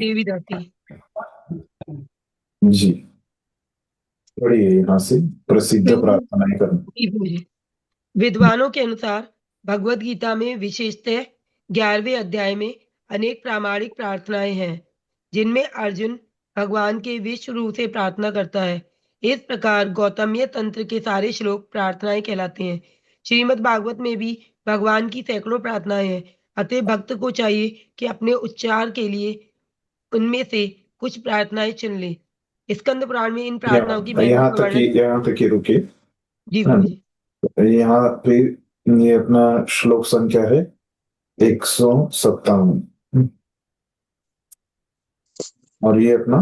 देवी दाती। जी, पढ़िए यहाँ से प्रसिद्ध बिल्कुल। प्रार्थनाएं करना। जी, बोलिए। विद्वानों के अनुसार भगवद गीता में विशेषतः 11वें अध्याय में अनेक प्रामाणिक प्रार्थनाएं हैं, जिनमें अर्जुन भगवान के विश्व रूप से प्रार्थना करता है। इस प्रकार गौतमीय तंत्र के सारे श्लोक प्रार्थनाएं कहलाते हैं। श्रीमद् भागवत में भी भगवान की सैकड़ों प्रार्थनाएं हैं। अतः भक्त को चाहिए कि अपने उच्चार के लिए उनमें से कुछ प्रार्थनाएं चुन ले। स्कंद पुराण में इन प्रार्थनाओं की महिमा का वर्णन। यहाँ तक ही रुके। जी हाँ, गुरुजी। यहाँ पे ये अपना श्लोक संख्या है 157, और ये अपना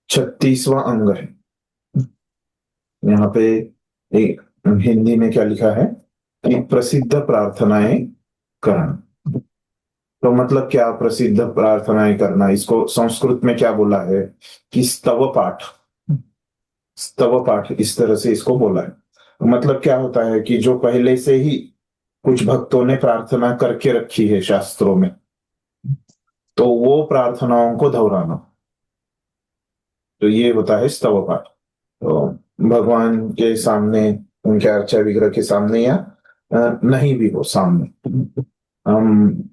36वां अंग है। यहाँ पे एक हिंदी में क्या लिखा है कि प्रसिद्ध प्रार्थनाएं करना। तो मतलब क्या प्रसिद्ध प्रार्थनाएं करना, इसको संस्कृत में क्या बोला है कि स्तव पाठ। स्तव पाठ इस तरह से इसको बोला है। मतलब क्या होता है कि जो पहले से ही कुछ भक्तों ने प्रार्थना करके रखी है शास्त्रों में, तो वो प्रार्थनाओं को दोहराना, तो ये होता है स्तव पाठ। तो भगवान के सामने, उनके अर्चा विग्रह के सामने, या नहीं भी हो सामने, हम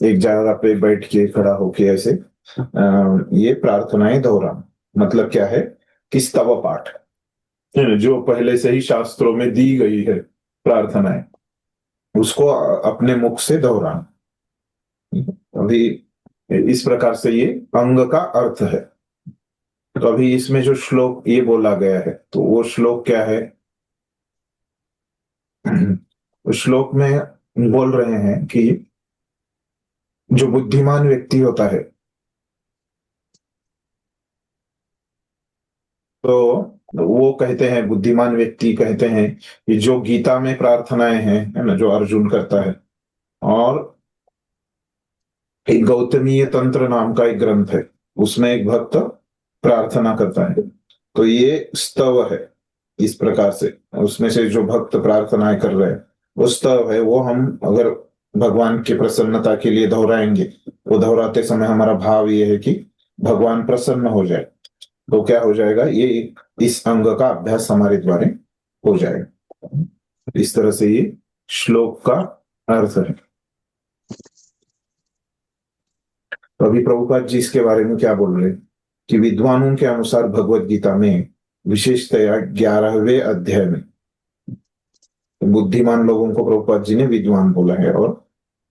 एक जगह पे बैठ के खड़ा होके ऐसे ये प्रार्थनाएं दोहराना। मतलब क्या है कि स्तव पाठ है ना, जो पहले से ही शास्त्रों में दी गई है प्रार्थनाएं, उसको अपने मुख से दोहराना। अभी इस प्रकार से ये अंग का अर्थ है। तो अभी इसमें जो श्लोक ये बोला गया है, तो वो श्लोक क्या है? उस श्लोक में बोल रहे हैं कि जो बुद्धिमान व्यक्ति होता है, तो वो कहते हैं, बुद्धिमान व्यक्ति कहते हैं कि जो गीता में प्रार्थनाएं हैं, है ना, जो अर्जुन करता है, और एक गौतमीय तंत्र नाम का एक ग्रंथ है, उसमें एक भक्त प्रार्थना करता है, तो ये स्तव है। इस प्रकार से उसमें से जो भक्त प्रार्थनाएं कर रहे हैं वो स्तव है। वो हम अगर भगवान की प्रसन्नता के लिए दोहराएंगे, वो दोहराते समय हमारा भाव ये है कि भगवान प्रसन्न हो जाए, तो क्या हो जाएगा, ये इस अंग का अभ्यास हमारे द्वारा हो जाएगा। इस तरह से ये श्लोक का अर्थ है। तो अभी प्रभुपाद जी इसके बारे में क्या बोल रहे हैं कि विद्वानों के अनुसार भगवत गीता में विशेषतया 11वें अध्याय में, बुद्धिमान लोगों को प्रभुपाद जी ने विद्वान बोला है, और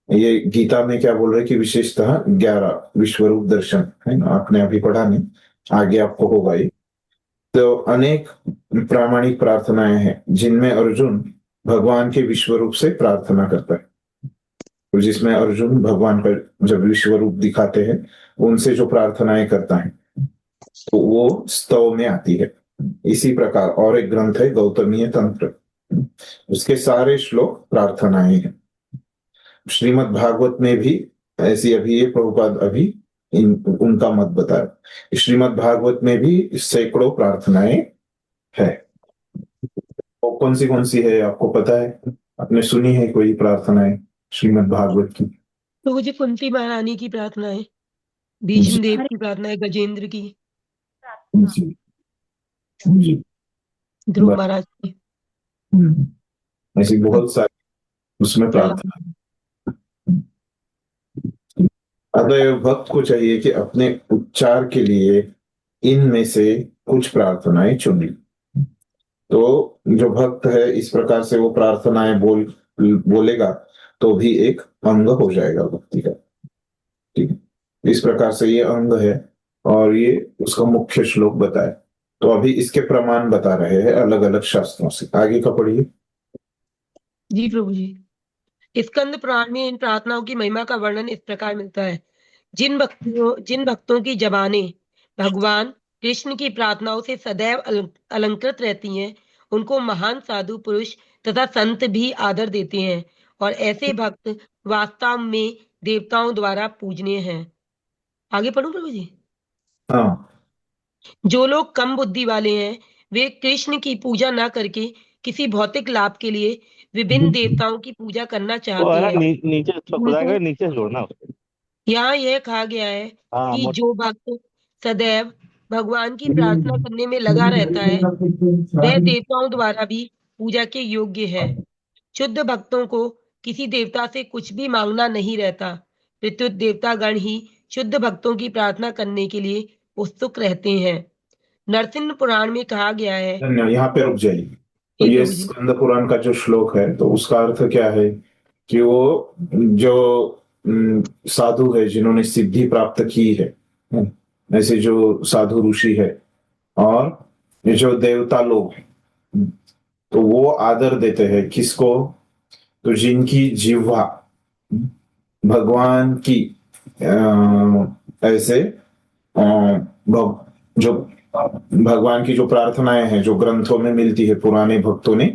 ये गीता में क्या बोल रहे हैं कि विशेषतः 11 विश्वरूप दर्शन है ना, आपने अभी पढ़ा नहीं, आगे आपको होगा ये। तो अनेक प्रामाणिक प्रार्थनाएं हैं जिनमें अर्जुन भगवान के विश्व रूप से प्रार्थना करता है। तो जिसमें अर्जुन भगवान का जब विश्व रूप दिखाते हैं, उनसे जो प्रार्थनाएं करता है, तो वो स्तव में आती है। इसी प्रकार और एक ग्रंथ है गौतमीय तंत्र, उसके सारे श्लोक प्रार्थनाएं हैं। श्रीमद् भागवत में भी ऐसी, अभी ये प्रभुपाद अभी उनका मत बताया, श्रीमद् भागवत में भी सैकड़ों प्रार्थनाएं है। वो कौन सी है आपको पता है? आपने सुनी है कोई प्रार्थनाएं श्रीमद् भागवत की? तो मुझे कुंती महारानी की प्रार्थना है, जी, भीष्म देव की प्रार्थना है, गजेंद्र की, जी, जी। ध्रुव महाराज की। ऐसी बहुत सारी उसमें हाँ। प्रार्थना है। अतः भक्त को चाहिए कि अपने उच्चार के लिए इनमें से कुछ प्रार्थनाएं चुन ली। तो जो भक्त है इस प्रकार से वो प्रार्थनाएं बोलेगा, तो भी एक अंग हो जाएगा भक्ति का। ठीक है, इस प्रकार से ये अंग है, और ये उसका मुख्य श्लोक बताए। तो अभी इसके प्रमाण बता रहे हैं अलग अलग शास्त्रों से। आगे का पढ़िए। जी प्रभु जी। स्कंद पुराण में इन प्रार्थनाओं की महिमा का वर्णन इस प्रकार मिलता है। जिन भक्तों की जबानें भगवान कृष्ण की प्रार्थनाओं से सदैव अलंकृत रहती हैं, उनको महान साधु पुरुष तथा संत भी आदर देते हैं, और ऐसे भक्त वास्तव में देवताओं द्वारा पूजनीय हैं। आगे पढ़ूं प्रभु जी। हाँ, जो लोग कम बुद्धि वाले हैं, वे कृष्ण की पूजा न करके किसी भौतिक लाभ के लिए विभिन्न देवताओं की पूजा करना वो चाहते है ना हैं। नीचे उसको खुदा उनको कर नीचे से जोड़ना उसको। यहाँ यह कहा गया है हाँ कि मोट जो भक्त सदैव भगवान की प्रार्थना करने में लगा रहता है, वह देवताओं द्वारा भी पूजा के योग्य है। शुद्ध भक्तों को किसी देवता से कुछ भी मांगना नहीं रहता। प्रत्युत देवतागण ही शुद्ध भक्तों की प्रार्थना करने के लिए उत्सुक रहते हैं। नरसिंह पुराण में कहा गया है। धन्यवाद, यहाँ पे रुक जाइए। तो ठीक ये प्रभु जी। स्कंद पुराण का जो श्लोक है, तो उसका अर्थ क्या है कि वो जो साधु है जिन्होंने सिद्धि प्राप्त की है, ऐसे जो साधु ऋषि है और ये जो देवता लोग हैं, तो वो आदर देते हैं किसको? तो जिनकी जिह्वा भगवान की ऐसे जो भगवान की जो प्रार्थनाएं हैं जो ग्रंथों में मिलती है, पुराने भक्तों ने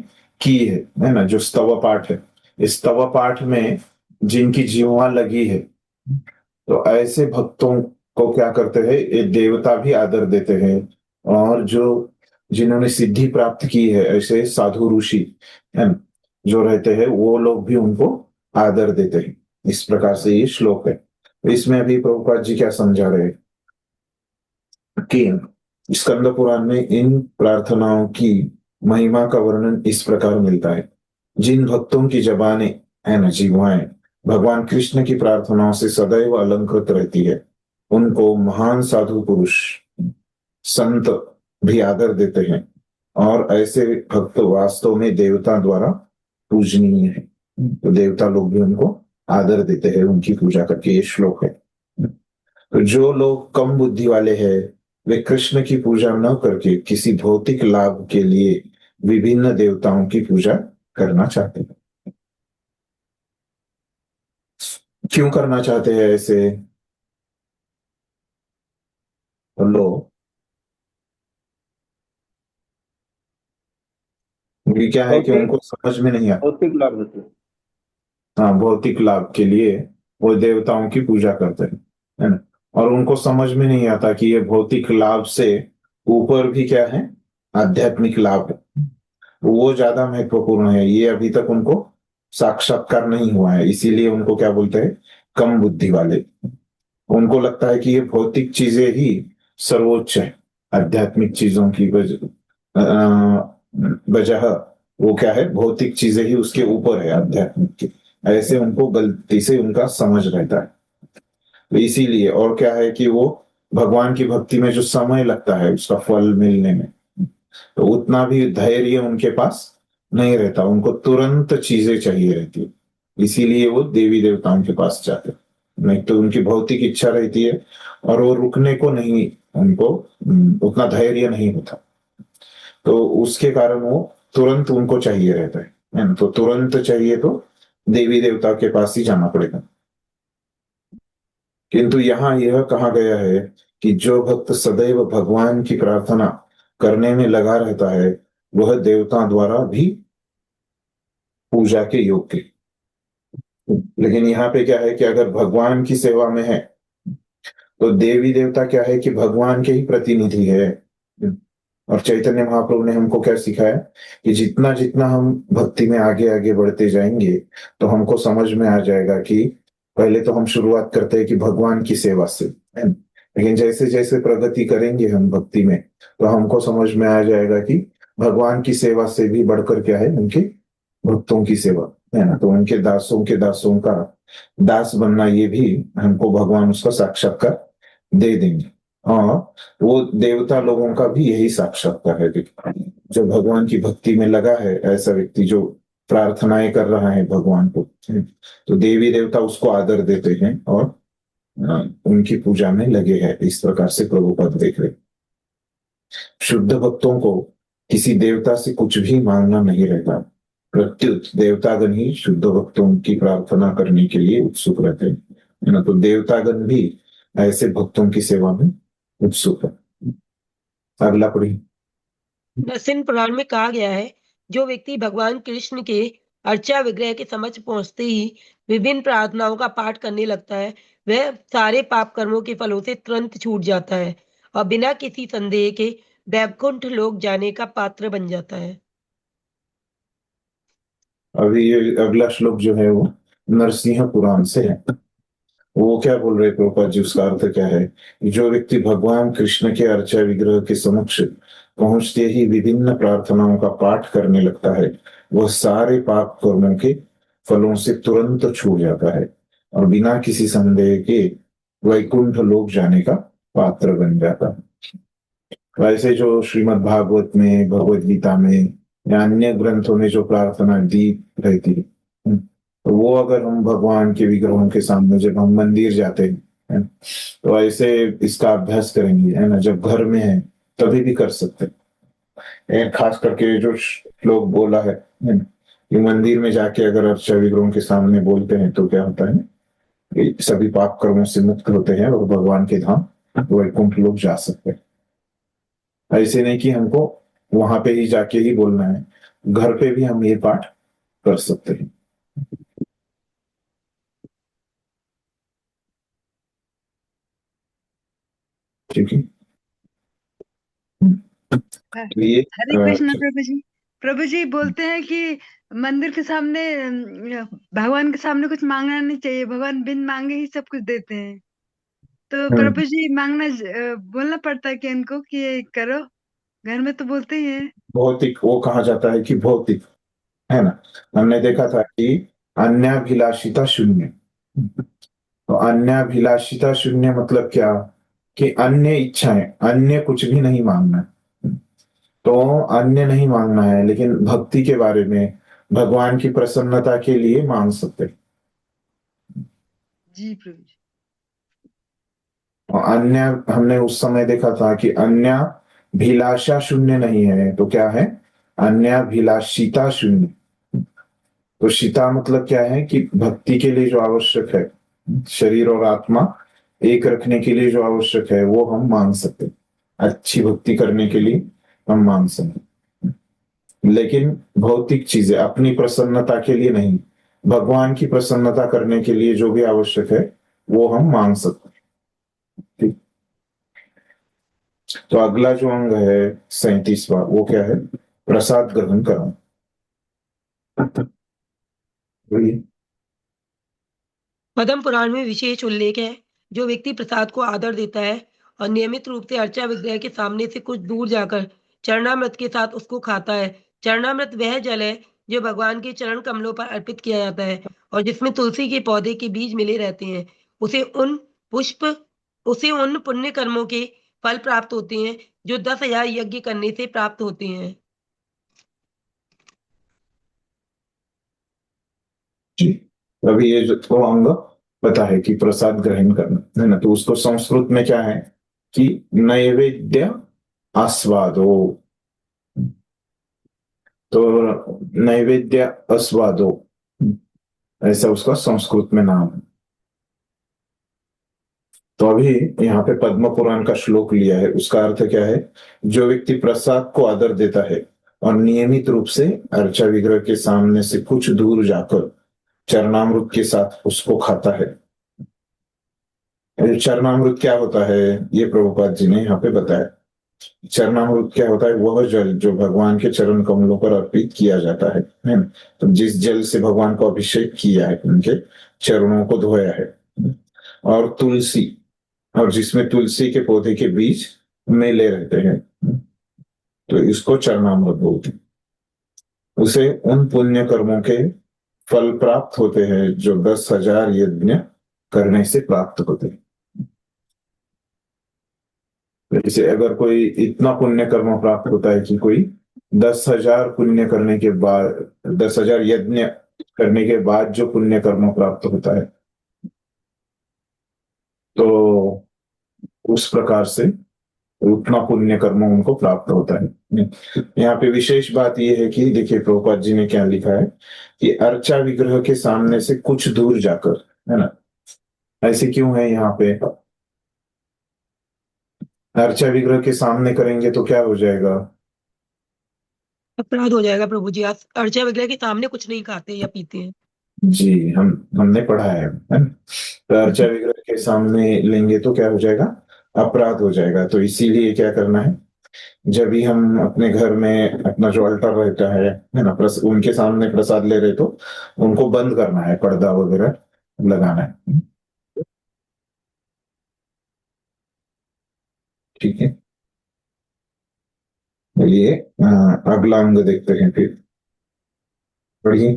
की है ना, जो स्तव पाठ है, इस स्तव पाठ में जिनकी जीवा लगी है, तो ऐसे भक्तों को क्या करते हैं, ये देवता भी आदर देते हैं। और जो जिन्होंने सिद्धि प्राप्त की है, ऐसे साधु ऋषि है ना, जो रहते हैं, वो लोग भी उनको आदर देते हैं। इस प्रकार से ये श्लोक है। तो इसमें अभी प्रभुपाद जी क्या समझा रहे हैं कि स्कंद पुराण में इन प्रार्थनाओं की महिमा का वर्णन इस प्रकार मिलता है। जिन भक्तों की जबानें है ना, जीवाएं भगवान कृष्ण की प्रार्थनाओं से सदैव अलंकृत रहती है, उनको महान साधु पुरुष संत भी आदर देते हैं। और ऐसे भक्त वास्तव में देवता द्वारा पूजनीय है, तो देवता लोग भी उनको आदर देते हैं उनकी पूजा करके। ये श्लोक है। तो जो लोग कम बुद्धि वाले हैं, वे कृष्ण की पूजा न करके किसी भौतिक लाभ के लिए विभिन्न देवताओं की पूजा करना चाहते हैं। क्यों करना चाहते हैं ऐसे? बोलो। ये क्या है कि भौतिक उनको समझ में नहीं आता। भौतिक लाभ होते हैं। हाँ, भौतिक लाभ के लिए वो देवताओं की पूजा करते हैं, है ना। और उनको समझ में नहीं आता कि ये भौतिक लाभ से ऊपर भी क्या है, आध्यात्मिक लाभ है, वो ज्यादा महत्वपूर्ण है। ये अभी तक उनको साक्षात्कार नहीं हुआ है, इसीलिए उनको क्या बोलते हैं, कम बुद्धि वाले। उनको लगता है कि ये भौतिक चीजें ही सर्वोच्च है, आध्यात्मिक चीजों की वजह वो क्या है, भौतिक चीजें ही उसके ऊपर है आध्यात्मिक की। ऐसे उनको गलती से उनका समझ रहता है। तो इसीलिए, और क्या है कि वो भगवान की भक्ति में जो समय लगता है उसका फल मिलने में, तो उतना भी धैर्य उनके पास नहीं रहता। उनको तुरंत चीजें चाहिए रहती है, इसीलिए वो देवी देवताओं के पास जाते हैं। नहीं तो उनकी भौतिक इच्छा रहती है और वो रुकने को नहीं, उनको उतना धैर्य नहीं होता, तो उसके कारण वो तुरंत उनको चाहिए रहता है ना। तो तुरंत चाहिए तो देवी देवता के पास ही जाना पड़ेगा। किंतु यहाँ यह कहा गया है कि जो भक्त सदैव भगवान की प्रार्थना करने में लगा रहता है, वह देवता द्वारा भी पूजा के योग्य। लेकिन यहाँ पे क्या है कि अगर भगवान की सेवा में है, तो देवी देवता क्या है कि भगवान के ही प्रतिनिधि है। और चैतन्य महाप्रभु ने हमको क्या सिखाया कि जितना जितना हम भक्ति में आगे आगे बढ़ते जाएंगे, तो हमको समझ में आ जाएगा कि पहले तो हम शुरुआत करते हैं कि भगवान की सेवा से, है ना? लेकिन जैसे जैसे प्रगति करेंगे हम भक्ति में, तो हमको समझ में आ जाएगा कि भगवान की सेवा से भी बढ़कर क्या है, उनके भक्तों की सेवा, है ना। तो उनके दासों के दासों का दास बनना, ये भी हमको भगवान उसका साक्षात्कार दे देंगे। और वो देवता लोगों का भी यही साक्षात्कार है कि जो भगवान की भक्ति में लगा है, ऐसा व्यक्ति जो प्रार्थनाएं कर रहा है भगवान को, तो देवी देवता उसको आदर देते हैं और उनकी पूजा में लगे हैं। इस प्रकार से प्रभुपद देख रहे। शुद्ध भक्तों को किसी देवता से कुछ भी मांगना नहीं रहता, प्रत्युत देवतागण ही शुद्ध भक्तों की प्रार्थना करने के लिए उत्सुक रहते हैं, है ना। तो देवतागण भी ऐसे भक्तों की सेवा में उत्सुक है। अगला पढ़िए। नरसिंह पुराण में कहा गया है, जो व्यक्ति भगवान कृष्ण के अर्चा विग्रह के समक्ष पहुंचते ही विभिन्न प्रार्थनाओं का पाठ करने लगता है, वह सारे पाप कर्मों के फलों से तुरंत छूट जाता है और बिना किसी संदेह के वैकुंठ लोक जाने का पात्र बन जाता है। अभी ये अगला श्लोक जो है वो नरसिंह पुराण से है। वो क्या बोल रहे प्रभुपाद जी, उसका अर्थ क्या है? जो व्यक्ति भगवान कृष्ण के अर्चा विग्रह के समक्ष पहुंचते ही विभिन्न प्रार्थनाओं का पाठ करने लगता है, वह सारे पाप कर्मों के फलों से तुरंत छूट जाता है और बिना किसी संदेह के वैकुंठ लोक जाने का पात्र बन जाता है। वैसे जो श्रीमद् भागवत में, भगवत गीता में या अन्य ग्रंथों में जो प्रार्थना दी रहती है, तो वो अगर हम भगवान के विग्रहों के सामने जब हम मंदिर जाते हैं, है ना, तो ऐसे इसका अभ्यास करेंगे, है ना, जब घर में है तभी भी कर सकते हैं। खास करके जो श्लोक बोला है ना, कि मंदिर में जाके अगर अर्चा विग्रहों के सामने बोलते हैं तो क्या होता है कि सभी पाप कर्मों से मुक्त होते हैं और भगवान के धाम वैकुंठ लोग जा सकते हैं। ऐसे नहीं कि हमको वहां पे ही जाके ही बोलना है, घर पे भी हम ये पाठ कर सकते हैं। ठीक है। ह- तो ये हरे कृष्ण प्रभु जी। प्रभु जी बोलते हैं कि मंदिर के सामने भगवान के सामने कुछ मांगना नहीं चाहिए, भगवान बिन मांगे ही सब कुछ देते हैं। तो प्रभु जी मांगना बोलना पड़ता है कि इनको कि ये करो, घर में तो बोलते ही है। भौतिक, वो कहा जाता है कि भौतिक, है ना। हमने देखा था कि अन्याभिलाषिता शून्य। तो अन्याभिलाषिता शून्य मतलब क्या? कि अन्य इच्छाएं, अन्य कुछ भी नहीं मांगना है। तो अन्य नहीं मांगना है, लेकिन भक्ति के बारे में, भगवान की प्रसन्नता के लिए मांग सकते हैं। जी प्रभु जी। और अन्य, हमने उस समय देखा था कि अन्य भिलाषा शून्य नहीं है, तो क्या है? अन्याभिलाषिता शून्य। तो शीता मतलब क्या है कि भक्ति के लिए जो आवश्यक है, शरीर और आत्मा एक रखने के लिए जो आवश्यक है, वो हम मांग सकते हैं। अच्छी भक्ति करने के लिए हम मांग सकते हैं, लेकिन भौतिक चीजें अपनी प्रसन्नता के लिए नहीं, भगवान की प्रसन्नता करने के लिए जो भी आवश्यक है वो हम मांग सकते हैं। ठीक। तो अगला जो अंग है 37वां, वो क्या है? प्रसाद ग्रहण करना। वही। पद्म पुराण में विशेष उल्लेख है, जो व्यक्ति प्रसाद को आदर देता है और नियमित रूप से अर्चा विग्रह के सामने से कुछ दूर जाकर चरणामृत के साथ उसको खाता है। चरणामृत वह जल है जो भगवान के चरण कमलों पर अर्पित किया जाता है और जिसमें तुलसी के पौधे के बीज मिले रहते हैं। उसे उन पुष्प उसे उन पुण्य कर्मों के फल प्राप्त होते हैं जो 10,000 यज्ञ करने से प्राप्त होते हैं। जी। अभी ये जो तो अंग पता है कि प्रसाद ग्रहण करना, है ना, तो उसको संस्कृत में क्या है कि नैवेद्य आस्वादो। तो नैवेद्य आस्वादो, ऐसा उसका संस्कृत में नाम है। तो अभी यहाँ पे पद्म पुराण का श्लोक लिया है, उसका अर्थ क्या है? जो व्यक्ति प्रसाद को आदर देता है और नियमित रूप से अर्चा विग्रह के सामने से कुछ दूर जाकर चरणामृत के साथ उसको खाता है। चरणामृत क्या होता है, ये प्रभुपाद जी ने यहाँ पे बताया। चरणामृत क्या होता है? वह जल जो भगवान के चरण कमलों पर अर्पित किया जाता है ना। तो जिस जल से भगवान को अभिषेक किया है, उनके चरणों को धोया है, और तुलसी, और जिसमें तुलसी के पौधे के बीज मेले रहते हैं, तो इसको चरणामृत बोलते हैं। उसे उन पुण्य कर्मों के फल प्राप्त होते हैं जो 10,000 यज्ञ करने से प्राप्त होते हैं। जैसे अगर कोई इतना पुण्य कर्म प्राप्त होता है कि कोई 10,000 पुण्य करने के बाद, 10,000 यज्ञ करने के बाद जो पुण्य कर्म प्राप्त होता है, तो उस प्रकार से उतना पुण्य कर्म उनको प्राप्त होता है। यहाँ पे विशेष बात यह है कि देखिए प्रभुपाद जी ने क्या लिखा है कि अर्चा विग्रह के सामने से कुछ दूर जाकर, है ना। ऐसे क्यों है यहाँ पे? अर्चा विग्रह के सामने करेंगे तो क्या हो जाएगा? अपराध हो जाएगा प्रभु जी। आप अर्चा विग्रह के सामने कुछ नहीं खाते या पीते हैं। जी, हमने पढ़ा है ना। तो अर्चा विग्रह के सामने लेंगे तो क्या हो जाएगा? अपराध हो जाएगा। तो इसीलिए क्या करना है, जब भी हम अपने घर में अपना जो अल्टर रहता है ना, उनके सामने प्रसाद ले रहे तो उनको बंद करना है, पर्दा वगैरह लगाना है। ठीक है, चलिए अगला अंग देखते हैं फिर, पढ़िए।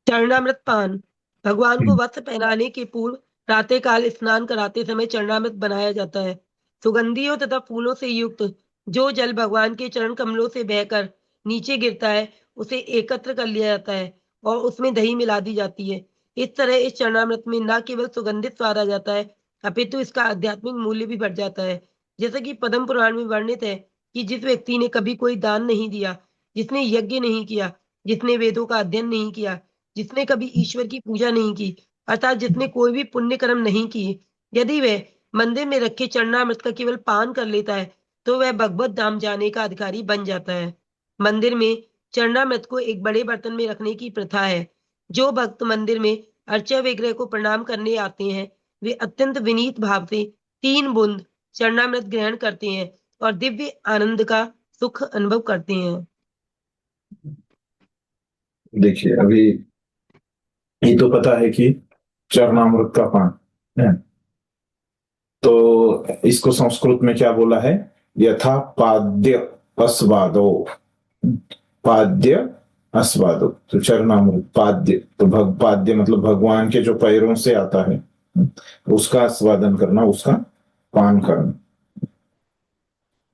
चरणामृत पान। भगवान को वस्त्र पहनाने के पूर्व प्रातःकाल स्नान कराते समय चरणामृत बनाया जाता है। सुगंधियों तथा फूलों से युक्त जो जल भगवान के चरण कमलों से बहकर नीचे गिरता है उसे एकत्र कर लिया जाता है और उसमें दही मिला दी जाती है। इस तरह इस चरणामृत में न केवल सुगंधित स्वाद आ जाता है अपितु इसका आध्यात्मिक मूल्य भी बढ़ जाता है। जैसे कि पद्म पुराण में वर्णित है कि जिस व्यक्ति ने कभी कोई दान नहीं दिया, जिसने यज्ञ नहीं किया, जिसने वेदों का अध्ययन नहीं किया, जिसने कभी ईश्वर की पूजा नहीं की, अर्थात जिसने कोई भी पुण्य कर्म नहीं किए, यदि वह मंदिर में रखे चरणामृत का केवल पान कर लेता है तो वह भगवत धाम जाने का अधिकारी बन जाता है। मंदिर में चरणामृत को एक बड़े बर्तन में रखने की प्रथा है। जो भक्त मंदिर में अर्चा विग्रह को प्रणाम करने आते हैं वे अत्यंत विनीत भाव से 3 बूंद चरणामृत ग्रहण करते हैं और दिव्य आनंद का सुख अनुभव करते हैं। देखिए, अभी ये तो पता है कि चरणामृत का पान है, तो इसको संस्कृत में क्या बोला है? यथा पाद्य अस्वादो, पाद्य अस्वादो। तो चरणामृत पाद्य, तो पाद्य मतलब भगवान के जो पैरों से आता है उसका आस्वादन करना, उसका पान करना।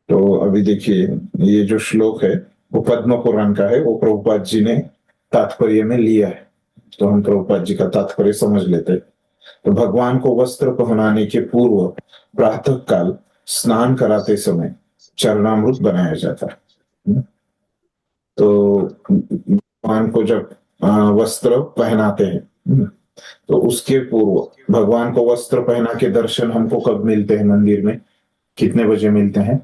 तो अभी देखिए, ये जो श्लोक है वो पद्म पुराण का है, वो प्रभुपाद जी ने तात्पर्य में लिया है, तो हम प्रभुपाद जी का तात्पर्य समझ लेते हैं। तो भगवान को वस्त्र पहनाने के पूर्व प्रातः काल स्नान कराते समय चरणामृत बनाया जाता है। तो भगवान को जब वस्त्र पहनाते हैं तो उसके पूर्व भगवान को वस्त्र पहना के दर्शन हमको कब मिलते हैं मंदिर में? कितने बजे मिलते हैं?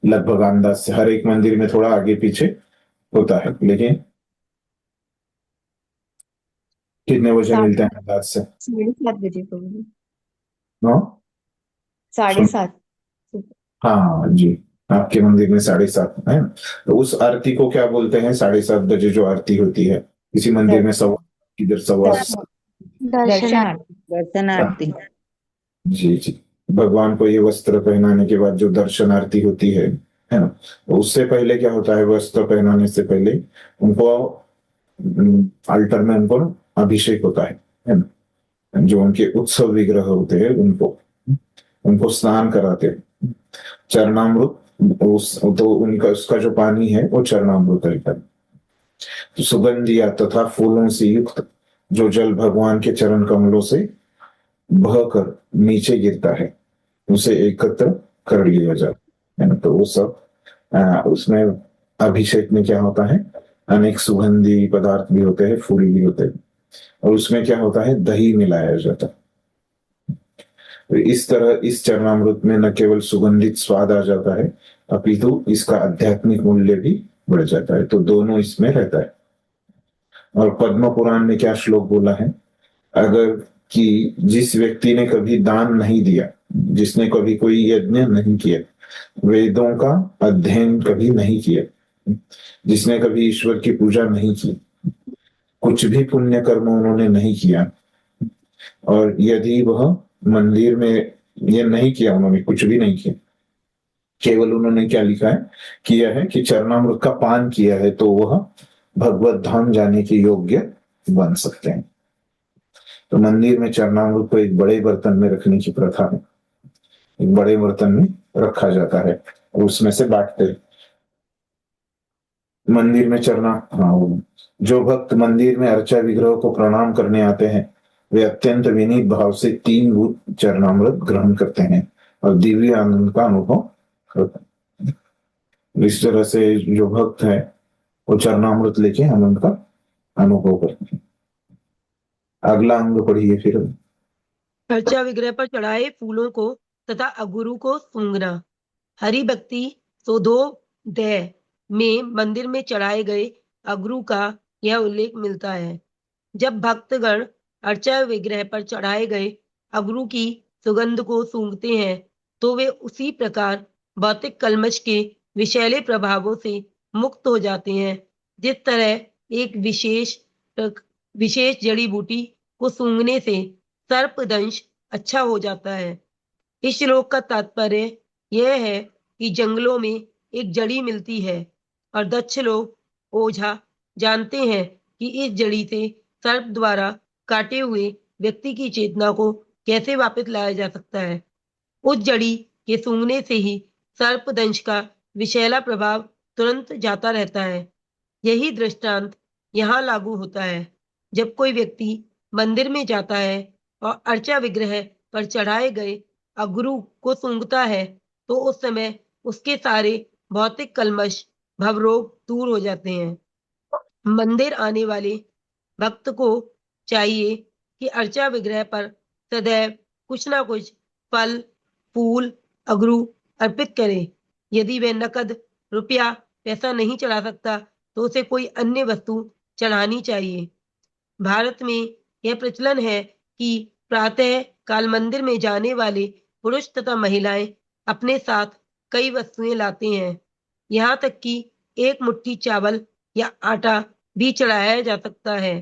लगभग अंदाज से हर एक मंदिर में थोड़ा आगे पीछे होता है, लेकिन कितने बजे मिलते हैं अंदाज से? 7:30 को। हाँ 7:30। हाँ जी, आपके मंदिर में 7:30 है। तो उस आरती को क्या बोलते हैं? 7:30 बजे जो आरती होती है, किसी मंदिर में सवा, इधर सवा। दर्शनार्थी। दर्शनार्थी। जी जी, भगवान को ये वस्त्र पहनाने के बाद जो दर्शन आरती होती है ना, तो उससे पहले क्या होता है? वस्त्र पहनाने से पहले उनको अल्टर में उनको अभिषेक होता है ना, जो उनके उत्सव विग्रह होते हैं उनको उनको स्नान कराते हैं। चरणामृत उस, तो उनका उसका जो पानी है वो चरणामृत रहता है। तो सुगंधिया तथा फूलों से युक्त जो जल भगवान के चरण कमलों से बहकर नीचे गिरता है उसे एकत्र कर लिया जाता है ना। तो वो सब उसमें अभिषेक में क्या होता है? अनेक सुगंधी पदार्थ भी होते हैं, फूल भी होते हैं, और उसमें क्या होता है? दही मिलाया जाता है। तो इस तरह इस चरणामृत में न केवल सुगंधित स्वाद आ जाता है अपितु इसका आध्यात्मिक मूल्य भी बढ़ जाता है। तो दोनों इसमें रहता है। और पद्म पुराण में क्या श्लोक बोला है? अगर कि जिस व्यक्ति ने कभी दान नहीं दिया, जिसने कभी कोई यज्ञ नहीं किया, वेदों का अध्ययन कभी नहीं किया, जिसने कभी ईश्वर की पूजा नहीं की, कुछ भी पुण्य कर्म उन्होंने नहीं किया, और यदि वह मंदिर में ये नहीं किया, उन्होंने कुछ भी नहीं किया, केवल उन्होंने क्या लिखा है, किया है कि चरणामृत का पान किया है, तो वह भगवत धाम जाने के योग्य बन सकते हैं। तो मंदिर में चरणामृत को एक बड़े बर्तन में रखने की प्रथा है। एक बड़े बर्तन में रखा जाता है और उसमें से बांटते हैं। मंदिर में जो भक्त मंदिर में अर्चा विग्रह को प्रणाम करने आते हैं वे अत्यंत विनीत भाव से 3 बूंद चरणामृत ग्रहण करते हैं और दिव्य आनंद का अनुभव करते हैं। इस तरह से जो भक्त है वो चरणामृत लेके आनंद का अनुभव करते हैं। अगला अंग पढ़िए फिर। अर्चा विग्रह पर चढ़ाए फूलों को तथा अगुरु को सूंघना। हरि भक्ति सोधोदय में मंदिर में चढ़ाए गए अगुरु का यह उल्लेख मिलता है। जब भक्तगण अर्चा विग्रह पर चढ़ाए गए अगुरु की सुगंध को सूंघते हैं तो वे उसी प्रकार भौतिक कल्मश के विषैले प्रभावों से मुक्त हो जाते हैं जिस तरह एक विशेष जड़ी बूटी को सूंघने से सर्पदंश अच्छा हो जाता है। इस श्लोक का तात्पर्य यह है कि जंगलों में एक जड़ी मिलती है और दक्ष लोग ओझा जानते हैं कि इस जड़ी से सर्प द्वारा काटे हुए व्यक्ति की चेतना को कैसे वापस लाया जा सकता है। उस जड़ी के सूंघने से ही सर्पदंश का विषैला प्रभाव तुरंत जाता रहता है। यही दृष्टांत यहाँ लागू होता है। जब कोई व्यक्ति मंदिर में जाता है और अर्चा विग्रह पर चढ़ाए गए अगरू को सूंघता है, तो उस समय उसके सारे भौतिक कल्मश, भवरोग दूर हो जाते हैं। मंदिर आने वाले भक्त को चाहिए कि अर्चा विग्रह पर सदैव कुछ ना कुछ फल, फूल, अगरू अर्पित करे। यदि वह नकद रुपया पैसा नहीं चढ़ा सकता, तो उसे कोई अन्य वस्तु चढ़ानी चाहिए। भारत में यह प्रचलन है कि प्रातः काल मंदिर में जाने वाले पुरुष तथा महिलाएं अपने साथ कई वस्तुएं लाते हैं। यहाँ तक कि एक मुट्ठी चावल या आटा भी चढ़ाया जा सकता है।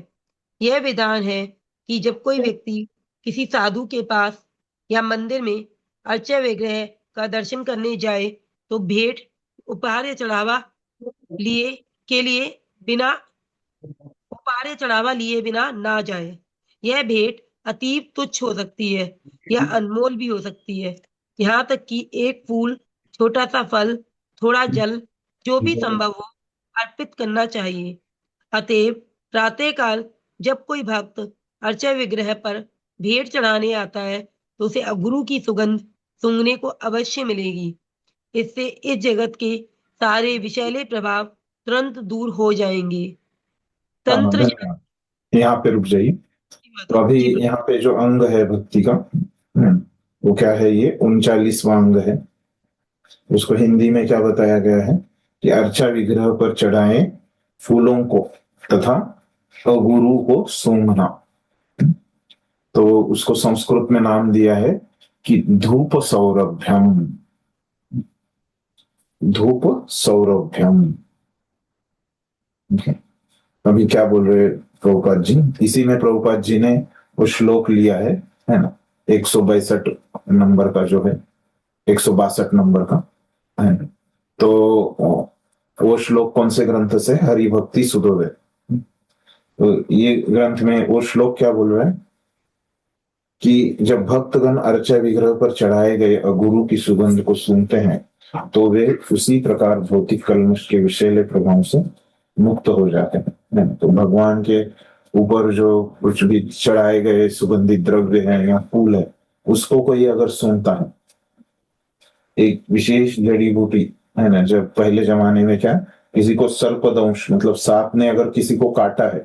यह विधान है कि जब कोई व्यक्ति किसी साधु के पास या मंदिर में अर्चा विग्रह का दर्शन करने जाए, तो भेंट, उपहार या चढ़ावा लिए के लिए बिना उपहार या चढ़ावा लिए बिना ना जाए। यह भेंट अतीव तुच्छ हो सकती है या अनमोल भी हो सकती है। यहाँ तक कि एक फूल, छोटा सा फल, थोड़ा जल, जो भी संभव हो, अर्पित करना चाहिए। अतएव प्रातःकाल जब कोई भक्त अर्चा विग्रह पर भेंट चढ़ाने आता है, तो उसे अगरू की सुगंध सूंघने को अवश्य मिलेगी। इससे इस जगत के सारे विषैले प्रभाव तुरंत दूर हो जाएंगे। हाँ, तंत्र धन्यवाद। यहाँ पे रुक जाइए। तो अभी जी यहाँ पे जो अंग है भक्ति का, वो क्या है? ये 39वां अंग है। उसको हिंदी में क्या बताया गया है कि अर्चा विग्रह पर चढ़ाए फूलों को तथा गुरु को सूंघना। तो उसको संस्कृत में नाम दिया है कि धूप सौरभ्यम। धूप सौरभ्यम। अभी क्या बोल रहे प्रभुपाद जी? इसी में प्रभुपाद जी ने वो श्लोक लिया है ना, 162 नंबर का जो है, 162 नंबर का है। तो वो श्लोक कौन से ग्रंथ से? हरि भक्ति सुधोदय। तो ये ग्रंथ में वो श्लोक क्या बोल रहा है कि जब भक्तगण अर्चा विग्रह पर चढ़ाए गए गुरु की सुगंध को सूंघते हैं, तो वे उसी प्रकार भौतिक कल्मश के विषैले प्रभाव से मुक्त हो जाते हैं। तो भगवान के ऊपर जो कुछ भी चढ़ाए गए सुगंधित द्रव्य है या फूल है, उसको कोई अगर सूंघता है, एक विशेष जड़ी बूटी है ना, जब पहले जमाने में क्या, किसी को सर्पदंश मतलब सांप ने अगर किसी को काटा है,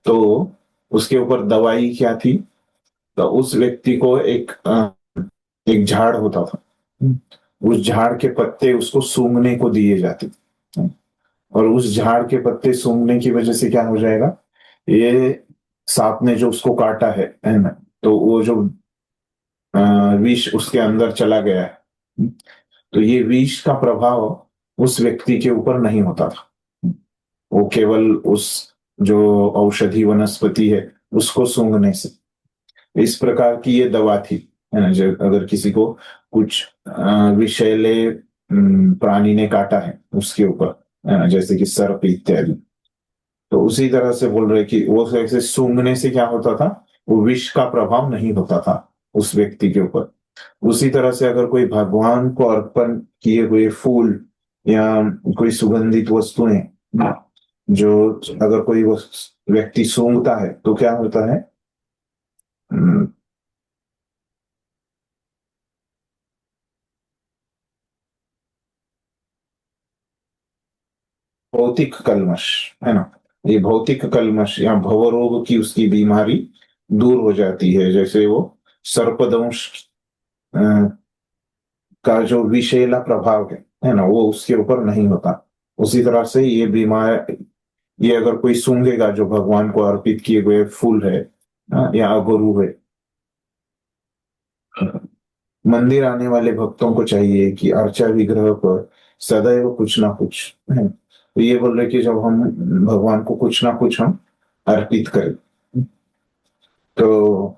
तो उसके ऊपर दवाई क्या थी? तो उस व्यक्ति को एक झाड़ होता था, उस झाड़ के पत्ते उसको सूंघने को दिए जाते थे। और उस झाड़ के पत्ते सूंघने की वजह से क्या हो जाएगा? ये सांप ने जो उसको काटा है ना, तो वो जो विष उसके अंदर चला गया है, तो ये विष का प्रभाव उस व्यक्ति के ऊपर नहीं होता था। वो केवल उस जो औषधि वनस्पति है उसको सूंघने से, इस प्रकार की ये दवा थी, है ना। जब अगर किसी को कुछ विषैले प्राणी ने काटा है उसके ऊपर, है ना, जैसे कि सर्प इत्यादि, तो उसी तरह से बोल रहे कि वो ऐसे सूंघने से क्या होता था? वो विष का प्रभाव नहीं होता था उस व्यक्ति के ऊपर। उसी तरह से अगर कोई भगवान को अर्पण किए हुए फूल या कोई सुगंधित वस्तुएं जो अगर कोई व्यक्ति सूंघता है, तो क्या होता है? भौतिक कल्मश, है ना, ये भौतिक कल्मश या भवरोग की उसकी बीमारी दूर हो जाती है। जैसे वो सर्पदंश का जो विषैला प्रभाव है ना, वो उसके ऊपर नहीं होता। उसी तरह से ये बीमार, ये अगर कोई सूंघेगा जो भगवान को अर्पित किए हुए फूल है या अगुरु है, मंदिर आने वाले भक्तों को चाहिए कि अर्चा विग्रह पर सदैव कुछ ना कुछ है। तो ये बोल रहे कि जब हम भगवान को कुछ ना कुछ हम अर्पित करें, तो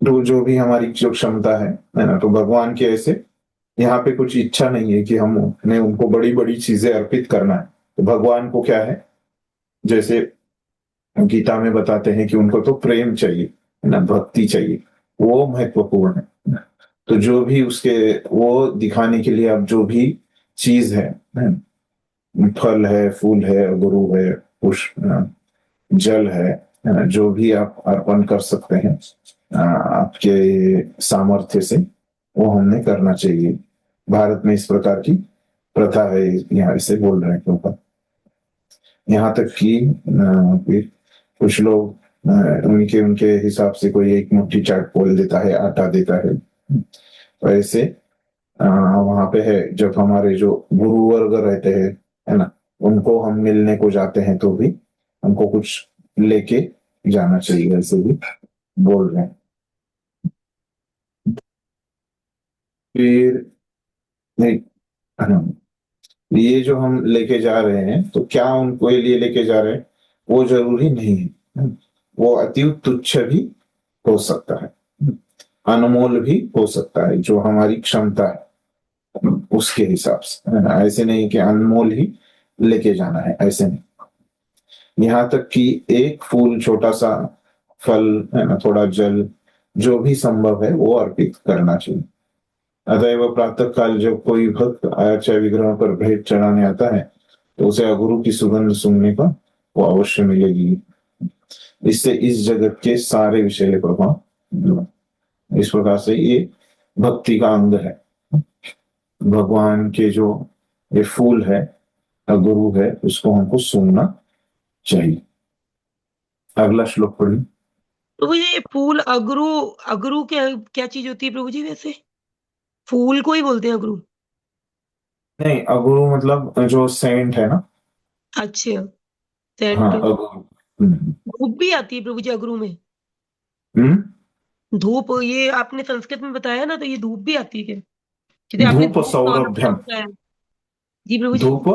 तो जो भी हमारी जो क्षमता है ना, तो भगवान के ऐसे यहाँ पे कुछ इच्छा नहीं है कि हमने उनको बड़ी बड़ी चीजें अर्पित करना है। तो भगवान को क्या है, जैसे गीता में बताते हैं कि उनको तो प्रेम चाहिए, है ना, भक्ति चाहिए, वो महत्वपूर्ण है। तो जो भी उसके वो दिखाने के लिए अब जो भी चीज है, फल है, फूल है, गुरु है, पुष्प, जल है ना, जो भी आप अर्पण कर सकते हैं आपके सामर्थ्य से, वो हमने करना चाहिए। भारत में इस प्रकार की प्रथा है, यहाँ इसे बोल रहे हैं क्यों। यहाँ तक कि फिर कुछ लोग उनके उनके हिसाब से कोई एक मुट्ठी चाट बोल देता है, आटा देता है। तो ऐसे वहां पे है, जब हमारे जो गुरु वर्ग रहते हैं, है ना, उनको हम मिलने को जाते हैं तो भी हमको कुछ लेके जाना चाहिए, ऐसे भी बोल रहे हैं। फिर नहीं, ये जो हम लेके जा रहे हैं, तो क्या उनको लिए लेके जा रहे हैं वो जरूरी नहीं है। वो अति तुच्छ भी हो सकता है, अनमोल भी हो सकता है, जो हमारी क्षमता है उसके हिसाब से, है ना। ऐसे नहीं कि अनमोल ही लेके जाना है, ऐसे नहीं। यहाँ तक कि एक फूल, छोटा सा फल, है ना, थोड़ा जल, जो भी संभव है वो अर्पित करना चाहिए। अतएव प्रातः काल जब कोई भक्त आचार्य विग्रह पर भेंट चढ़ाने आता है, तो उसे अगुरु की सुगंध सूंघने का वो अवश्य मिलेगी। इससे इस जगत के सारे विषय प्रभाव, इस प्रकार से ये भक्ति का अंग है। भगवान के जो ये फूल है, गुरु है, उसको हमको सूंघना चाहिए। अगला श्लोक पढ़िए। प्रभु जी, फूल अगरू, अगरू क्या क्या चीज होती है प्रभु जी? वैसे फूल को ही बोलते हैं अगरू? नहीं, अगुरु मतलब जो सेंट है ना। अच्छा, हाँ, सेंट। अगुरु। धूप भी आती है प्रभु जी अगरू में? हम्म। धूप, ये आपने संस्कृत में बताया ना, तो ये धूप भी आती है क्या? जैसे आपने धूप धूप सौरभ्यम सौरभ्यम। बताया। जी प्रभु जी। धूप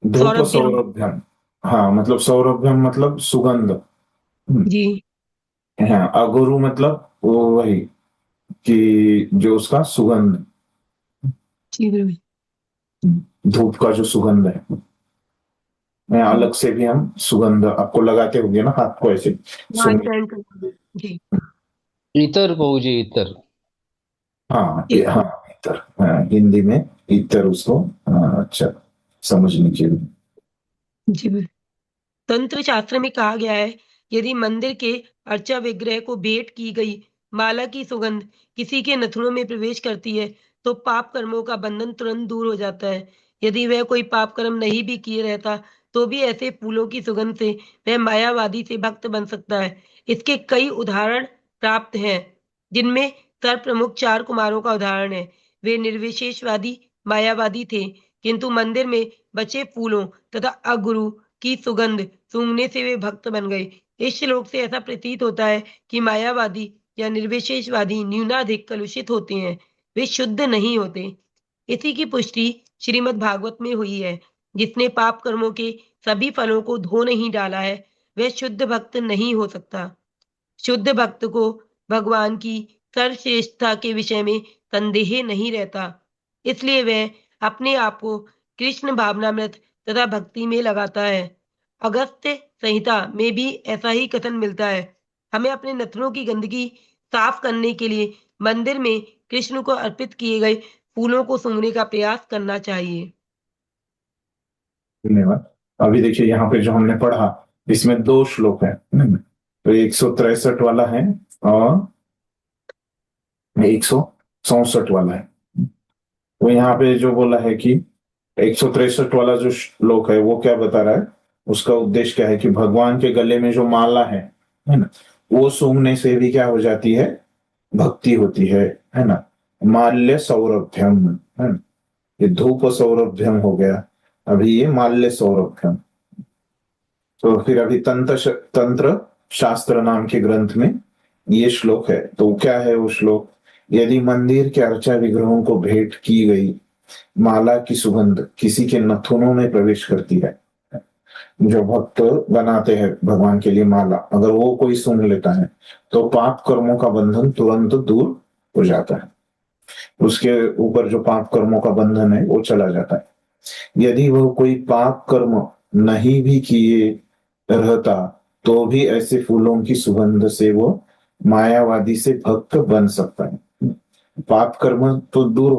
धूप सौरभ्यम। सौरभ्यम। हाँ, मतलब सौरभ्यम मतलब सुगंध। जी। हाँ, अगुरु मतलब वो वही कि जो उसका सुगंध, जी प्रभु जी। धूप का जो सुगंध है। मैं अलग से भी हम सुगंध आपको लगाते होंगे ना हाथ को ऐसे हाँ, सूंघने। सेंट करके। जी। इतर बहुजी इतर। हाँ, ठीक हाँ, है। इतर, हाँ, हिंदी में इतर उसको, अच्छा, समझने के लिए। जी प्रभु। तंत्र शास्त्र में कहा गया है, यदि मंदिर के अर्चा विग्रह को भेंट की गई माला की सुगंध किसी के नथुनों में प्रवेश करती है, तो पाप कर्मों का बंधन तुरंत दूर हो जाता है। यदि वह कोई पाप कर्म नहीं भी किए रहता, तो भी ऐसे फूलों की सुगंध से वह मायावादी से भक्त बन सकता है। इसके कई उदाहरण प्राप्त हैं, जिनमें सर्वप्रमुख 4 कुमारों का उदाहरण है। वे निर्विशेषवादी मायावादी थे, किंतु मंदिर में बचे फूलों तथा अगुरु की सुगंध सूंघने से वे भक्त बन गए। इस श्लोक से ऐसा प्रतीत होता है कि मायावादी या निर्विशेषवादी न्यूनाधिक कलुषित होते हैं, वे शुद्ध नहीं होते। इसी की पुष्टि श्रीमद् भागवत में हुई है। जिसने पाप कर्मों के सभी फलों को धो नहीं डाला है, वह शुद्ध भक्त नहीं हो सकता। शुद्ध भक्त को भगवान की सर्वश्रेष्ठता के विषय में संदेह नहीं रहता, इसलिए वह अपने आप को कृष्ण भावनामृत तथा भक्ति में लगाता है। अगस्त्य संहिता में भी ऐसा ही कथन मिलता है। हमें अपने नथनों की गंदगी साफ करने के लिए मंदिर में कृष्ण को अर्पित किए गए फूलों को सूंघने का प्रयास करना चाहिए। धन्यवाद। अभी देखिए यहाँ पे जो हमने पढ़ा, इसमें 2 श्लोक है। तो 163 वाला है और 164 वाला है। तो यहाँ पे जो बोला है कि 163 वाला जो श्लोक है वो क्या बता रहा है, उसका उद्देश्य क्या है कि भगवान के गले में जो माला है ना, वो सूंघने से भी क्या हो जाती है, भक्ति होती है ना। माल्य सौरभ्यम, है ना। ये धूप सौरभ्यम हो गया, अभी ये माल्य सौरभ्यम। तो फिर अभी तंत्र शास्त्र नाम के ग्रंथ में ये श्लोक है। तो क्या है वो श्लोक, यदि मंदिर के अर्चा विग्रहों को भेंट की गई माला की सुगंध किसी के नथुनों में प्रवेश करती है, जो भक्त बनाते हैं भगवान के लिए माला, अगर वो कोई सूंघ लेता है तो पाप कर्मों का बंधन तुरंत दूर हो जाता है, उसके ऊपर जो पाप कर्मों का बंधन है वो चला जाता है। यदि वह कोई पाप कर्म नहीं भी किए रहता तो भी ऐसे फूलों की सुगंध से वो मायावादी से भक्त बन सकता है। पाप कर्म तो दूर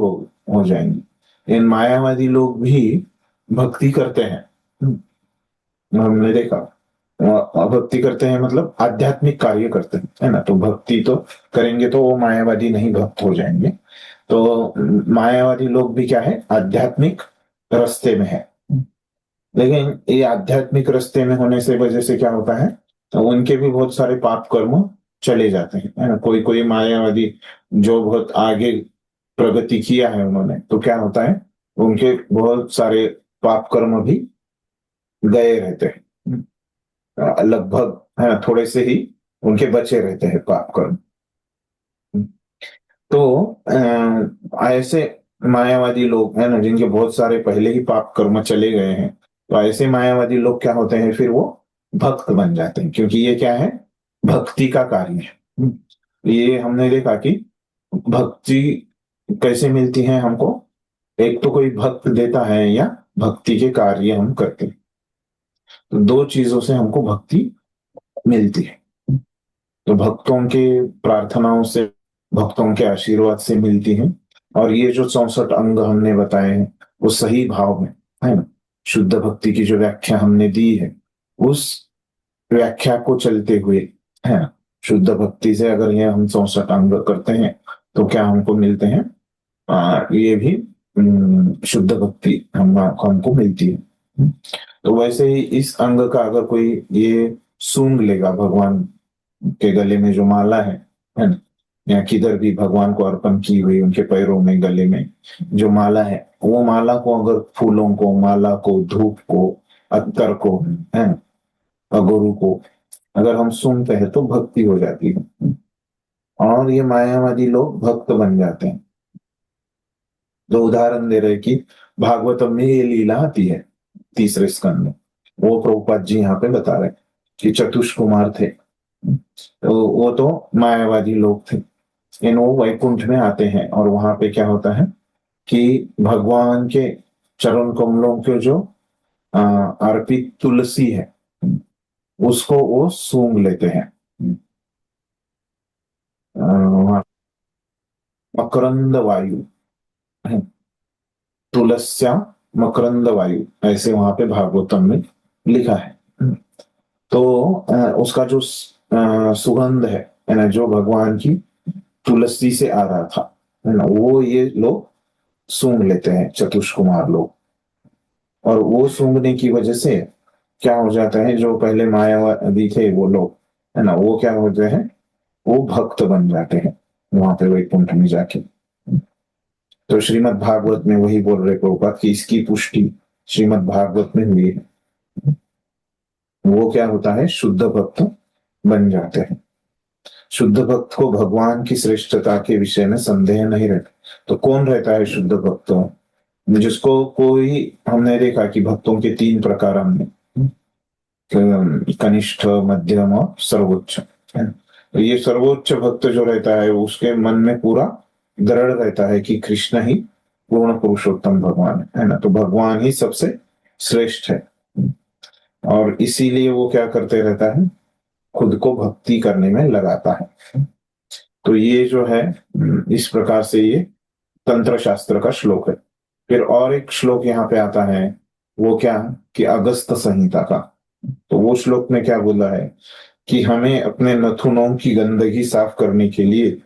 हो जाएंगे, इन मायावादी लोग भी भक्ति करते हैं। हमने देखा भक्ति करते हैं मतलब आध्यात्मिक कार्य करते हैं, है ना। तो भक्ति तो करेंगे तो वो मायावादी नहीं भक्त हो जाएंगे। तो मायावादी लोग भी क्या है, आध्यात्मिक रास्ते में है, लेकिन ये आध्यात्मिक रास्ते में होने से वजह से क्या होता है, तो उनके भी बहुत सारे पाप कर्म चले जाते हैं, है ना। कोई कोई मायावादी जो बहुत आगे प्रगति किया है उन्होंने, तो क्या होता है, उनके बहुत सारे पाप कर्म भी गए रहते हैं, लगभग, है ना, थोड़े से ही उनके बचे रहते हैं पाप कर्म। तो ऐसे मायावादी लोग, है ना, जिनके बहुत सारे पहले ही पाप कर्म चले गए हैं, तो ऐसे मायावादी लोग क्या होते हैं, फिर वो भक्त बन जाते हैं, क्योंकि ये क्या है, भक्ति का कार्य है। ये हमने देखा कि भक्ति कैसे मिलती है हमको, एक तो कोई भक्त देता है या भक्ति के कार्य हम करते हैं, तो दो चीजों से हमको भक्ति मिलती है। तो भक्तों के प्रार्थनाओं से, भक्तों के आशीर्वाद से मिलती है। और ये जो 64 अंग हमने बताए हैं वो सही भाव में, है ना, शुद्ध भक्ति की जो व्याख्या हमने दी है उस व्याख्या को चलते हुए, है ना, शुद्ध भक्ति से अगर ये हम 64 अंग करते हैं तो क्या हमको मिलते हैं, ये भी शुद्ध भक्ति हमको मिलती है। तो वैसे ही इस अंग का अगर कोई ये सूंघ लेगा, भगवान के गले में जो माला है ना, या किधर भी भगवान को अर्पण की हुई उनके पैरों में, गले में जो माला है, वो माला को अगर फूलों को, माला को, धूप को, अत्तर को, है ना, अगोरू को अगर हम सुनते हैं तो भक्ति हो जाती है, और ये मायावादी लोग भक्त बन जाते हैं। दो उदाहरण दे रहे कि भागवतम में ये लीला आती है 3रे स्कंद में, वो प्रभुपाद जी यहाँ पे बता रहे कि चतुष कुमार थे, तो वो तो मायावादी लोग थे, इन वो वैकुंठ में आते हैं और वहां पे क्या होता है कि भगवान के चरण कमलों के जो अर्पित तुलसी है उसको वो सूंघ लेते हैं। मकरंद वायु, तुलस्या मकरंद वायु, ऐसे वहां पे भागवतम में लिखा है। तो उसका जो सुगंध है ना, जो भगवान की तुलसी से आ रहा था, है ना, वो ये लोग सूंघ लेते हैं, चतुष्कुमार लोग। और वो सूंघने की वजह से क्या हो जाता है, जो पहले मायावादी थे वो लोग, है ना, वो क्या होते हैं, वो भक्त बन जाते हैं वहां पे वैकुंठ में जाके। तो श्रीमद् भागवत में वही बोल रहे प्रभुपाद कि इसकी पुष्टि श्रीमद् भागवत में हुई है। वो क्या होता है, शुद्ध भक्त बन जाते हैं। शुद्ध भक्त को भगवान की श्रेष्ठता के विषय में संदेह नहीं रहता। तो कौन रहता है शुद्ध भक्त, जिसको कोई, हमने देखा कि भक्तों के 3 प्रकार हमने, कनिष्ठ, मध्यम और सर्वोच्च, है ना। तो ये सर्वोच्च भक्त जो रहता है उसके मन में पूरा दृढ़ रहता है कि कृष्ण ही पूर्ण पुरुषोत्तम भगवान है ना, तो भगवान ही सबसे श्रेष्ठ है। और इसीलिए वो क्या करते रहता है, खुद को भक्ति करने में लगाता है। तो ये जो है, इस प्रकार से ये तंत्र शास्त्र का श्लोक है। फिर और एक श्लोक यहाँ पे आता है, वो क्या, कि अगस्त संहिता का। तो वो श्लोक में क्या बोला है कि हमें अपने नथुनों की गंदगी साफ करने के लिए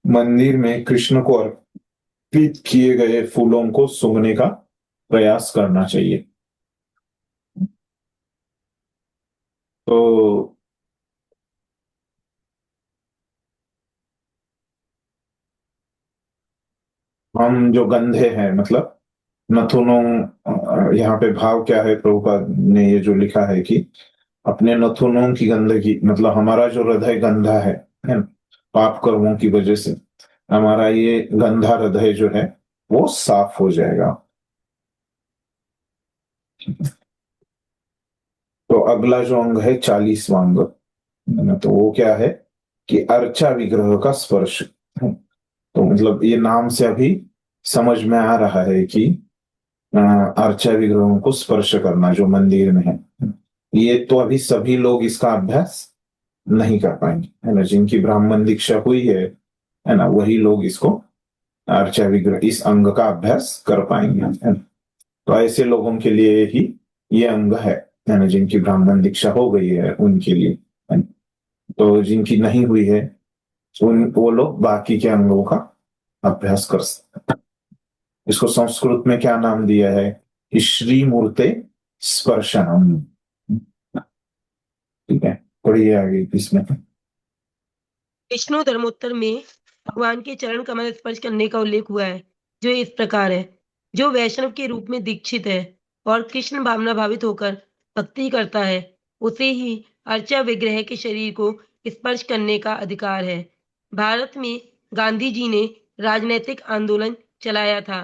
मंदिर में कृष्ण को अर्पित किए गए फूलों को सूंघने का प्रयास करना चाहिए। तो हम जो गंधे हैं, मतलब नथुनों, यहाँ पे भाव क्या है, प्रभुपाद ने ये जो लिखा है कि अपने नथुनों की गंदगी, मतलब हमारा जो हृदय गंधा है ना, पाप कर्मों की वजह से हमारा ये गंधा हृदय जो है वो साफ हो जाएगा। तो अगला जो अंग है 40वां अंग, है ना, तो वो क्या है कि अर्चा विग्रह का स्पर्श है। तो मतलब ये नाम से अभी समझ में आ रहा है कि अर्चा विग्रहों को स्पर्श करना जो मंदिर में है, ये तो अभी सभी लोग इसका अभ्यास नहीं कर पाएंगे, है ना। जिनकी ब्राह्मण दीक्षा हुई है ना, वही लोग इसको अर्चा विग्रह इस अंग का अभ्यास कर पाएंगे, है ना। तो ऐसे लोगों के लिए ही ये अंग है ना, जिनकी ब्राह्मण दीक्षा हो गई है उनके लिए, है ना? तो जिनकी नहीं हुई है उन वो लोग बाकी के अंगों का अभ्यास कर सकते हैं। इसको संस्कृत में क्या नाम दिया है कि श्री मूर्ते स्पर्शनम। ठीक है, पढ़िए आगे इसमें। विष्णु धर्मोत्तर में भगवान के चरण कमल स्पर्श करने का उल्लेख हुआ है, जो इस प्रकार है। जो वैष्णव के रूप में दीक्षित है और कृष्ण भावना भावित होकर भक्ति करता है, उसे ही अर्चा विग्रह के शरीर को स्पर्श करने का अधिकार है। भारत में गांधी जी ने राजनैतिक आंदोलन चलाया था,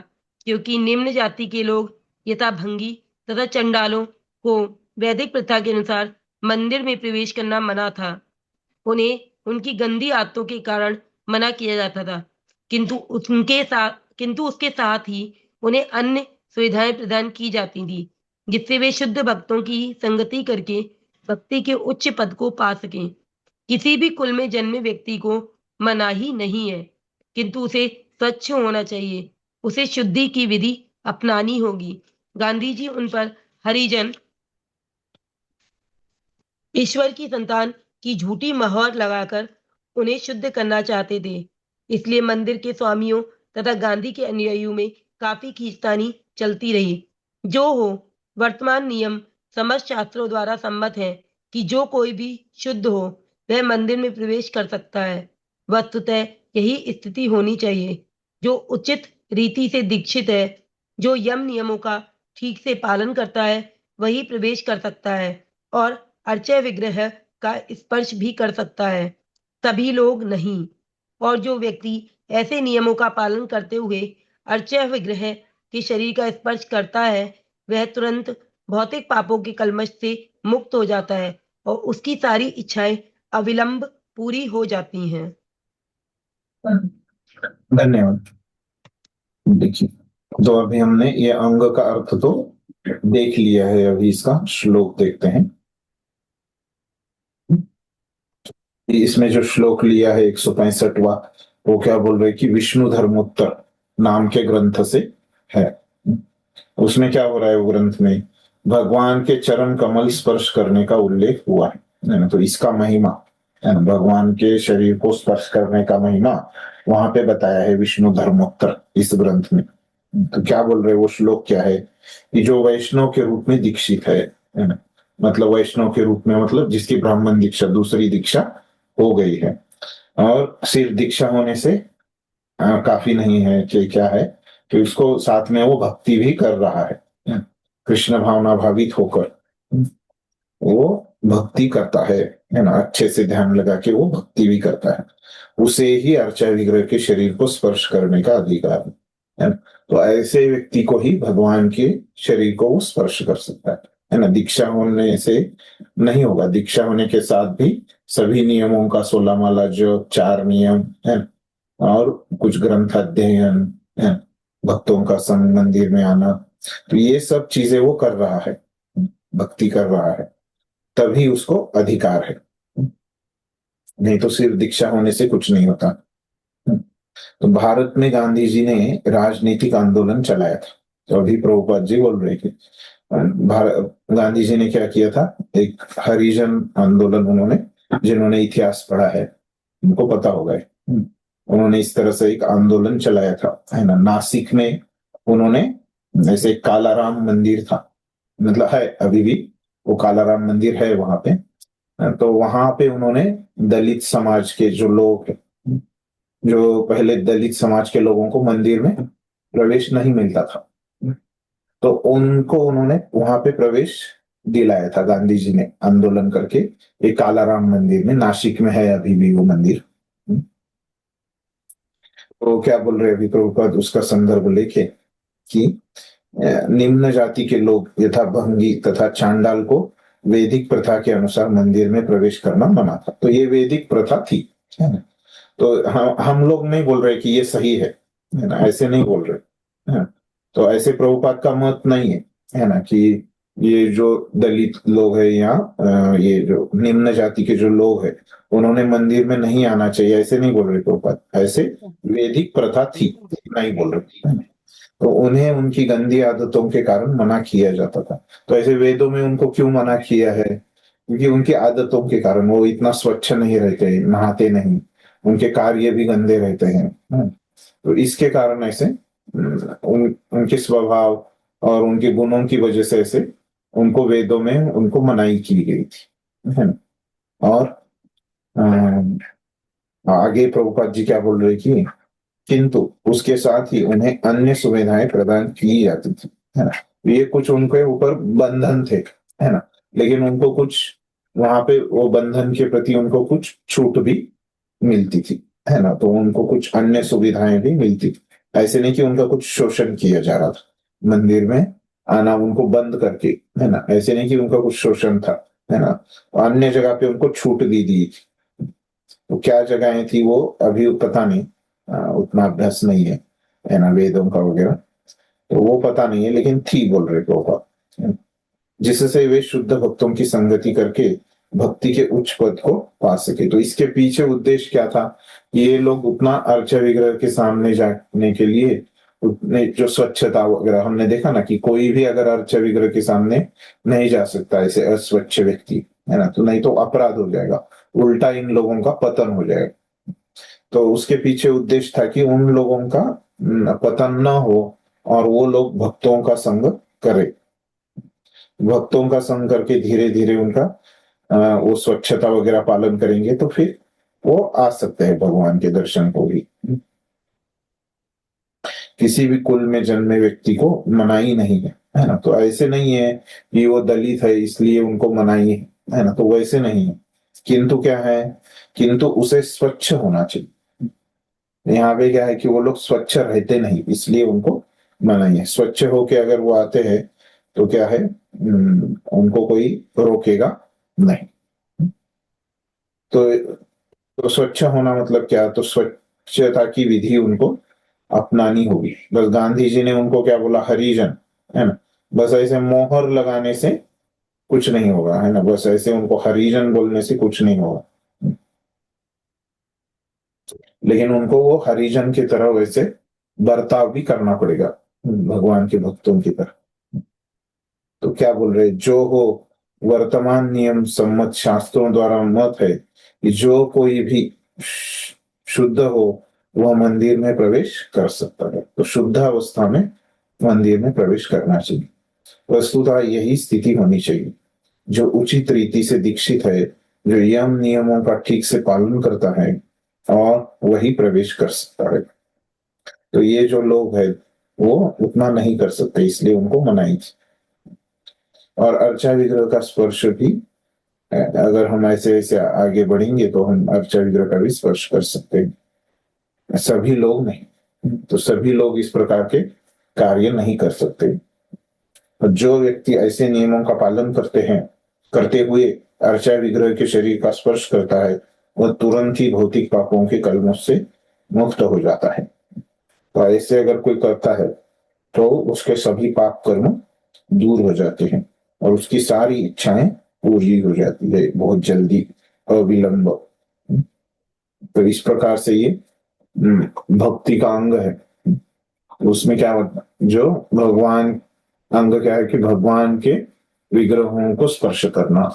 क्योंकि निम्न जाति के लोग यथा भंगी तथा चंडालों को वैदिक प्रथा के अनुसार मंदिर में प्रवेश करना मना था। उन्हें उनकी गंदी आदतों के कारण मना किया जाता था, किंतु उसके साथ ही उन्हें अन्य सुविधाएं प्रदान की जाती थी, जिससे वे शुद्ध भक्तों की संगति करके भक्ति के उच्च पद को पा सकें। किसी भी कुल में जन्मे व्यक्ति को मनाही नहीं है, किंतु उसे स्वच्छ होना चाहिए, उसे शुद्धि की विधि अपनानी होगी। गांधी जी उन पर हरिजन ईश्वर की संतान की झूठी मोहर लगाकर उन्हें शुद्ध करना चाहते थे। इसलिए मंदिर के स्वामियों तथा गांधी के अनुयायियों में काफी खींचतानी चलती रही। जो हो, वर्तमान नियम समस्त शास्त्रों द्वारा सम्मत है कि जो कोई भी शुद्ध हो वह मंदिर में प्रवेश कर सकता है। वस्तुतः यही स्थिति होनी चाहिए। जो उचित रीति से दीक्षित है, जो यम नियमों का ठीक से पालन करता है, वही प्रवेश कर सकता है और अर्चय विग्रह का स्पर्श भी कर सकता है, सभी लोग नहीं। और जो व्यक्ति ऐसे नियमों का पालन करते हुए अर्चय विग्रह के शरीर का स्पर्श करता है, वह तुरंत भौतिक पापों के कलमश से मुक्त हो जाता है और उसकी सारी इच्छाएं अविलंब पूरी हो जाती हैं। धन्यवाद। देखिए, तो अभी हमने ये अंग का अर्थ तो देख लिया है, अभी इसका श्लोक देखते हैं। इसमें जो श्लोक लिया है 165वां, वो क्या बोल रहे कि विष्णु धर्मोत्तर नाम के ग्रंथ से है। उसमें क्या हो रहा है, वो ग्रंथ में भगवान के चरण कमल स्पर्श करने का उल्लेख हुआ है ना। तो इसका महिमा है ना, भगवान के शरीर को स्पर्श करने का महिमा वहां पे बताया है विष्णु धर्मोत्तर इस ग्रंथ में। तो क्या बोल रहे, वो श्लोक क्या है कि जो वैष्णव के रूप में दीक्षित है ना, मतलब वैष्णव के रूप में मतलब जिसकी ब्राह्मण दीक्षा दूसरी दीक्षा हो गई है, और सिर्फ दीक्षा होने से काफी नहीं है कि क्या है कि उसको साथ में वो भक्ति भी कर रहा है, कृष्ण भावना भावित होकर वो भक्ति करता है ना, अच्छे से ध्यान लगा के वो भक्ति भी करता है, उसे ही अर्चा विग्रह के शरीर को स्पर्श करने का अधिकार है ना। तो ऐसे व्यक्ति को ही भगवान के शरीर को वो स्पर्श कर सकता है ना। दीक्षा होने से नहीं होगा, दीक्षा होने के साथ भी सभी नियमों का 16 माला जो 4 नियम है और कुछ ग्रंथ अध्ययन है, भक्तों का संग मंदिर में आना, तो ये सब चीजें वो कर रहा है, भक्ति कर रहा है, तभी उसको अधिकार है। नहीं तो सिर्फ दीक्षा होने से कुछ नहीं होता। तो भारत में गांधी जी ने राजनीतिक आंदोलन चलाया था। तो अभी प्रभुपाद जी बोल रहे थे गांधी जी ने क्या किया था, एक हरिजन आंदोलन, उन्होंने जिन्होंने इतिहास पढ़ा है उनको पता होगा, उन्होंने इस तरह से एक आंदोलन चलाया था, है ना। नासिक में उन्होंने जैसे कालाराम मंदिर था, मतलब है अभी भी वो कालाराम मंदिर है वहां पे, तो वहां पे उन्होंने दलित समाज के जो लोग, जो पहले दलित समाज के लोगों को मंदिर में प्रवेश नहीं मिलता था, तो उनको उन्होंने वहां पे प्रवेश दिलाया था गांधी जी ने आंदोलन करके, एक कालाराम मंदिर में, नासिक में है अभी भी वो मंदिर। तो क्या बोल रहे अभी प्रभुपाद उसका संदर्भ लेके कि निम्न जाति के लोग यथा भंगी तथा चांडाल को वैदिक प्रथा के अनुसार मंदिर में प्रवेश करना मना था। तो ये वैदिक प्रथा थी, है ना। तो हम लोग नहीं बोल रहे कि ये सही है ना, ऐसे नहीं बोल रहे, है ना। तो ऐसे प्रभुपाद का मत नहीं है ना, कि ये जो दलित लोग है या ये जो निम्न जाति के जो लोग है उन्होंने मंदिर में नहीं आना चाहिए, ऐसे नहीं बोल रहे प्रभुपाद, ऐसे वैदिक प्रथा थी, नहीं बोल रहे, है ना। तो उन्हें उनकी गंदी आदतों के कारण मना किया जाता था। तो ऐसे वेदों में उनको क्यों मना किया है? क्योंकि उनकी आदतों के कारण वो इतना स्वच्छ नहीं रहते, नहाते नहीं, उनके कार्य भी गंदे रहते हैं, तो इसके कारण ऐसे उनके स्वभाव और उनके गुणों की वजह से ऐसे उनको वेदों में उनको मनाही की गई थी, है ना। और आगे प्रभुपाद जी क्या बोल रहे कि किंतु उसके साथ ही उन्हें अन्य सुविधाएं प्रदान की जाती थी, है ना। ये कुछ उनके ऊपर बंधन थे, है ना, लेकिन उनको कुछ वहां पे वो बंधन के प्रति उनको कुछ छूट भी मिलती थी, है ना। तो उनको कुछ अन्य सुविधाएं भी मिलती थी, ऐसे नहीं कि उनका कुछ शोषण किया जा रहा था मंदिर में आना उनको बंद करके, है ना, ऐसे नहीं कि उनका कुछ शोषण था, है ना। अन्य जगह पे उनको छूट दी थी। तो क्या जगहें थी वो अभी पता नहीं, उतना अभ्यास नहीं है ना वेदों का वगैरह, तो वो पता नहीं है, लेकिन थी बोल रहे प्रभुपाद, जिससे वे शुद्ध भक्तों की संगति करके भक्ति के उच्च पद को पा सके। तो इसके पीछे उद्देश्य क्या था? ये लोग उतना अर्चा विग्रह के सामने जाने के लिए उतने जो स्वच्छता वगैरह, हमने देखा ना कि कोई भी अगर अर्चा विग्रह के सामने नहीं जा सकता ऐसे अस्वच्छ व्यक्ति, है ना, तो नहीं तो अपराध हो जाएगा, उल्टा इन लोगों का पतन हो जाएगा। तो उसके पीछे उद्देश्य था कि उन लोगों का पतन न हो और वो लोग भक्तों का संग करे, भक्तों का संग करके धीरे धीरे उनका वो स्वच्छता वगैरह पालन करेंगे तो फिर वो आ सकते हैं भगवान के दर्शन को भी। किसी भी कुल में जन्मे व्यक्ति को मनाही नहीं है ना। तो ऐसे नहीं है कि वो दलित है इसलिए उनको मनाही है ना, तो वैसे नहीं है। किंतु क्या है, किंतु उसे स्वच्छ होना चाहिए। यहाँ पे क्या है कि वो लोग स्वच्छ रहते नहीं, इसलिए उनको मनाही है। स्वच्छ होके अगर वो आते हैं तो क्या है, उनको कोई रोकेगा नहीं। तो स्वच्छ होना मतलब क्या? तो स्वच्छता की विधि उनको अपनानी होगी। बस गांधी जी ने उनको क्या बोला? हरिजन, है ना। बस ऐसे मोहर लगाने से कुछ नहीं होगा, है ना, बस ऐसे उनको हरिजन बोलने से कुछ नहीं होगा, लेकिन उनको वो हरिजन की तरह वैसे बर्ताव भी करना पड़ेगा भगवान के भक्तों की तरह। तो क्या बोल रहे? जो हो वर्तमान नियम सम्मत शास्त्रों द्वारा मत है कि जो कोई भी शुद्ध हो वह मंदिर में प्रवेश कर सकता है। तो शुद्ध अवस्था में मंदिर में प्रवेश करना चाहिए। वस्तुतः यही स्थिति होनी चाहिए। जो उचित रीति से दीक्षित है, जो यम नियमों का ठीक से पालन करता है, और वही प्रवेश कर सकता है। तो ये जो लोग हैं वो उतना नहीं कर सकते, इसलिए उनको मनाही थी। और अर्चा विग्रह का स्पर्श भी, अगर हम ऐसे ऐसे आगे बढ़ेंगे तो हम अर्चा विग्रह का भी स्पर्श कर सकते हैं। सभी लोग नहीं, तो सभी लोग इस प्रकार के कार्य नहीं कर सकते। और जो व्यक्ति ऐसे नियमों का पालन करते हुए अर्चा विग्रह के शरीर का स्पर्श करता है, वह तुरंत ही भौतिक पापों के कलमों से मुक्त हो जाता है। तो ऐसे अगर कोई करता है तो उसके सभी पाप कर्म दूर हो जाते हैं और उसकी सारी इच्छाएं पूरी हो जाती है बहुत जल्दी, अविलंब। तो इस प्रकार से ये भक्ति का अंग है। उसमें क्या होता, जो भगवान अंग क्या है कि भगवान के विग्रहों को स्पर्श करना।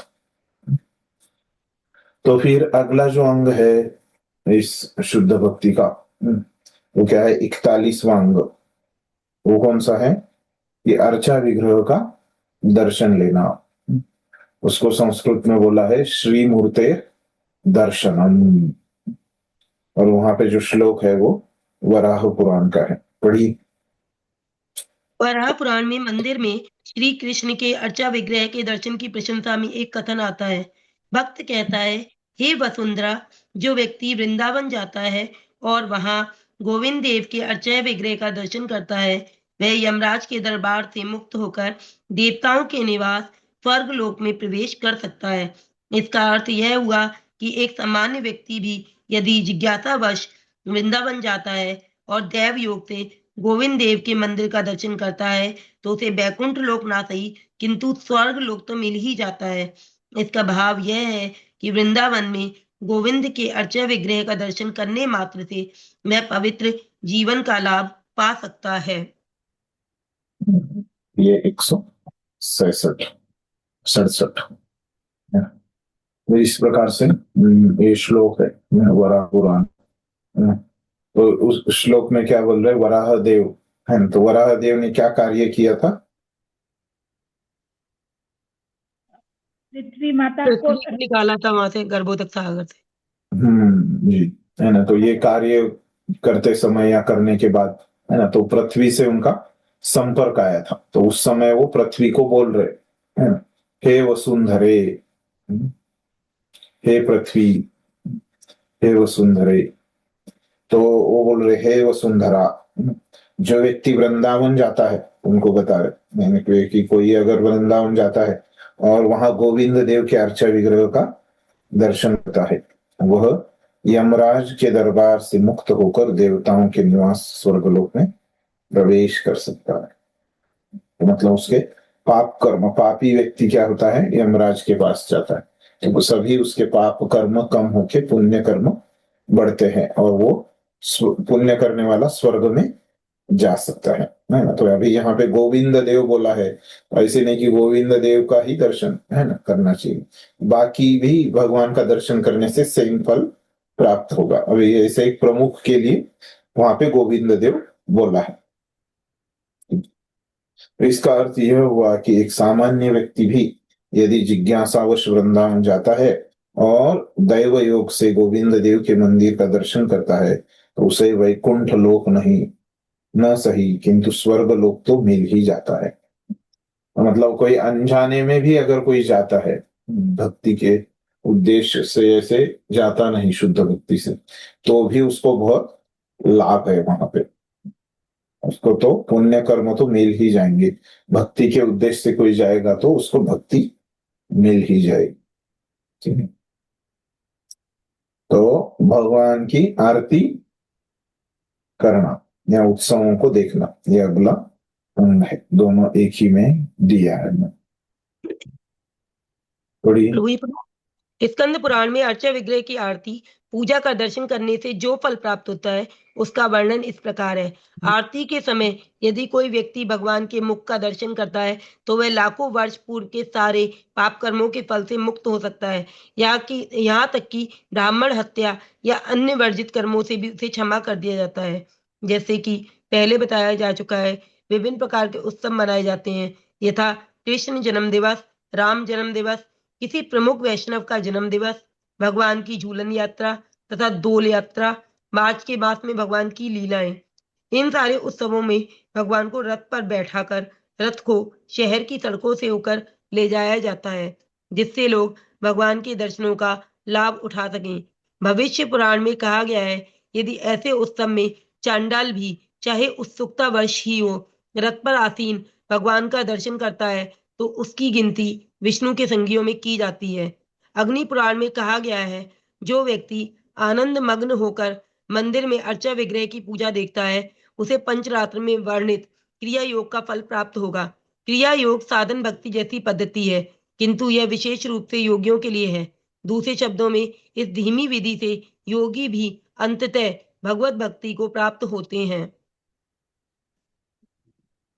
तो फिर अगला जो अंग है इस शुद्ध भक्ति का, वो क्या है? 41वां अंग। वो कौन सा है? ये अर्चा विग्रह का दर्शन लेना। उसको संस्कृत में बोला है श्री मूर्ते दर्शनम। और वहां पे जो श्लोक है वो वराह पुराण का है, पढ़ी। वराह पुराण में मंदिर में श्री कृष्ण के अर्चा विग्रह के दर्शन की प्रशंसा में एक कथन आता है। भक्त कहता है, हे वसुंधरा, जो व्यक्ति वृंदावन जाता है और वहां गोविंद देव के अर्चा विग्रह का दर्शन करता है, वह यमराज के दरबार से मुक्त होकर देवताओं के निवास स्वर्ग लोक में प्रवेश कर सकता है। इसका अर्थ यह हुआ कि एक सामान्य व्यक्ति भी यदि जिज्ञासावश वृंदावन जाता है और दैव योग से गोविंद देव के मंदिर का दर्शन करता है तो उसे बैकुंठ लोक ना सही किंतु स्वर्ग लोक तो मिल ही जाता है। इसका भाव यह है कि वृंदावन में गोविंद के अर्चा विग्रह का दर्शन करने मात्र से वह पवित्र जीवन का लाभ पा सकता है। ये 167 तो इस प्रकार से ये श्लोक है वराह पुराण। तो उस श्लोक में क्या बोल रहे वराह देव है ना, तो वराह देव ने क्या कार्य किया था? पृथ्वी माता को पृथ्वी को निकाला था वहां से गर्भोदक सागर से। जी है ना, तो ये कार्य करते समय या करने के बाद है ना, तो पृथ्वी से उनका संपर्क आया था। तो उस समय वो पृथ्वी को बोल रहे है ना, हे वसुंधरे, हे पृथ्वी, हे वसुंधरे। तो वो बोल रहे हे वसुंधरा। जो व्यक्ति वृंदावन जाता है उनको बता रहे कि कोई अगर वृंदावन जाता है और वहां गोविंद देव के अर्चा विग्रह का दर्शन करता है, वह यमराज के दरबार से मुक्त होकर देवताओं के निवास स्वर्गलोक में प्रवेश कर सकता है। तो मतलब उसके पाप कर्म, पापी व्यक्ति क्या होता है, यमराज के पास जाता है तो सभी उसके पाप कर्म कम होके पुण्य कर्म बढ़ते हैं और वो पुण्य करने वाला स्वर्ग में जा सकता है ना। तो अभी यहाँ पे गोविंद देव बोला है, ऐसे नहीं कि गोविंद देव का ही दर्शन है ना करना चाहिए, बाकी भी भगवान का दर्शन करने से सेम फल प्राप्त होगा। अभी ऐसे एक प्रमुख के लिए वहां पे गोविंद देव बोला है। इसका अर्थ यह हुआ कि एक सामान्य व्यक्ति भी यदि जिज्ञासावश वृंदावन जाता है और दैव योग से गोविंद देव के मंदिर का दर्शन करता है तो उसे वैकुंठ लोक नहीं न सही किंतु स्वर्ग लोक तो मिल ही जाता है। मतलब कोई अनजाने में भी अगर कोई जाता है भक्ति के उद्देश्य से, ऐसे जाता नहीं शुद्ध भक्ति से, तो भी उसको बहुत लाभ है वहां पे, उसको तो पुण्य कर्म तो मिल ही जाएंगे। भक्ति के उद्देश्य से कोई जाएगा तो उसको भक्ति मिल ही जाएगी। ठीक है, तो भगवान की आरती करना या उत्सवों को देखना, ये अगला अंग है। दोनों एक ही में दिया है। थोड़ी स्कंद पुराण में अर्चा विग्रह की आरती पूजा का दर्शन करने से जो फल प्राप्त होता है उसका वर्णन इस प्रकार है। आरती के समय यदि कोई व्यक्ति भगवान के मुख का दर्शन करता है तो वह लाखों वर्ष पूर्व के सारे पाप कर्मों के फल से मुक्त हो सकता है। यहाँ तक कि ब्राह्मण हत्या या अन्य वर्जित कर्मों से भी उसे क्षमा कर दिया जाता है। जैसे कि पहले बताया जा चुका है, विभिन्न प्रकार के उत्सव मनाए जाते हैं, यथा कृष्ण जन्म दिवस, राम जन्म दिवस, किसी प्रमुख वैष्णव का जन्म दिवस, भगवान की झूलन यात्रा तथा दोल यात्रा, मार्च के मास में भगवान की लीलाएं। इन सारे उत्सवों में भगवान को रथ पर बैठाकर रथ को शहर की सड़कों से होकर ले जाया जाता है जिससे लोग भगवान के दर्शनों का लाभ उठा सकें। भविष्य पुराण में कहा गया है, यदि ऐसे उत्सव में चांडाल भी चाहे उत्सुकतावश ही हो रथ पर आसीन भगवान का दर्शन करता है तो उसकी गिनती विष्णु के संगियों में की जाती है। अग्नि पुराण में कहा गया है, जो व्यक्ति आनंद मग्न होकर मंदिर में अर्चा विग्रह की पूजा देखता है उसे पंचरात्र में वर्णित क्रिया योग का फल प्राप्त होगा। क्रिया योग साधन भक्ति जैसी पद्धति है किंतु यह विशेष रूप से योगियों के लिए है। दूसरे शब्दों में इस धीमी विधि से योगी भी अंततः भगवत भक्ति को प्राप्त होते हैं।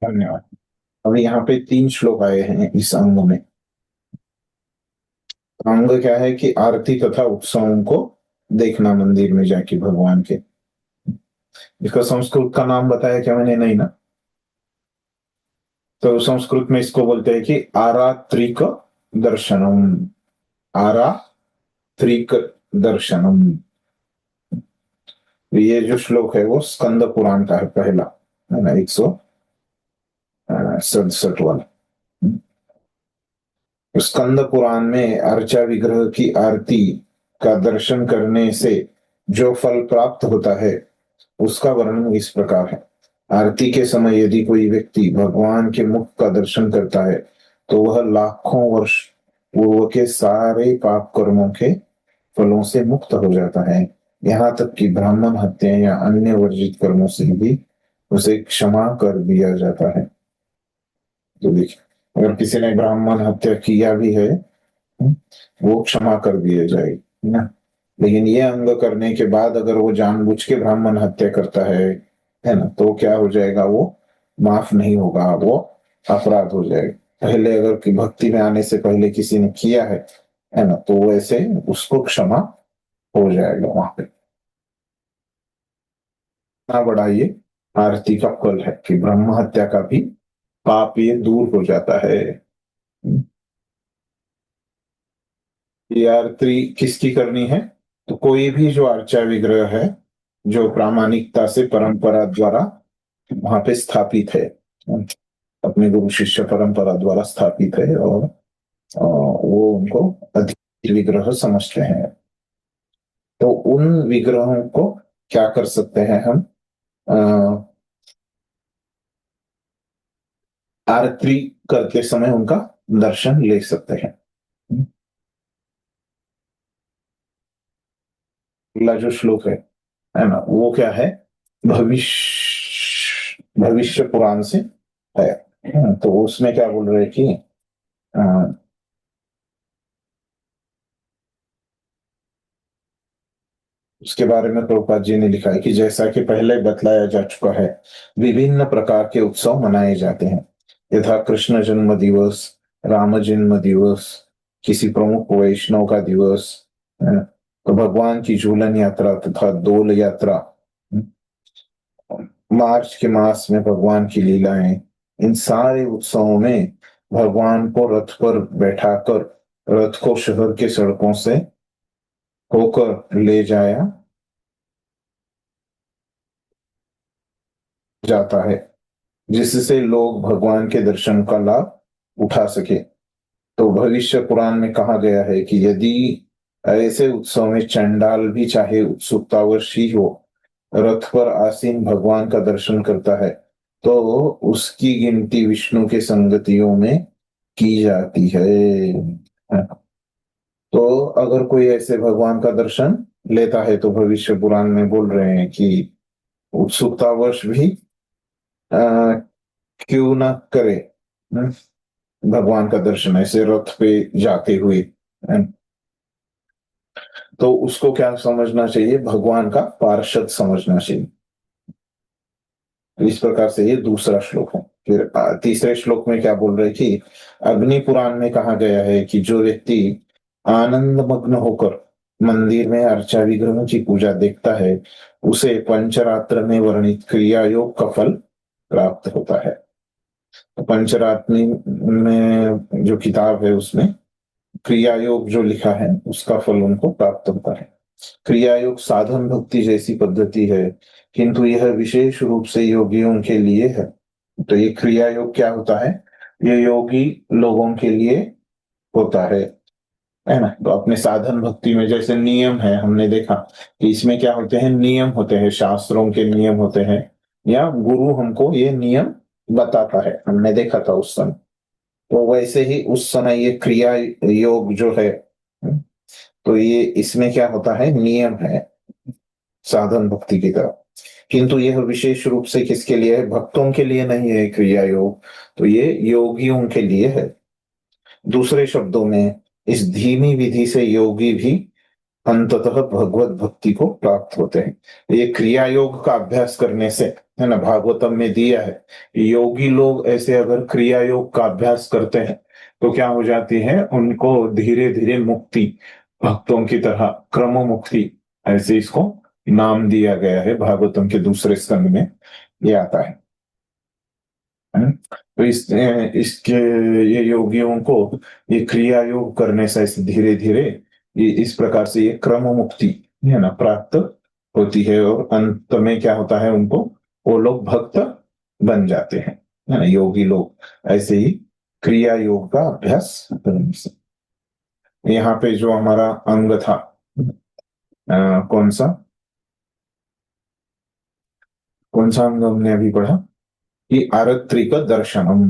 धन्यवाद। अभी यहाँ पे 3 श्लोक आए हैं इस अंग में। अंग क्या है कि आरती तथा उत्सवों को देखना मंदिर में जाके भगवान के। इसका संस्कृत का नाम बताया क्या मैंने? नहीं ना। तो संस्कृत में इसको बोलते हैं कि आरात्रिक दर्शनम, आरात्रिक दर्शनम। ये जो श्लोक है वो स्कंद पुराण का है, पहला है ना, 167 वाला। स्कंद पुराण में अर्चा विग्रह की आरती का दर्शन करने से जो फल प्राप्त होता है उसका वर्णन इस प्रकार है। आरती के समय यदि कोई व्यक्ति भगवान के मुख का दर्शन करता है तो वह लाखों वर्ष पूर्व के सारे पाप कर्मों के फलों से मुक्त हो जाता है। यहाँ तक कि ब्राह्मण हत्या या अन्य वर्जित कर्मों से भी उसे क्षमा कर दिया जाता है। तो देखिए, अगर किसी ने ब्राह्मण हत्या किया भी है, वो क्षमा कर दिए जाएगी, है ना। लेकिन ये अंग करने के बाद अगर वो जानबूझ के ब्राह्मण हत्या करता है ना, तो क्या हो जाएगा, वो माफ नहीं होगा, वो अपराध हो जाएगा। पहले अगर कि भक्ति में आने से पहले किसी ने किया है ना, तो वैसे उसको क्षमा हो जाएगा वहां पे। इतना बड़ा ये आरती का फल है कि ब्रह्म हत्या का भी पाप ये दूर हो जाता है। ये आरती किसकी करनी है? तो कोई भी जो अर्चा विग्रह है, जो प्रामाणिकता से परंपरा द्वारा वहां पे स्थापित है, अपने गुरु शिष्य परंपरा द्वारा स्थापित है, और वो उनको अधिक विग्रह समझते हैं। तो उन विग्रहों को क्या कर सकते हैं हम? आरती करते समय उनका दर्शन ले सकते हैं। अगला जो श्लोक है ना, वो क्या है? भविष्य पुराण से है। तो उसमें क्या बोल रहे हैं कि उसके बारे में प्रभुपाद जी ने लिखा है कि जैसा कि पहले बतलाया जा चुका है, विभिन्न प्रकार के उत्सव मनाए जाते हैं, यथा कृष्ण जन्म दिवस, राम जन्म दिवस, किसी प्रमुख वैष्णव का दिवस, तो भगवान की झूलन यात्रा तथा दोल यात्रा, मार्च के मास में भगवान की लीलाएं। इन सारे उत्सवों में भगवान को रथ पर बैठाकर रथ को शहर के सड़कों से होकर ले जाया जाता है, जिससे लोग भगवान के दर्शन का लाभ उठा सके। तो भविष्य पुराण में कहा गया है कि यदि ऐसे उत्सव में चंडाल भी चाहे उत्सुकतावश ही हो, रथ पर आसीन भगवान का दर्शन करता है, तो उसकी गिनती विष्णु के संगतियों में की जाती है। तो अगर कोई ऐसे भगवान का दर्शन लेता है, तो भविष्य पुराण में बोल रहे हैं कि उत्सुकतावश भी क्यों ना करे भगवान का दर्शन ऐसे रथ पे जाते हुए, तो उसको क्या समझना चाहिए? भगवान का पार्षद समझना चाहिए। तो इस प्रकार से ये दूसरा श्लोक है। फिर तीसरे श्लोक में क्या बोल रहे कि अग्नि पुराण में कहा गया है कि जो व्यक्ति आनंद मग्न होकर मंदिर में अर्चा विग्रह की पूजा देखता है, उसे पंचरात्र में वर्णित क्रिया योग का फल प्राप्त होता है। तो पंचरात्रि में जो किताब है, उसमें क्रिया योग जो लिखा है, उसका फल उनको प्राप्त होता है। क्रिया योग साधन भक्ति जैसी पद्धति है, किंतु यह विशेष रूप से योगियों के लिए है। तो ये क्रिया योग क्या होता है? ये योगी लोगों के लिए होता है ना। तो अपने साधन भक्ति में जैसे नियम है, हमने देखा कि इसमें क्या होते हैं? नियम होते हैं, शास्त्रों के नियम होते हैं, या गुरु हमको ये नियम बताता है, हमने देखा था उस समय। तो वैसे ही उस समय ये क्रिया योग जो है, तो ये इसमें क्या होता है? नियम है साधन भक्ति की तरह, किंतु यह विशेष रूप से किसके लिए है? भक्तों के लिए नहीं है क्रिया योग, तो ये योगियों के लिए है। दूसरे शब्दों में, इस धीमी विधि से योगी भी अंततः भगवत भक्ति को प्राप्त होते हैं। ये क्रिया योग का अभ्यास करने से, है ना, भागवतम में दिया है, योगी लोग ऐसे अगर क्रिया योग का अभ्यास करते हैं, तो क्या हो जाती है? उनको धीरे धीरे मुक्ति, भक्तों की तरह क्रम मुक्ति, ऐसे इसको नाम दिया गया है। भागवतम के दूसरे स्कंद में ये आता है। तो इसके ये योगियों को ये क्रिया योग करने से धीरे धीरे ये इस प्रकार से ये क्रम मुक्ति, है ना, प्राप्त होती है, और अंत में क्या होता है? उनको, वो लोग भक्त बन जाते हैं, है ना, योगी लोग ऐसे ही क्रिया योग का अभ्यास करने से। यहाँ पे जो हमारा अंग था, कौन सा अंग हमने अभी पढ़ा? कि आरत्रिक दर्शनम,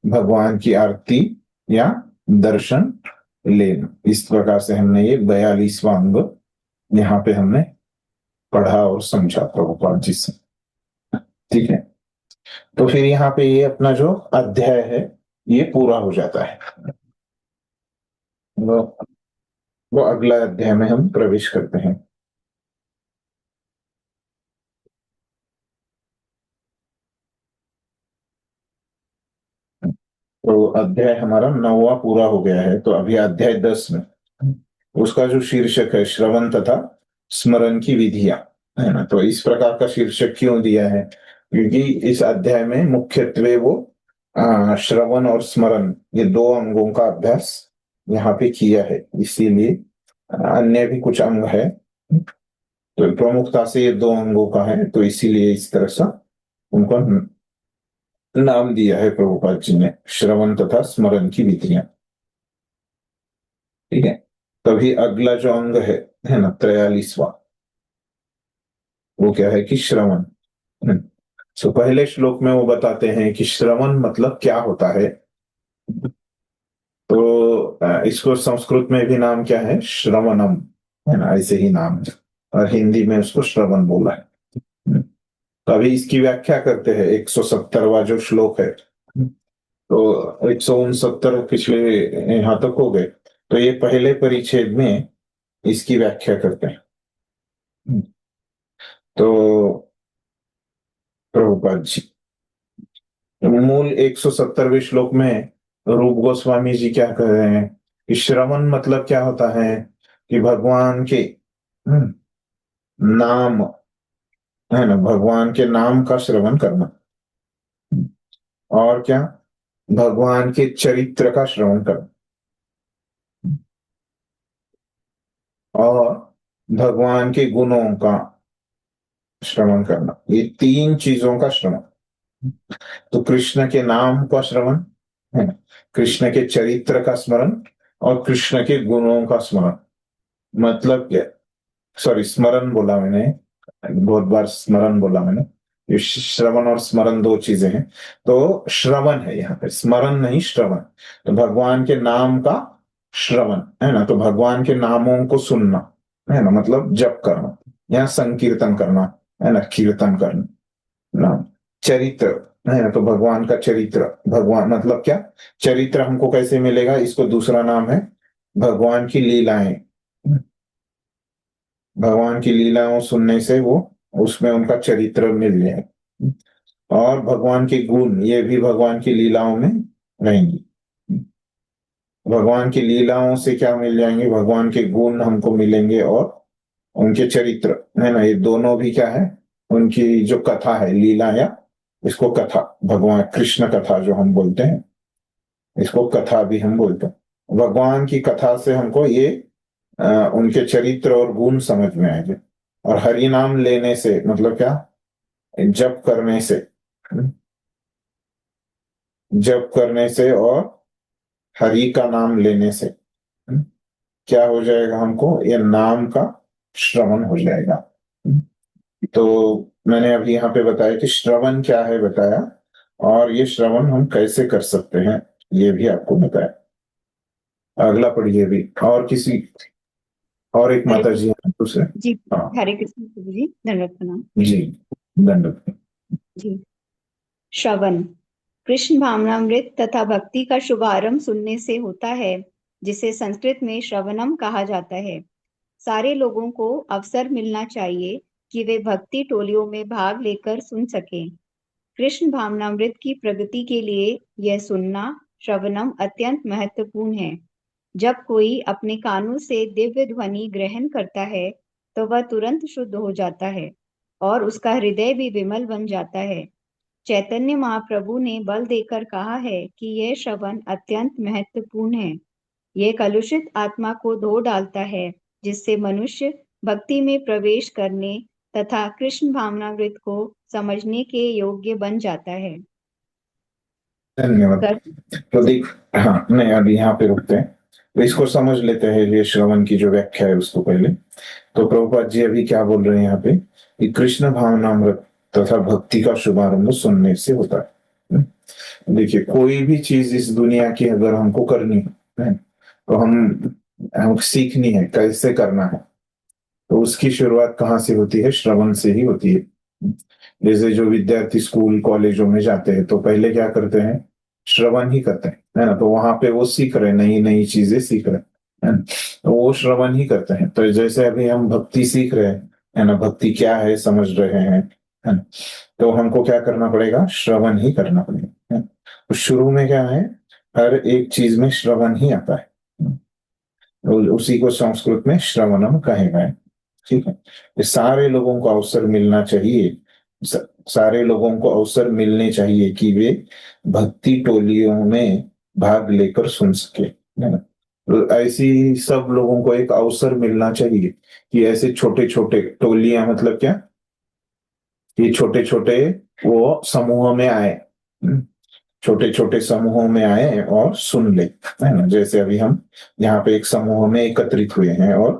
भगवान की आरती या दर्शन लेना। इस प्रकार से हमने ये 42वां अंग यहाँ पे हमने पढ़ा और समझा प्रभुपाद जी से। ठीक है, तो फिर यहाँ पे ये अपना जो अध्याय है ये पूरा हो जाता है। वो अगला अध्याय में हम प्रवेश करते हैं। तो अध्याय हमारा 9वां पूरा हो गया है। तो अभी अध्याय 10 में उसका जो शीर्षक है श्रवण तथा स्मरण की विधियां, है ना। तो इस प्रकार का शीर्षक क्यों दिया है? क्योंकि इस अध्याय में मुख्यत्वे वो श्रवण और स्मरण ये 2 अंगों का अभ्यास यहाँ पे किया है, इसीलिए अन्य भी कुछ अंग है, तो प्रमुखता से ये 2 अंगों का है, तो इसीलिए इस तरह से उनको नाम दिया है प्रभुपाद जी ने, श्रवण तथा स्मरण की विधियां। ठीक है, तभी अगला जो अंग है ना 43वां, वो क्या है कि श्रवण। तो पहले श्लोक में वो बताते हैं कि श्रवण मतलब क्या होता है। तो इसको संस्कृत में भी नाम क्या है? श्रवणम, है ना, ऐसे ही नाम है, और हिंदी में उसको श्रवण बोला है। तो अभी इसकी व्याख्या करते हैं। 170वां जो श्लोक है, तो 169 पिछले यहां तक हो गए, तो ये पहले परिच्छेद में इसकी व्याख्या करते हैं। तो प्रभुपाद जी मूल 170वें श्लोक में रूप गोस्वामी जी क्या कह रहे हैं कि श्रवण मतलब क्या होता है कि भगवान के नाम, है ना, भगवान के नाम का श्रवण करना, और क्या, भगवान के चरित्र का श्रवण करना, और भगवान के गुणों का श्रवण करना। ये 3 चीजों का श्रवण। तो कृष्ण के नाम का श्रवण, है ना, कृष्ण के चरित्र का स्मरण, और कृष्ण के गुणों का स्मरण। मतलब क्या, सॉरी स्मरण बोला मैंने, बहुत बार स्मरण बोला मैंने। ये श्रवण और स्मरण 2 चीजें हैं। तो श्रवण है यहाँ पे, स्मरण नहीं, श्रवण। तो भगवान के नाम का श्रवण, है ना, तो भगवान के नामों को सुनना, है ना, मतलब जप करना, या संकीर्तन करना, है ना, कीर्तन करना ना। चरित्र, है ना, तो भगवान का चरित्र, भगवान मतलब क्या, चरित्र हमको कैसे मिलेगा? इसको दूसरा नाम है भगवान की लीलाएं। भगवान की लीलाओं सुनने से वो उसमें उनका चरित्र मिल जाए, और भगवान के गुण ये भी भगवान की लीलाओं में रहेंगी। भगवान की लीलाओं से क्या मिल जाएंगे? भगवान के गुण हमको मिलेंगे, और उनके चरित्र, है ना, ये दोनों भी क्या है, उनकी जो कथा है, लीला, या इसको कथा, भगवान कृष्ण कथा जो हम बोलते हैं, इसको कथा भी हम बोलते हैं। भगवान की कथा से हमको ये उनके चरित्र और गुण समझ में आएंगे। और हरि नाम लेने से मतलब क्या, जप करने से, जप करने से और हरि का नाम लेने से क्या हो जाएगा? हमको ये नाम का श्रवण हो जाएगा। तो मैंने अभी यहाँ पे बताया कि श्रवण क्या है बताया, और ये श्रवण हम कैसे कर सकते हैं ये भी आपको बताया। अगला पढ़िए भी, और किसी और एक माता जी हैं दूसरे। जी हाँ हरे कृष्ण प्रभु जी, दंडवत प्रणाम जी, दंडवत जी। श्रवण कृष्ण भावनामृत तथा भक्ति का शुभारंभ सुनने से होता है, जिसे संस्कृत में श्रवणम कहा जाता है। सारे लोगों को अवसर मिलना चाहिए कि वे भक्ति टोलियों में भाग लेकर सुन सकें। कृष्ण भावनामृत की प्रगति के लिए यह सुनना, श्रवणम, अत्यंत महत्वपूर्ण है। जब कोई अपने कानों से दिव्य ध्वनि ग्रहण करता है तो वह तुरंत शुद्ध हो जाता है और उसका हृदय भी विमल बन जाता है। चैतन्य महाप्रभु ने बल देकर कहा है कि यह श्रवण अत्यंत महत्वपूर्ण है। यह कलुषित आत्मा को धो डालता है, जिससे मनुष्य भक्ति में प्रवेश करने तथा कृष्ण भावनामृत को समझने के योग्य बन जाता है। धन्यवाद। तो देख, हाँ नहीं, अभी यहाँ पे रुकते हैं, तो इसको समझ लेते हैं। ये श्रवण की जो व्याख्या है उसको पहले। तो प्रभुपाद जी अभी क्या बोल रहे हैं यहाँ पे कि कृष्ण भावनामृत तथा भक्ति का शुभारंभ सुनने से होता है। देखिए, कोई भी चीज इस दुनिया की अगर हमको करनी है तो हम सीखनी है कैसे करना है, तो उसकी शुरुआत कहाँ से होती है? श्रवण से ही होती है। जैसे जो विद्यार्थी स्कूल कॉलेजों में जाते हैं तो पहले क्या करते हैं? श्रवण ही करते हैं, है ना। तो वहां पे वो सीख रहे हैं, नई नई चीजें सीख रहे हैं, है ना। तो वो श्रवण ही करते हैं। तो जैसे अभी हम भक्ति सीख रहे हैं, है ना, भक्ति क्या है समझ रहे हैं, है ना। तो हमको क्या करना पड़ेगा? श्रवण ही करना पड़ेगा, है ना? तो शुरू में क्या है? हर एक चीज में श्रवण ही आता है। तो उसी को संस्कृत में श्रवणम कहेगा, ठीक है। ये सारे लोगों को अवसर मिलना चाहिए, सारे लोगों को अवसर मिलने चाहिए कि वे भक्ति टोलियों में भाग लेकर सुन सके, है ना। तो ऐसी सब लोगों को एक अवसर मिलना चाहिए कि ऐसे छोटे छोटे टोलियां, मतलब क्या? ये छोटे छोटे वो समूह में आए, छोटे छोटे समूहों में आए और सुन ले, है ना। जैसे अभी हम यहाँ पे एक समूह में एकत्रित हुए हैं और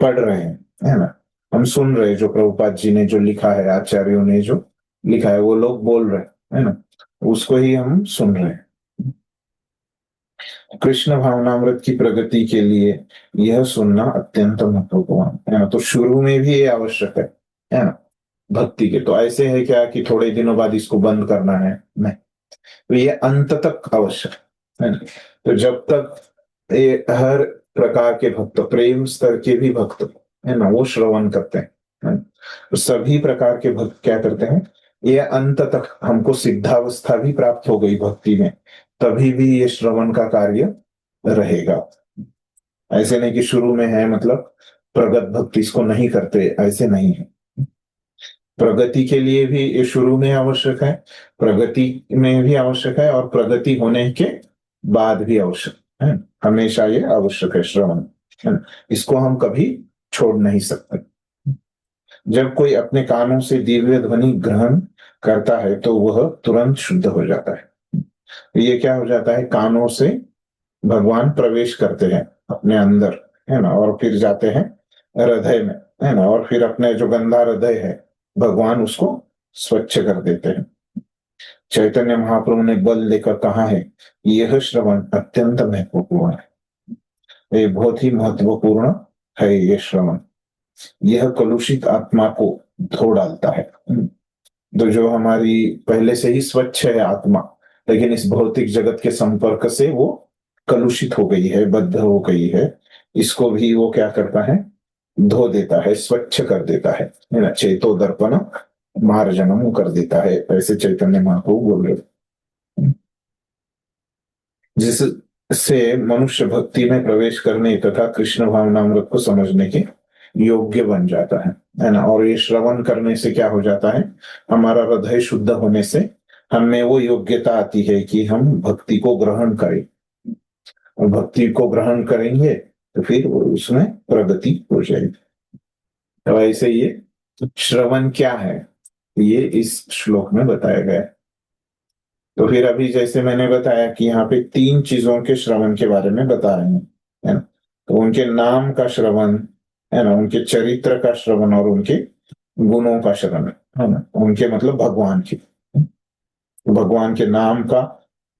पढ़ रहे हैं, है ना। हम सुन रहे हैं जो प्रभुपाद जी ने जो लिखा है, आचार्यों ने जो लिखा है, वो लोग बोल रहे हैं, है ना। उसको ही हम सुन रहे हैं। कृष्ण भावनामृत की प्रगति के लिए यह सुनना अत्यंत महत्वपूर्ण है ना। तो शुरू में भी ये आवश्यक है ना। भक्ति के तो ऐसे है क्या कि थोड़े दिनों बाद इसको बंद करना है? नहीं, तो ये अंत तक आवश्यक है ना। तो जब तक ये हर प्रकार के भक्त, प्रेम स्तर के भी भक्त, है ना, वो श्रवण करते हैं, है ना? तो सभी प्रकार के भक्त क्या करते हैं? ये अंत तक हमको सिद्धावस्था भी प्राप्त हो गई भक्ति में, तभी भी ये श्रवण का कार्य रहेगा। ऐसे नहीं कि शुरू में है मतलब प्रगत भक्ति इसको नहीं करते, ऐसे नहीं है। प्रगति के लिए भी ये शुरू में आवश्यक है, प्रगति में भी आवश्यक है, और प्रगति होने के बाद भी आवश्यक है। हमेशा ये आवश्यक है श्रवण, है ना। इसको हम कभी छोड़ नहीं सकते। जब कोई अपने कानों से दिव्य ध्वनि ग्रहण करता है तो वह तुरंत शुद्ध हो जाता है। ये क्या हो जाता है? कानों से भगवान प्रवेश करते हैं अपने अंदर, है ना, और फिर जाते हैं हृदय में, है ना, और फिर अपने जो गंदा हृदय है भगवान उसको स्वच्छ कर देते हैं। चैतन्य महाप्रभु ने बल देकर कहा है, यह श्रवण अत्यंत महत्वपूर्ण है, ये बहुत ही महत्वपूर्ण है ये श्रवण। यह कलुषित आत्मा को धो डालता है। तो जो हमारी पहले से ही स्वच्छ है आत्मा, लेकिन इस भौतिक जगत के संपर्क से वो कलुषित हो गई है, बद्ध हो गई है, इसको भी वो क्या करता है? धो देता है, स्वच्छ कर देता है ना। चेतो दर्पण मार्जनम कर देता है, ऐसे चैतन्य महाप्रभु बोल रहे। जिससे मनुष्य भक्ति में प्रवेश करने तथा कृष्ण भावनामृत को समझने के योग्य बन जाता है ना। और ये श्रवण करने से क्या हो जाता है? हमारा हृदय शुद्ध होने से हमें वो योग्यता आती है कि हम भक्ति को ग्रहण करें, और भक्ति को ग्रहण करेंगे तो फिर उसमें प्रगति हो जाएगी। तो ऐसे ये श्रवण क्या है, ये इस श्लोक में बताया गया है। तो फिर अभी जैसे मैंने बताया कि यहाँ पे 3 चीजों के श्रवण के बारे में बता रहे हैं, है ना। तो उनके नाम का श्रवण, है ना, उनके चरित्र का श्रवण और उनके गुणों का श्रवण, है ना। उनके मतलब भगवान के, भगवान के नाम का,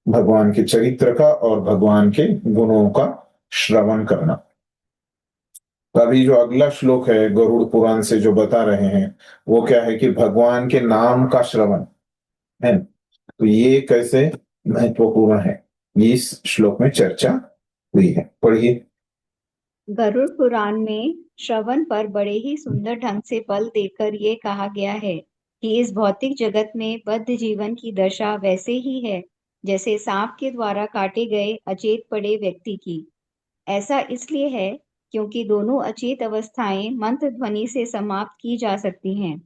भगवान के चरित्र का और भगवान के गुणों का श्रवण करना। अभी जो अगला श्लोक है गरुड़ पुराण से जो बता रहे हैं, वो क्या है कि भगवान के नाम का श्रवण है। तो ये कैसे महत्वपूर्ण है, इस श्लोक में चर्चा हुई है। पढ़िए। गरुड़ पुराण में श्रवण पर बड़े ही सुंदर ढंग से बल देकर ये कहा गया है कि इस भौतिक जगत में बद्ध जीवन की दशा वैसे ही है जैसे सांप के द्वारा काटे गए अचेत पड़े व्यक्ति की। ऐसा इसलिए है क्योंकि दोनों अचेत अवस्थाएं मंत्र ध्वनि से समाप्त की जा सकती हैं।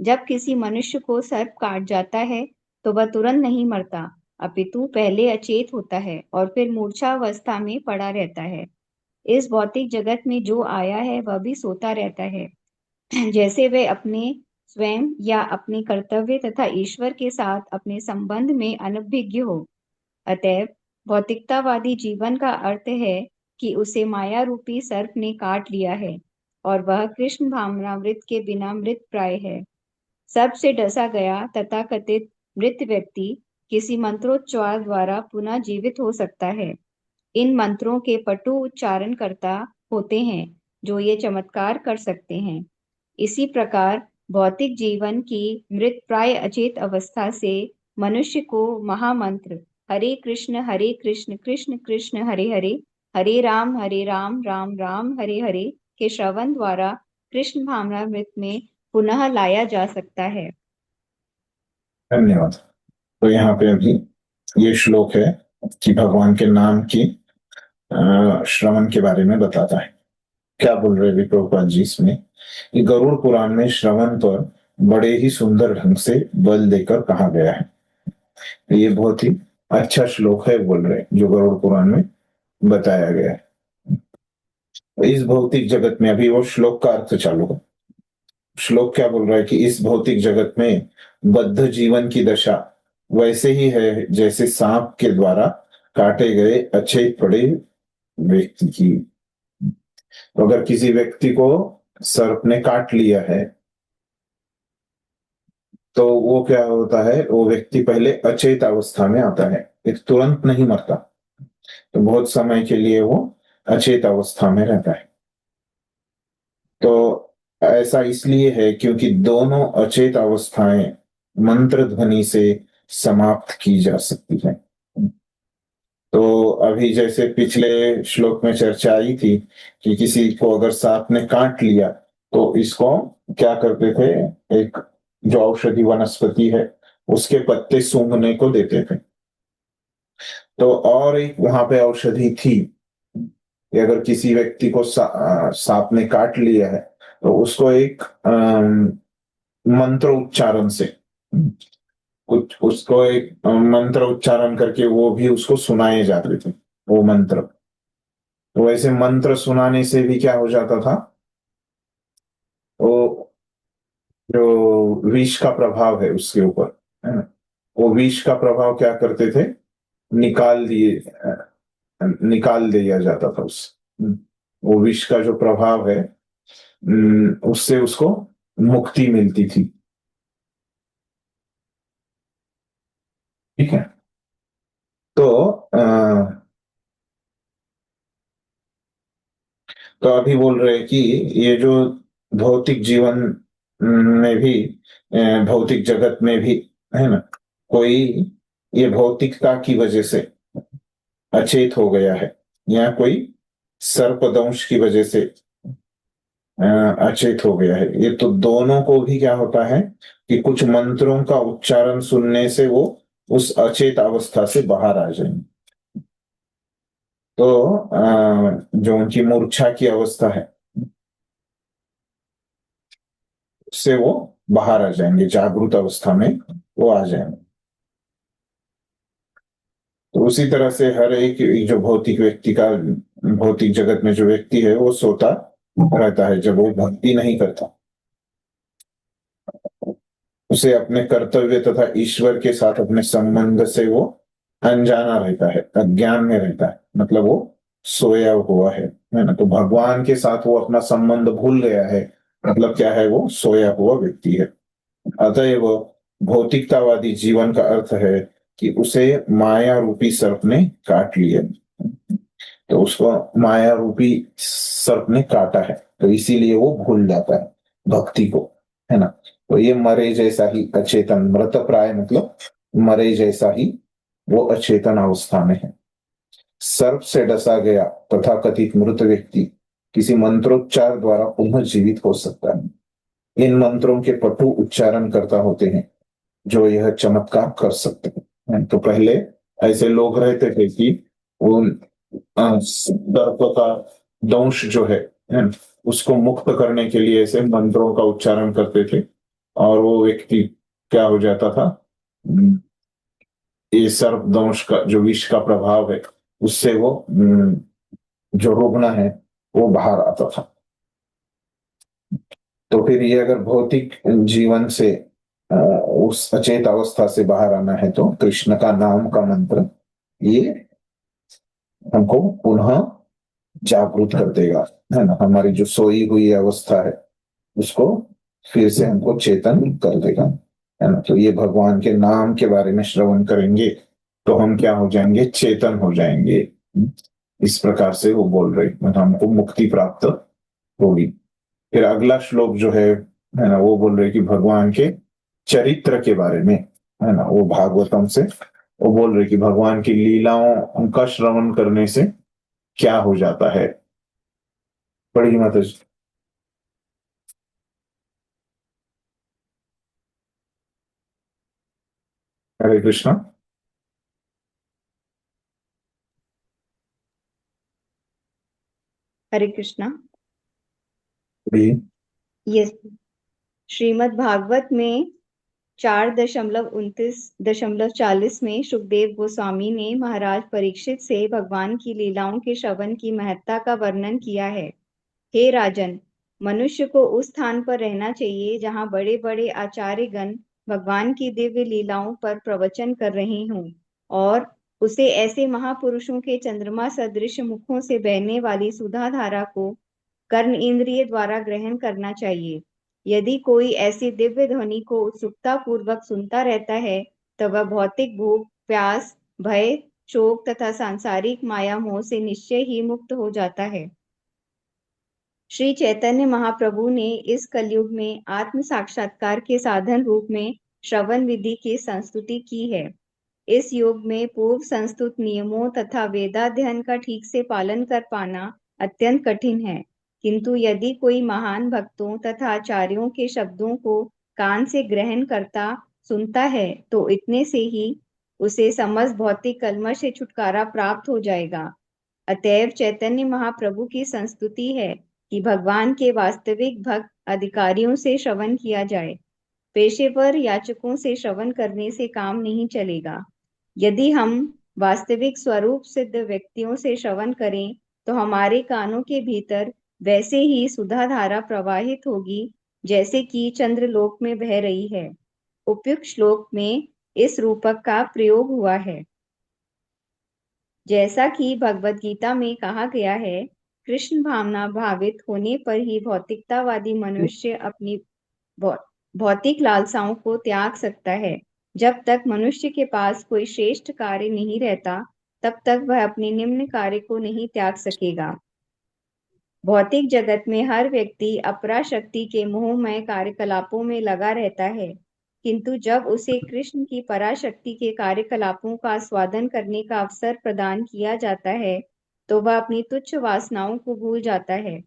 जब किसी मनुष्य को सर्प काट जाता है तो वह तुरंत नहीं मरता, अपितु पहले अचेत होता है और फिर मूर्छावस्था में पड़ा रहता है। इस भौतिक जगत में जो आया है वह भी सोता रहता है, जैसे वह अपने स्वयं या अपने कर्तव्य तथा ईश्वर के साथ अपने संबंध में अनभिज्ञ हो। अतएव भौतिकतावादी जीवन का अर्थ है कि उसे माया रूपी सर्प ने काट लिया है और वह कृष्ण भावनामृत के बिना मृत प्राय है। सर्प से डसा गया तथाकथित मृत व्यक्ति किसी मंत्रोच्चार द्वारा पुनः जीवित हो सकता है। इन मंत्रों के पटु उच्चारणकर्ता होते हैं जो ये चमत्कार कर सकते हैं। इसी प्रकार भौतिक जीवन की मृत प्राय अचेत अवस्था से मनुष्य को महामंत्र हरे कृष्ण कृष्ण कृष्ण हरे राम राम राम हरे के श्रवण द्वारा कृष्ण भावनामृत में पुनः लाया जा सकता है। धन्यवाद। तो यहाँ पे अभी ये श्लोक है कि भगवान के नाम की श्रवण के बारे में बताता है। क्या बोल रहे हैं प्रभुपाद जी इसमें? ये गरुड़ पुराण में श्रवण पर बड़े ही सुंदर ढंग से बल देकर कहा गया है। ये बहुत ही अच्छा श्लोक है बोल रहे हैं, जो गरुड़ पुराण में बताया गया है। इस भौतिक जगत में, अभी वो श्लोक का अर्थ चालू है। श्लोक क्या बोल रहा है कि इस भौतिक जगत में बद्ध जीवन की दशा वैसे ही है जैसे सांप के द्वारा काटे गए अचेत पड़े व्यक्ति की। तो अगर किसी व्यक्ति को सर्प ने काट लिया है तो वो क्या होता है, वो व्यक्ति पहले अचेत अवस्था में आता है, एक तुरंत नहीं मरता, तो बहुत समय के लिए वो अचेत अवस्था में रहता है। तो ऐसा इसलिए है क्योंकि दोनों अचेत अवस्थाएं मंत्र ध्वनि से समाप्त की जा सकती है। तो अभी जैसे पिछले श्लोक में चर्चा आई थी कि किसी को अगर सांप ने काट लिया तो इसको क्या करते थे, एक जो औषधि वनस्पति है उसके पत्ते सूंघने को देते थे। तो और एक वहां पे औषधि थी कि अगर किसी व्यक्ति को सांप ने काट लिया है तो उसको एक मंत्र उच्चारण से कुछ उसको एक मंत्र उच्चारण करके वो भी उसको सुनाए जाते थे वो मंत्र। तो वैसे मंत्र सुनाने से भी क्या हो जाता था, वो जो विष का प्रभाव है उसके ऊपर, है ना, वो विष का प्रभाव क्या करते थे, निकाल दिया जाता था उस वो विष का जो प्रभाव है उससे उसको मुक्ति मिलती थी। ठीक है। तो अभी बोल रहे हैं कि ये जो भौतिक जीवन में भी, भौतिक जगत में भी, है ना, कोई ये भौतिकता की वजह से अचेत हो गया है या कोई सर्पदंश की वजह से अचेत हो गया है, ये तो दोनों को भी क्या होता है कि कुछ मंत्रों का उच्चारण सुनने से वो उस अचेत अवस्था से बाहर आ जाएंगे। तो जो उनकी मूर्छा की अवस्था है उससे वो बाहर आ जाएंगे, जागृत अवस्था में वो आ जाएंगे। तो उसी तरह से हर एक जो भौतिक व्यक्ति का, भौतिक जगत में जो व्यक्ति है वो सोता रहता है जब वो भक्ति नहीं करता, उसे अपने कर्तव्य तथा ईश्वर के साथ अपने संबंध से वो अनजाना रहता है, अज्ञान में रहता है, मतलब वो सोया हुआ है ना। तो भगवान के साथ वो अपना संबंध भूल गया है, मतलब क्या है, वो सोया हुआ व्यक्ति है। अतएव भौतिकतावादी जीवन का अर्थ है कि उसे माया रूपी सर्प ने काट लिया, तो उसको माया रूपी सर्प ने काटा है, तो इसीलिए वो भूल जाता है भक्ति को, है ना। तो ये मरे जैसा ही अचेतन, मृत प्राय मतलब मरे जैसा ही वो अचेतन अवस्था में है। सर्प से डसा गया तथा कथित मृत व्यक्ति किसी मंत्रोच्चार द्वारा पुनः जीवित हो सकता है। इन मंत्रों के पटु उच्चारण करता होते हैं जो यह चमत्कार कर सकते हैं। तो पहले ऐसे लोग रहते थे कि उन सर्प का दंश जो है उसको मुक्त करने के लिए ऐसे मंत्रों का उच्चारण करते थे और वो व्यक्ति क्या हो जाता था, ये सर्प दंश का जो विष का प्रभाव है उससे वो जो रुग्ण है वो बाहर आता था। तो फिर ये अगर भौतिक जीवन से उस अचेत अवस्था से बाहर आना है तो कृष्ण का नाम का मंत्र ये हमको पुनः जागृत कर देगा, है ना। हमारी जो सोई हुई अवस्था है उसको फिर से हमको चेतन कर देगा। है ना। तो ये भगवान के नाम के बारे में श्रवण करेंगे तो हम क्या हो जाएंगे, चेतन हो जाएंगे। इस प्रकार से वो बोल रहे, मतलब हमको मुक्ति प्राप्त होगी। फिर अगला श्लोक जो है ना, वो बोल रहे कि भगवान के चरित्र के बारे में, है ना, वो भागवतम से वो बोल रहे कि भगवान की लीलाओं का श्रवण करने से क्या हो जाता है। पढ़िए माता जी। हरे कृष्णा। हरे कृष्णा। पढ़िए। यस। श्रीमद् भागवत में 4.29.40 में सुखदेव गोस्वामी ने महाराज परीक्षित से भगवान की लीलाओं के श्रवण की महत्ता का वर्णन किया है। हे राजन, मनुष्य को उस स्थान पर रहना चाहिए जहाँ बड़े बड़े आचार्यगण भगवान की दिव्य लीलाओं पर प्रवचन कर रहे हों, और उसे ऐसे महापुरुषों के चंद्रमा सदृश मुखों से बहने वाली सुधा धारा को कर्ण इंद्रिय द्वारा ग्रहण करना चाहिए। यदि कोई ऐसी दिव्य ध्वनि को उत्सुकता पूर्वक सुनता रहता है तो वह भौतिक भूख, प्यास, भय, शोक तथा सांसारिक माया मोह से निश्चय ही मुक्त हो जाता है। श्री चैतन्य महाप्रभु ने इस कलयुग में आत्म साक्षात्कार के साधन रूप में श्रवण विधि की संस्तुति की है। इस योग में पूर्व संस्तुत नियमों तथा वेदाध्ययन का ठीक से पालन कर पाना अत्यंत कठिन है, किंतु यदि कोई महान भक्तों तथा आचार्यों के शब्दों को कान से ग्रहण करता सुनता है तो इतने से ही उसे समस्त भौतिक कलमश से छुटकारा प्राप्त हो जाएगा। अतएव चैतन्य महाप्रभु की संस्तुति है कि भगवान के वास्तविक भक्त अधिकारियों से श्रवण किया जाए। पेशेवर याचकों से श्रवण करने से काम नहीं चलेगा। यदि हम वास्तविक स्वरूप सिद्ध व्यक्तियों से श्रवण करें तो हमारे कानों के भीतर वैसे ही सुधा धारा प्रवाहित होगी जैसे कि चंद्रलोक में बह रही है। उपयुक्त श्लोक में इस रूपक का प्रयोग हुआ है। जैसा कि भगवत गीता में कहा गया है, कृष्ण भावना भावित होने पर ही भौतिकतावादी मनुष्य अपनी भौतिक लालसाओं को त्याग सकता है। जब तक मनुष्य के पास कोई श्रेष्ठ कार्य नहीं रहता, तब तक वह अपने निम्न कार्य को नहीं त्याग सकेगा। भौतिक जगत में हर व्यक्ति अपराशक्ति के मोहमय कार्यकलापों में लगा रहता है, किंतु जब उसे कृष्ण की पराशक्ति के कार्यकलापों का स्वादन करने का अवसर प्रदान किया जाता है तो वह अपनी तुच्छ वासनाओं को भूल जाता है।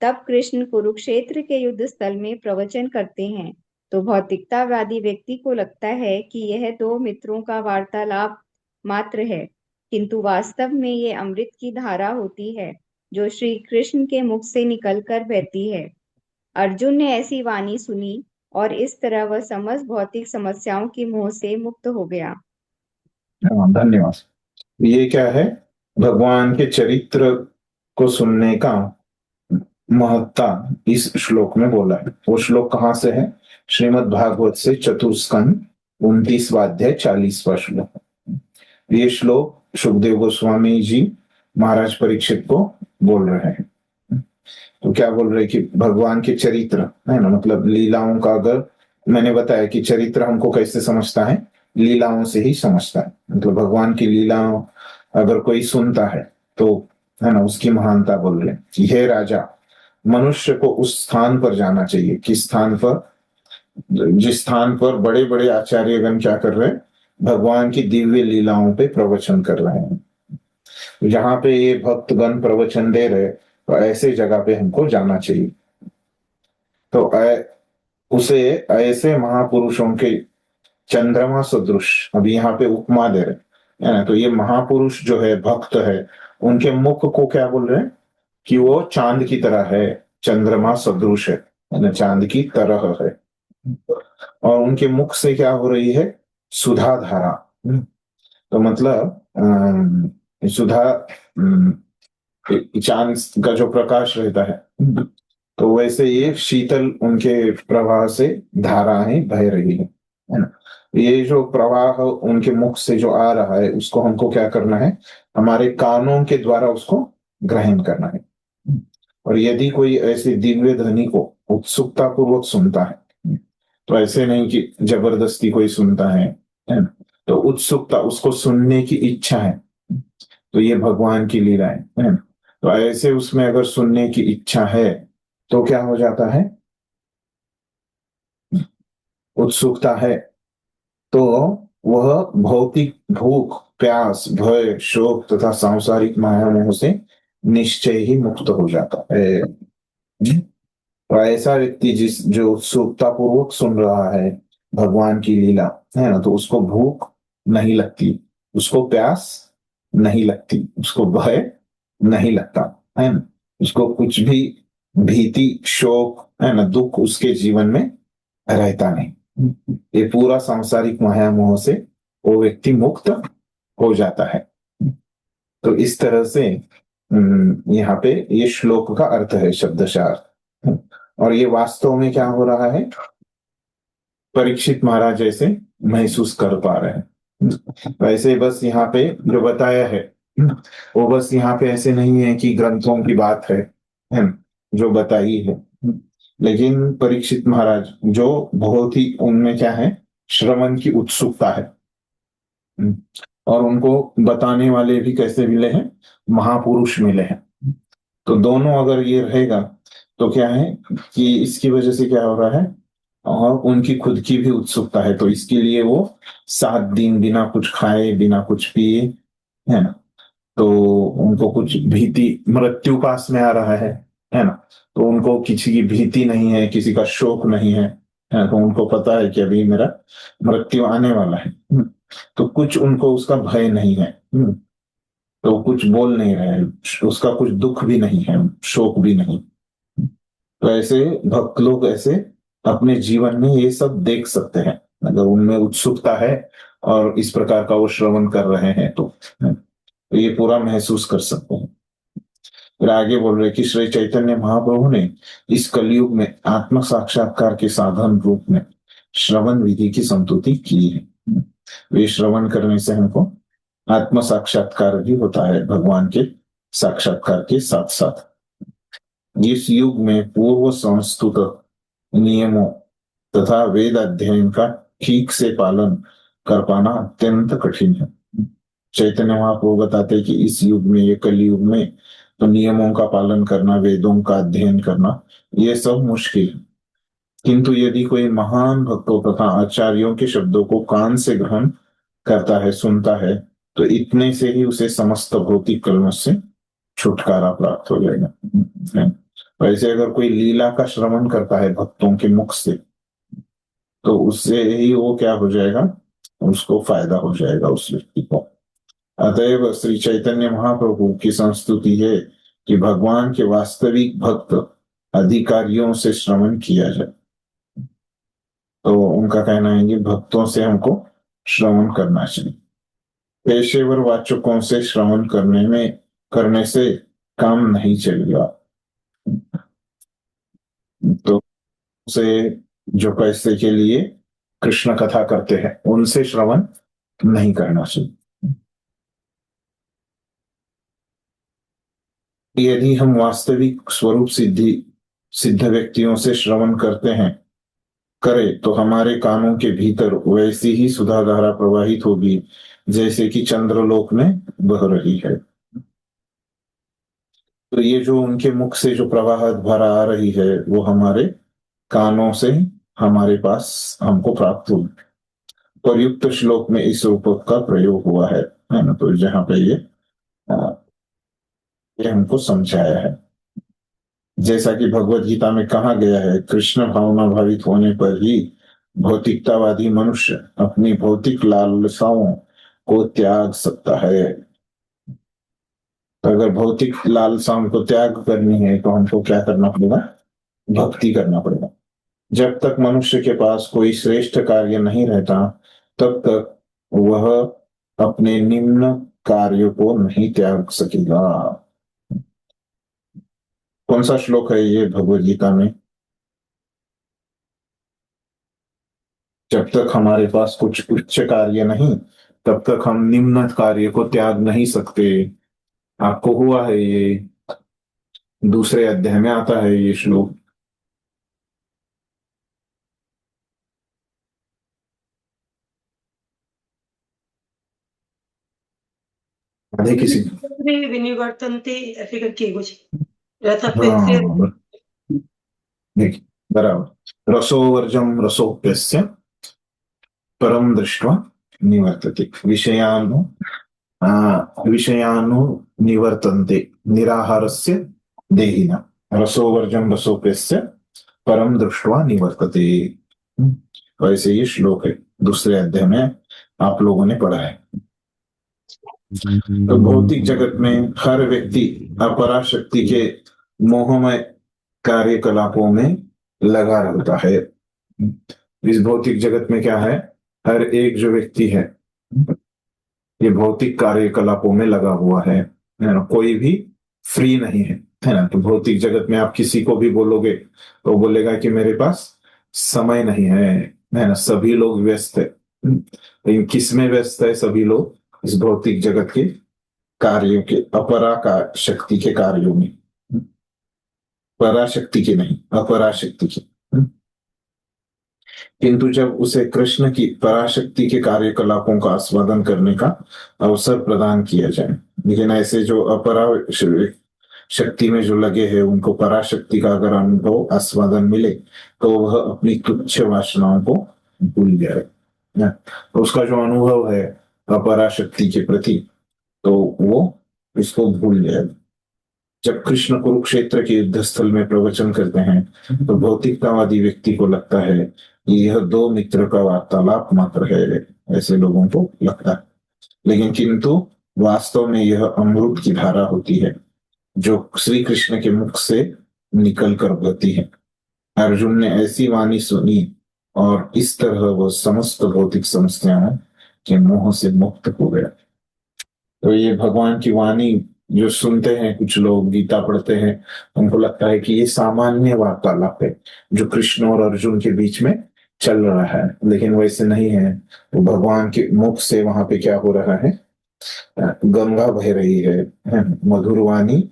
तब कृष्ण कुरुक्षेत्र के युद्ध स्थल में प्रवचन करते हैं तो भौतिकतावादी व्यक्ति को लगता है कि यह दो मित्रों का वार्तालाप मात्र है, किंतु वास्तव में ये अमृत की धारा होती है जो श्री कृष्ण के मुख से निकलकर बहती है। अर्जुन ने ऐसी वाणी सुनी और इस तरह वह समस्त भौतिक समस्याओं की मोह से मुक्त हो गया। धन्यवाद। ये क्या है, भगवान के चरित्र को सुनने का महत्ता इस श्लोक में बोला है। वो श्लोक कहाँ से है? श्रीमद् भागवत से चतुस्कंद 29वां अध्याय 40वां श्लोक। ये श्लोक सुखदेव गोस्वामी जी महाराज परीक्षित को बोल रहे हैं। तो क्या बोल रहे कि भगवान के चरित्र, है ना, मतलब लीलाओं का, अगर मैंने बताया कि चरित्र हमको कैसे समझता है, लीलाओं से ही समझता है। मतलब भगवान की लीलाओं अगर कोई सुनता है तो, है ना, उसकी महानता बोल रहे कि हे राजा, मनुष्य को उस स्थान पर जाना चाहिए। किस स्थान पर? जिस स्थान पर बड़े बड़े आचार्यगण क्या कर रहे हैं, भगवान की दिव्य लीलाओं पे प्रवचन कर रहे हैं। जहां पे ये भक्तगण प्रवचन दे रहे, तो ऐसे जगह पे हमको जाना चाहिए। तो उसे ऐसे महापुरुषों के चंद्रमा सदृश, अभी यहाँ पे उपमा दे रहे हैं। तो ये महापुरुष जो है, भक्त है, उनके मुख को क्या बोल रहे हैं कि वो चांद की तरह है, चंद्रमा सदृश है ना, चांद की तरह है। और उनके मुख से क्या हो रही है? सुधा धारा। तो मतलब सुधा, चांद का जो प्रकाश रहता है, तो वैसे ये शीतल उनके प्रवाह से धाराएं बह रही है ना। ये जो प्रवाह उनके मुख से जो आ रहा है, उसको हमको क्या करना है? हमारे कानों के द्वारा उसको ग्रहण करना है। और यदि कोई ऐसी दिव्य ध्वनि को उत्सुकता पूर्वक सुनता है तो ऐसे नहीं कि जबरदस्ती कोई सुनता है ना। तो उत्सुकता, उसको सुनने की इच्छा है, तो ये भगवान की लीला है ना। तो ऐसे उसमें अगर सुनने की इच्छा है तो क्या हो जाता है, उत्सुकता है, तो वह भौतिक भूख, प्यास, भय, शोक तथा सांसारिक माया मोह से निश्चय ही मुक्त हो जाता है। तो ऐसा व्यक्ति जो उत्सुकता पूर्वक सुन रहा है भगवान की लीला, है ना, तो उसको भूख नहीं लगती, उसको प्यास नहीं लगती, उसको भय नहीं लगता, है ना, उसको कुछ भी भीति, शोक, है ना, दुख उसके जीवन में रहता नहीं। ये पूरा सांसारिक माया मोह से वो व्यक्ति मुक्त हो जाता है। तो इस तरह से यहाँ पे ये श्लोक का अर्थ है, शब्दशार। और ये वास्तव में क्या हो रहा है, परीक्षित महाराज जैसे महसूस कर पा रहे हैं। वैसे बस यहाँ पे जो बताया है वो बस यहाँ पे ऐसे नहीं है कि ग्रंथों की बात है ना, जो बताई है, लेकिन परीक्षित महाराज जो बहुत ही, उनमें क्या है, श्रवण की उत्सुकता है। और उनको बताने वाले भी कैसे मिले हैं, महापुरुष मिले हैं। तो दोनों अगर ये रहेगा तो क्या है कि इसकी वजह से क्या हो रहा है, और उनकी खुद की भी उत्सुकता है, तो इसके लिए वो 7 दिन बिना कुछ खाए, बिना कुछ पिए, है ना, तो उनको कुछ भीति, मृत्यु पास में आ रहा है ना, तो उनको किसी की भीति नहीं है, किसी का शोक नहीं है ना, तो उनको पता है कि अभी मेरा मृत्यु आने वाला है। तो कुछ उनको उसका भय नहीं है। तो कुछ बोल नहीं रहे हैं, उसका कुछ दुख भी नहीं है, शोक भी नहीं। तो ऐसे भक्त लोग ऐसे अपने जीवन में ये सब देख सकते हैं, अगर उनमें उत्सुकता है और इस प्रकार का वो श्रवण कर रहे हैं तो ये पूरा महसूस कर सकते हैं। फिर आगे बोल रहे कि श्री चैतन्य महाप्रभु ने इस कलयुग में आत्म साक्षात्कार के साधन रूप में श्रवण विधि की संतुति की है। वे श्रवण करने से हमको आत्म साक्षात्कार भी होता है, भगवान के साक्षात्कार के साथ साथ। इस युग में पूर्व संस्तुत नियमों तथा वेद अध्ययन का ठीक से पालन कर पाना अत्यंत कठिन है। चैतन्य महाप्रभु बताते हैं कि इस युग में, ये कलयुग में, तो नियमों का पालन करना, वेदों का अध्ययन करना, ये सब मुश्किल है। किंतु यदि कोई महान भक्तों तथा आचार्यों के शब्दों को कान से ग्रहण करता है, सुनता है, तो इतने से ही उसे समस्त भौतिक कलमश से छुटकारा प्राप्त हो जाएगा। वैसे अगर कोई लीला का श्रवण करता है भक्तों के मुख से, तो उससे ही वो क्या हो जाएगा, उसको फायदा हो जाएगा उस व्यक्ति को। अतएव श्री चैतन्य महाप्रभु की संस्तुति है कि भगवान के वास्तविक भक्त अधिकारियों से श्रवण किया जाए। तो उनका कहना है कि भक्तों से हमको श्रवण करना चाहिए। पेशेवर वाचकों से श्रवण करने से काम नहीं चलेगा। तो उसे जो पैसे के लिए कृष्ण कथा करते हैं उनसे श्रवण नहीं करना चाहिए। यदि हम वास्तविक स्वरूप सिद्ध व्यक्तियों से श्रवण करें तो हमारे कानों के भीतर वैसी ही सुधा धारा प्रवाहित होगी जैसे कि चंद्रलोक में बह रही है। तो ये जो उनके मुख से जो प्रवाह धारा आ रही है वो हमारे कानों से हमारे पास हमको प्राप्त हुई। प्रयुक्त श्लोक में इस रूपक का प्रयोग हुआ है ना, तो जहां पे ये हमको समझाया है। जैसा कि भगवत गीता में कहा गया है, कृष्ण भावना भावित होने पर ही भौतिकतावादी मनुष्य अपनी भौतिक लालसाओं को त्याग सकता है। तो अगर भौतिक लालसाओं को त्याग करनी है तो हमको क्या करना पड़ेगा, भक्ति करना पड़ेगा। जब तक मनुष्य के पास कोई श्रेष्ठ कार्य नहीं रहता तब तक वह अपने निम्न कार्य को नहीं त्याग सकेगा। कौन सा श्लोक है ये भगवत गीता में? जब तक हमारे पास कुछ उच्च कार्य नहीं तब तक हम निम्न कार्य को त्याग नहीं सकते। आपको हुआ है ये, दूसरे अध्याय में आता है ये श्लोक। आधे किसी विनिवर्तन्ते ऐसे करके कुछ रथ से हाँ देखिए बराबर, रसोवर्जम रसोप्यस्य परम दृष्ट्वा निवर्तते, विषयानु निवर्तन्ते निराहारस्य देहिना, रसोवर्जम रसोप्यस्य परम दृष्ट्वा निवर्तते। वैसे ये श्लोक है, दूसरे अध्याय में आप लोगों ने पढ़ा है। तो भौतिक जगत में हर व्यक्ति अपराशक्ति के मोहमय कार्यकलापों में लगा रहता है। इस भौतिक जगत में क्या है, हर एक जो व्यक्ति है ये भौतिक कार्यकलापों में लगा हुआ है ना, कोई भी फ्री नहीं है ना। तो भौतिक जगत में आप किसी को भी बोलोगे तो बोलेगा कि मेरे पास समय नहीं है ना। सभी लोग व्यस्त है, लेकिन किस में व्यस्त है सभी लोग? इस भौतिक जगत के कार्यों के, अपरा का शक्ति के कार्यों में, पराशक्ति के नहीं, अपराशक्ति के। किंतु जब उसे कृष्ण की पराशक्ति के कार्यकलापों का आस्वादन करने का अवसर प्रदान किया जाए, लेकिन ऐसे जो अपरा शक्ति में जो लगे हैं उनको पराशक्ति का अगर अनुभव आस्वादन मिले तो वह अपनी तुच्छ वासनाओं को भूल जाए। तो उसका जो अनुभव है अपराशक्ति के प्रति तो वो इसको भूल जाए। जब कृष्ण कुरुक्षेत्र के युद्ध स्थल में प्रवचन करते हैं तो भौतिकतावादी व्यक्ति को लगता है कि यह दो मित्र का वार्तालाप मात्र है, ऐसे लोगों को लगता है। लेकिन किंतु वास्तव में यह अमृत की धारा होती है जो श्री कृष्ण के मुख से निकल कर बहती है। अर्जुन ने ऐसी वाणी सुनी और इस तरह वह समस्त भौतिक समस्याओं के मोह से मुक्त हो गया। तो ये भगवान की वाणी जो सुनते हैं कुछ लोग, गीता पढ़ते हैं, उनको लगता है कि ये सामान्य वार्तालाप है जो कृष्ण और अर्जुन के बीच में चल रहा है, लेकिन वैसे नहीं है। तो भगवान के मुख से वहां पे क्या हो रहा है, गंगा बह रही है, मधुर वाणी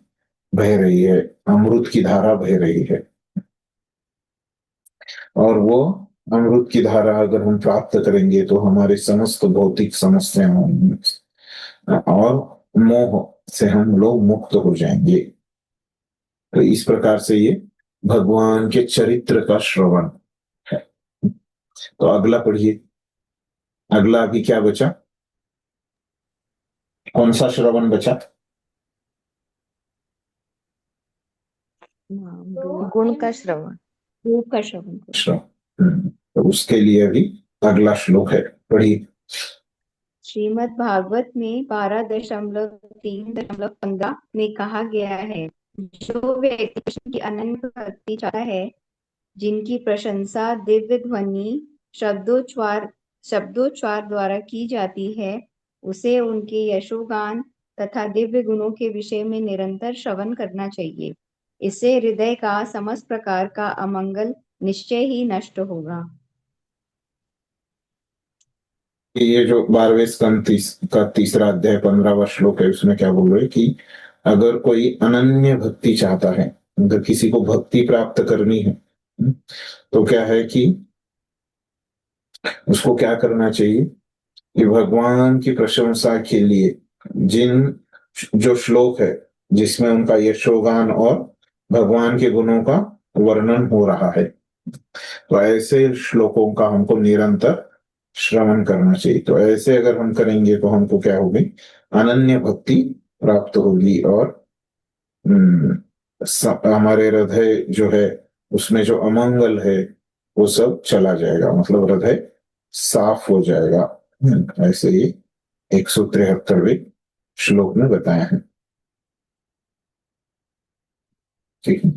बह रही है, अमृत की धारा बह रही है। और वो अमृत की धारा अगर हम प्राप्त करेंगे तो हमारे समस्त भौतिक समस्याओं और मोह से हम लोग मुक्त हो जाएंगे। तो इस प्रकार से ये भगवान के चरित्र का श्रवण है। तो अगला पढ़िए, अगला अभी क्या बचा, कौन सा श्रवण बचा? गुण का श्रवण, रूप का श्रवण। तो उसके लिए अभी अगला श्लोक है, पढ़िए। श्रीमद् भागवत में 12.3.15 में कहा गया है, जो व्यक्ति कृष्ण की अनन्य भक्ति चाहता है, जिनकी प्रशंसा दिव्य ध्वनि शब्दोच्चार द्वारा की जाती है, उसे उनके यशोगान तथा दिव्य गुणों के विषय में निरंतर श्रवण करना चाहिए। इससे हृदय का समस्त प्रकार का अमंगल निश्चय ही नष्ट होगा। ये जो 12वें स्कंद का तीसरा अध्याय 15वां श्लोक है, उसमें क्या बोल रहे कि अगर कोई अनन्य भक्ति चाहता है, अगर किसी को भक्ति प्राप्त करनी है तो क्या है कि उसको क्या करना चाहिए कि भगवान की प्रशंसा के लिए जो श्लोक है जिसमें उनका यशोगान और भगवान के गुणों का वर्णन हो रहा है, तो ऐसे श्लोकों का हमको निरंतर श्रवण करना चाहिए। तो ऐसे अगर हम करेंगे तो हमको क्या होगी, अनन्य भक्ति प्राप्त होगी और हमारे हृदय जो है उसमें जो अमंगल है वो सब चला जाएगा, मतलब हृदय साफ हो जाएगा। ऐसे ही 173वें श्लोक में बताया है। ठीक है,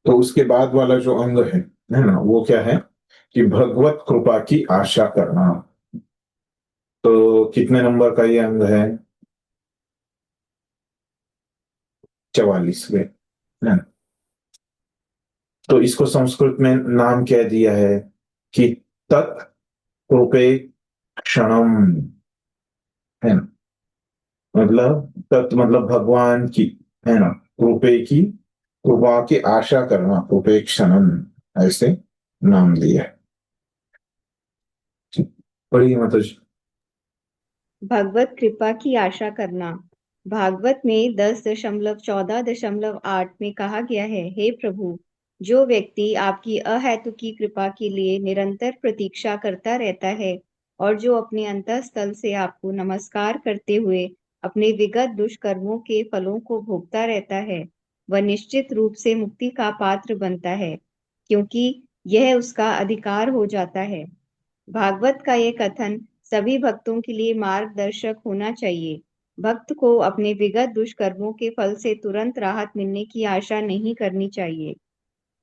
तो उसके बाद वाला जो अंग है ना, वो क्या है कि भगवत कृपा की आशा करना। तो कितने नंबर का ये अंग है? 44वें ना। तो इसको संस्कृत में नाम क्या दिया है कि तत्कृपे क्षणम, है ना। मतलब तत् मतलब भगवान की, है ना, कृपे की, कृपा की आशा करना, कृपे क्षणम ऐसे नाम दिया है। पढ़िए माता जी। भगवत कृपा की आशा करना। भागवत में 10.14.8 में कहा गया है, हे प्रभु, जो व्यक्ति आपकी अहेतुकी कृपा के लिए निरंतर प्रतीक्षा करता रहता है और जो अपने अंतःस्थल से आपको नमस्कार करते हुए अपने विगत दुष्कर्मों के फलों को भोगता रहता है, वह निश्चित रूप से मुक्ति का पात्र बनता है, क्योंकि यह उसका अधिकार हो जाता है। भागवत का ये कथन सभी भक्तों के लिए मार्गदर्शक होना चाहिए। भक्त को अपने विगत दुष्कर्मों के फल से तुरंत राहत मिलने की आशा नहीं करनी चाहिए।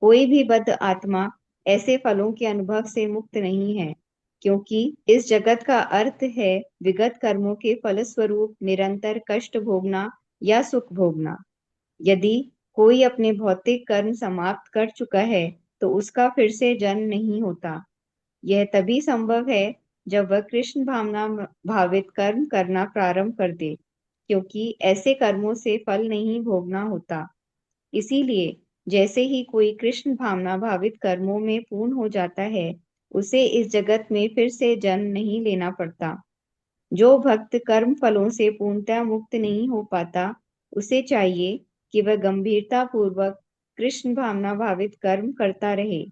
कोई भी बद्ध आत्मा ऐसे फलों के अनुभव से मुक्त नहीं है, क्योंकि इस जगत का अर्थ है विगत कर्मों के फलस्वरूप निरंतर कष्ट भोगना या सुख भोगना। यदि कोई अपने भौतिक कर्म समाप्त कर चुका है, तो उसका फिर से जन्म नहीं होता। यह तभी संभव है जब वह कृष्ण भावना भावित कर्म करना प्रारंभ कर दे, क्योंकि ऐसे कर्मों से फल नहीं भोगना होता। इसीलिए जैसे ही कोई कृष्ण भावना भावित कर्मों में पूर्ण हो जाता है, उसे इस जगत में फिर से जन्म नहीं लेना पड़ता। जो भक्त कर्म फलों से पूर्णतः मुक्त नहीं हो पाता, उसे चाहिए कि वह गंभीरता पूर्वक कृष्ण भावना भावित कर्म करता रहे,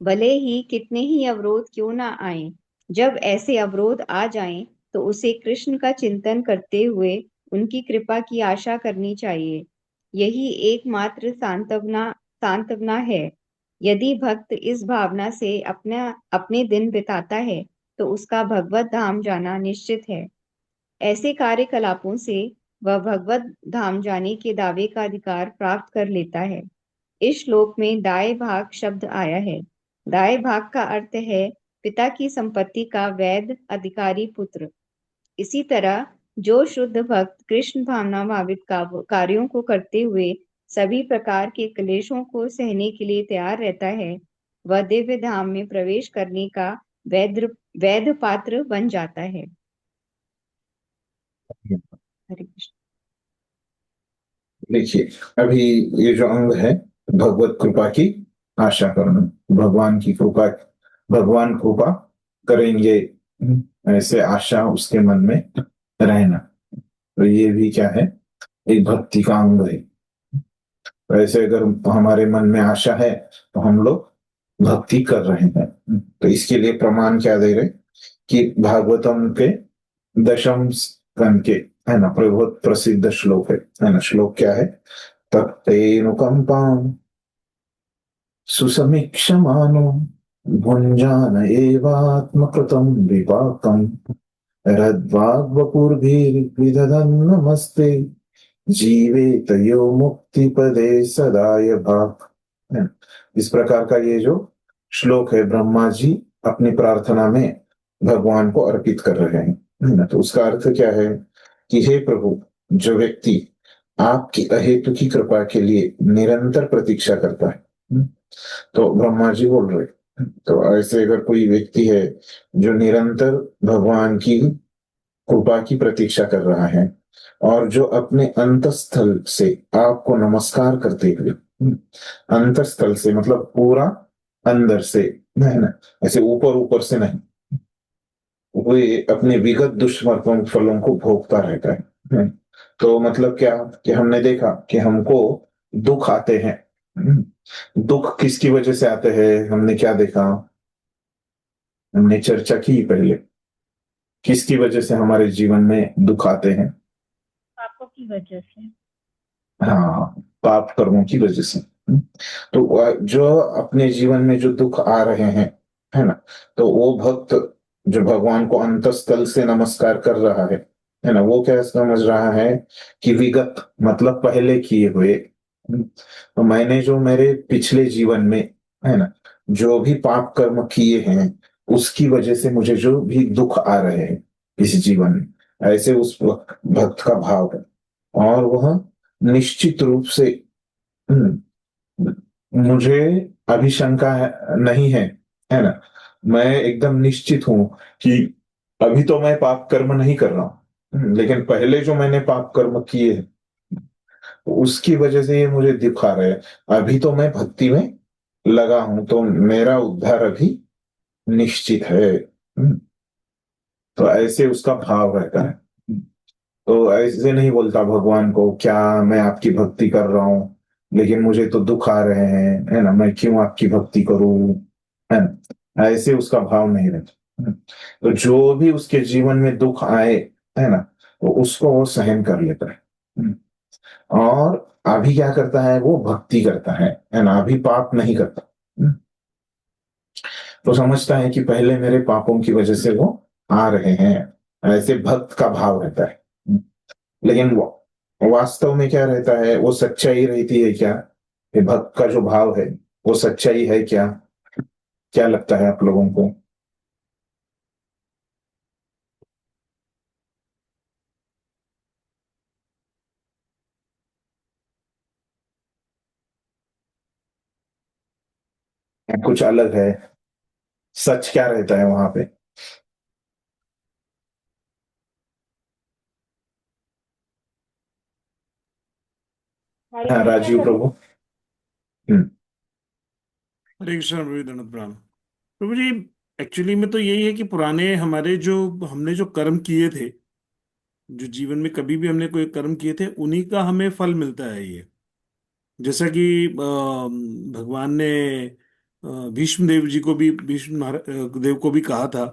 भले ही कितने ही अवरोध क्यों ना आए। जब ऐसे अवरोध आ जाएं, तो उसे कृष्ण का चिंतन करते हुए उनकी कृपा की आशा करनी चाहिए। यही एकमात्र सांत्वना सांत्वना है। यदि भक्त इस भावना से अपने दिन बिताता है, तो उसका भगवत धाम जाना निश्चित है। ऐसे कार्यकलापों से वह भगवत धाम जाने के दावे का अधिकार प्राप्त कर लेता है। इस श्लोक में दाय भाग शब्द आया है। दाय भाग का अर्थ है पिता की संपत्ति का वैध अधिकारी पुत्र। इसी तरह जो शुद्ध भक्त कृष्ण भावना भावित कार्यों को करते हुए सभी प्रकार के क्लेशों को सहने के लिए तैयार रहता है, वह दिव्य धाम में प्रवेश करने का वैध वैध पात्र बन जाता है। हरे कृष्ण। देखिए, अभी ये जो अंग है, भगवत कृपा की आशा करना, भगवान की कृपा, भगवान कृपा करेंगे, ऐसे आशा उसके मन में रहना, तो ये भी क्या है, एक भक्ति का अंग है। वैसे अगर हमारे मन में आशा है, तो हम लोग भक्ति कर रहे हैं। तो इसके लिए प्रमाण क्या दे रहे कि भागवतम के दशम स्कंद के, है ना, बहुत प्रसिद्ध श्लोक है ना। श्लोक क्या है, तत्तेनुकंपां सुसमीक्षमानो भुञ्जान एवात्मकृतं विपाकम् रद्वाग्वपुर्भिर्विदधन् नमस्ते जीवेत यो मुक्तिपदे सदाय भाक्। इस प्रकार का ये जो श्लोक है, ब्रह्मा जी अपनी प्रार्थना में भगवान को अर्पित कर रहे हैं, है ना। तो उसका अर्थ क्या है कि हे प्रभु, जो व्यक्ति आपकी अहेतु की कृपा के लिए निरंतर प्रतीक्षा करता है, तो ब्रह्मा जी बोल रहे, तो ऐसे अगर कोई व्यक्ति है जो निरंतर भगवान की कृपा की प्रतीक्षा कर रहा है और जो अपने अंतस्थल से आपको नमस्कार करते हुए, अंतस्थल से मतलब पूरा अंदर से, है ना, ऐसे ऊपर ऊपर से नहीं, वे अपने विगत दुष्कर्म फलों को भोगता रहता है। तो मतलब क्या कि हमने देखा कि हमको दुख आते हैं। दुख किसकी वजह से आते हैं, हमने क्या देखा, हमने चर्चा की पहले, किसकी वजह से हमारे जीवन में दुख आते हैं, पापों की वजह से। हाँ, पाप कर्मों की वजह से। तो जो अपने जीवन में जो दुख आ रहे हैं, है ना, तो वो भक्त जो भगवान को अंतस्थल से नमस्कार कर रहा है ना, वो क्या समझ रहा है कि विगत मतलब पहले किए हुए, तो मैंने जो मेरे पिछले जीवन में, है ना, जो भी पाप कर्म किए हैं, उसकी वजह से मुझे जो भी दुख आ रहे हैं इस जीवन में, ऐसे उस भक्त का भाव है। और वह निश्चित रूप से, मुझे अभी शंका नहीं है ना, मैं एकदम निश्चित हूं कि अभी तो मैं पाप कर्म नहीं कर रहा हूं, लेकिन पहले जो मैंने पाप कर्म किए हैं, उसकी वजह से ये मुझे दिखा रहे हैं। अभी तो मैं भक्ति में लगा हूं, तो मेरा उद्धार अभी निश्चित है। तो ऐसे उसका भाव रहता है। तो ऐसे नहीं बोलता भगवान को, क्या मैं आपकी भक्ति कर रहा हूँ लेकिन मुझे तो दुख आ रहे हैं, है ना, मैं क्यों आपकी भक्ति करूं, है ना, ऐसे उसका भाव नहीं रहता। तो जो भी उसके जीवन में दुख आए, है ना, तो उसको वो सहन कर लेता है। और अभी क्या करता है, वो भक्ति करता है ना, अभी पाप नहीं करता। तो समझता है कि पहले मेरे पापों की वजह से वो आ रहे हैं, ऐसे भक्त का भाव रहता है। लेकिन वास्तव में क्या रहता है, वो सच्चाई रहती है क्या, ये भक्त का जो भाव है वो सच्चाई है क्या, क्या लगता है आप लोगों को? या कुछ अलग है? सच क्या रहता है वहां पे? हरे हाँ, कृष्णा राजीव प्रभु। प्रभु। हम्म। हरे कृष्ण प्रभु दंडवत प्रणाम। प्रभु जी, एक्चुअली में तो यही है कि पुराने हमारे जो हमने जो कर्म किए थे, जो जीवन में कभी भी हमने कोई कर्म किए थे, उन्हीं का हमें फल मिलता है ये। जैसा कि भगवान ने भीष्म देव जी को भी, देव को भी कहा था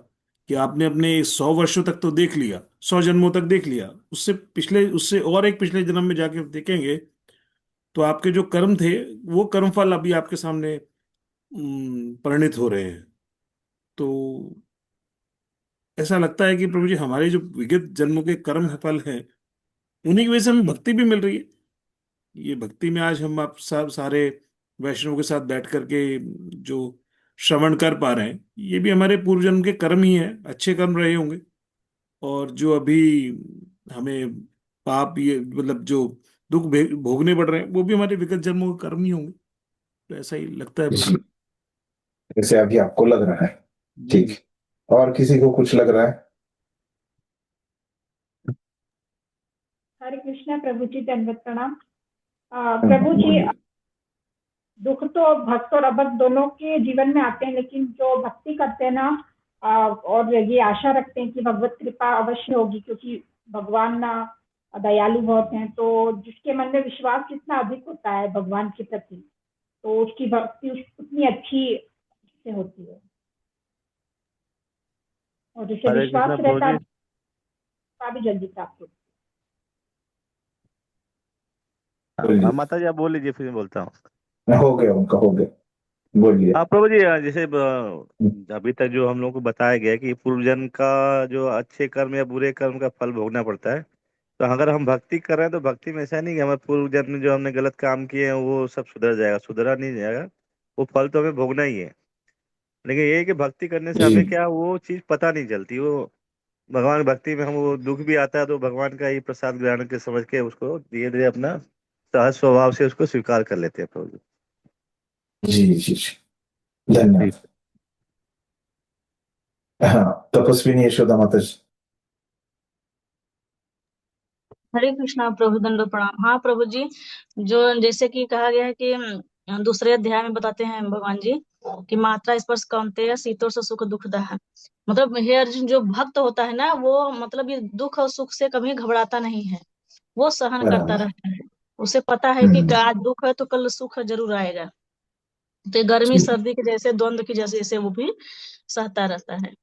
कि आपने अपने 100 वर्षों तक तो देख लिया, 100 जन्मों तक देख लिया, उससे पिछले, उससे और एक पिछले जन्म में जाके देखेंगे तो आपके जो कर्म थे वो कर्म फल अभी आपके सामने परिणित हो रहे हैं। तो ऐसा लगता है कि प्रभु जी हमारे जो विगत जन्मों के कर्म फल हैं, उन्हीं की वजह से हमें भक्ति भी मिल रही है। ये भक्ति में आज हम आप सब सारे वैष्णव के साथ बैठ करके जो श्रवण कर पा रहे हैं, ये भी हमारे पूर्व जन्म के कर्म ही हैं, अच्छे कर्म रहे होंगे। और जो अभी हमें पाप, ये मतलब जो दुख भोगने पड़ रहे हैं, वो भी हमारे विगत जन्मों के कर्म ही होंगे। तो ऐसा ही लगता है प्रभु। जी, जैसे अभी आपको लग रहा है। जी ठीक। जी। और किसी को कुछ लग रहा है? हरे कृष्णा प्रभु जी, दंडवत प्रणाम। प्रभु जी, बोलिए। दुख तो भक्त और अभक्त दोनों के जीवन में आते हैं, लेकिन जो भक्ति करते हैं ना, और ये आशा रखते हैं कि भगवत कृपा अवश्य होगी, क्योंकि भगवान ना दयालु बहुत हैं, तो जिसके मन में विश्वास जितना अधिक होता है भगवान के प्रति, तो उसकी भक्ति उतनी अच्छी से होती है। और जिसे हरे कृष्णा विश्वास प्रभु रहता है, जी। कृपा भी जल्दी प्राप्त होती बोलिए। माता जी आप बोल लीजिए, फिर मैं बोलता हूँ। हो गया उनका, हो गया, बोलिए। हाँ प्रभु जी, जैसे अभी तक जो हम लोग को बताया गया कि पूर्व जन्म का जो अच्छे कर्म या बुरे कर्म का फल भोगना पड़ता है। तो अगर हम भक्ति कर रहे हैं तो भक्ति में ऐसा नहीं कि हमारे पूर्व जन्म में जो हमने गलत काम किए हैं वो सब सुधर जाएगा, सुधरा नहीं जाएगा। वो फल तो हमें भोगना ही है। लेकिन ये है कि भक्ति करने से जी हमें क्या वो चीज पता नहीं चलती। वो भगवान भक्ति में हम, वो दुख भी आता है तो भगवान का ही प्रसाद ग्रहण के समझ के उसको धीरे धीरे अपना सहज स्वभाव से उसको स्वीकार कर लेते हैं प्रभु जी जी जी, जी। धन्यवाद। हाँ, तपस्विनी यशोदा माता जी। हरे कृष्णा प्रभु दंड प्रणाम। हाँ प्रभु जी, जो जैसे कि कहा गया है कि दूसरे अध्याय में बताते हैं भगवान जी कि मात्रा स्पर्श कौन्तेय शीतोष सुख दुखदा है। मतलब हे अर्जुन, जो भक्त होता है ना, वो मतलब ये दुख और सुख से कभी घबराता नहीं है, वो सहन करता बराबर। रहता है। उसे पता है कि हम्म। आज दुख है तो कल सुख जरूर आएगा। तो ये गर्मी जी सर्दी के जैसे द्वंद्व की जैसे जैसे वो भी सहता रहता है।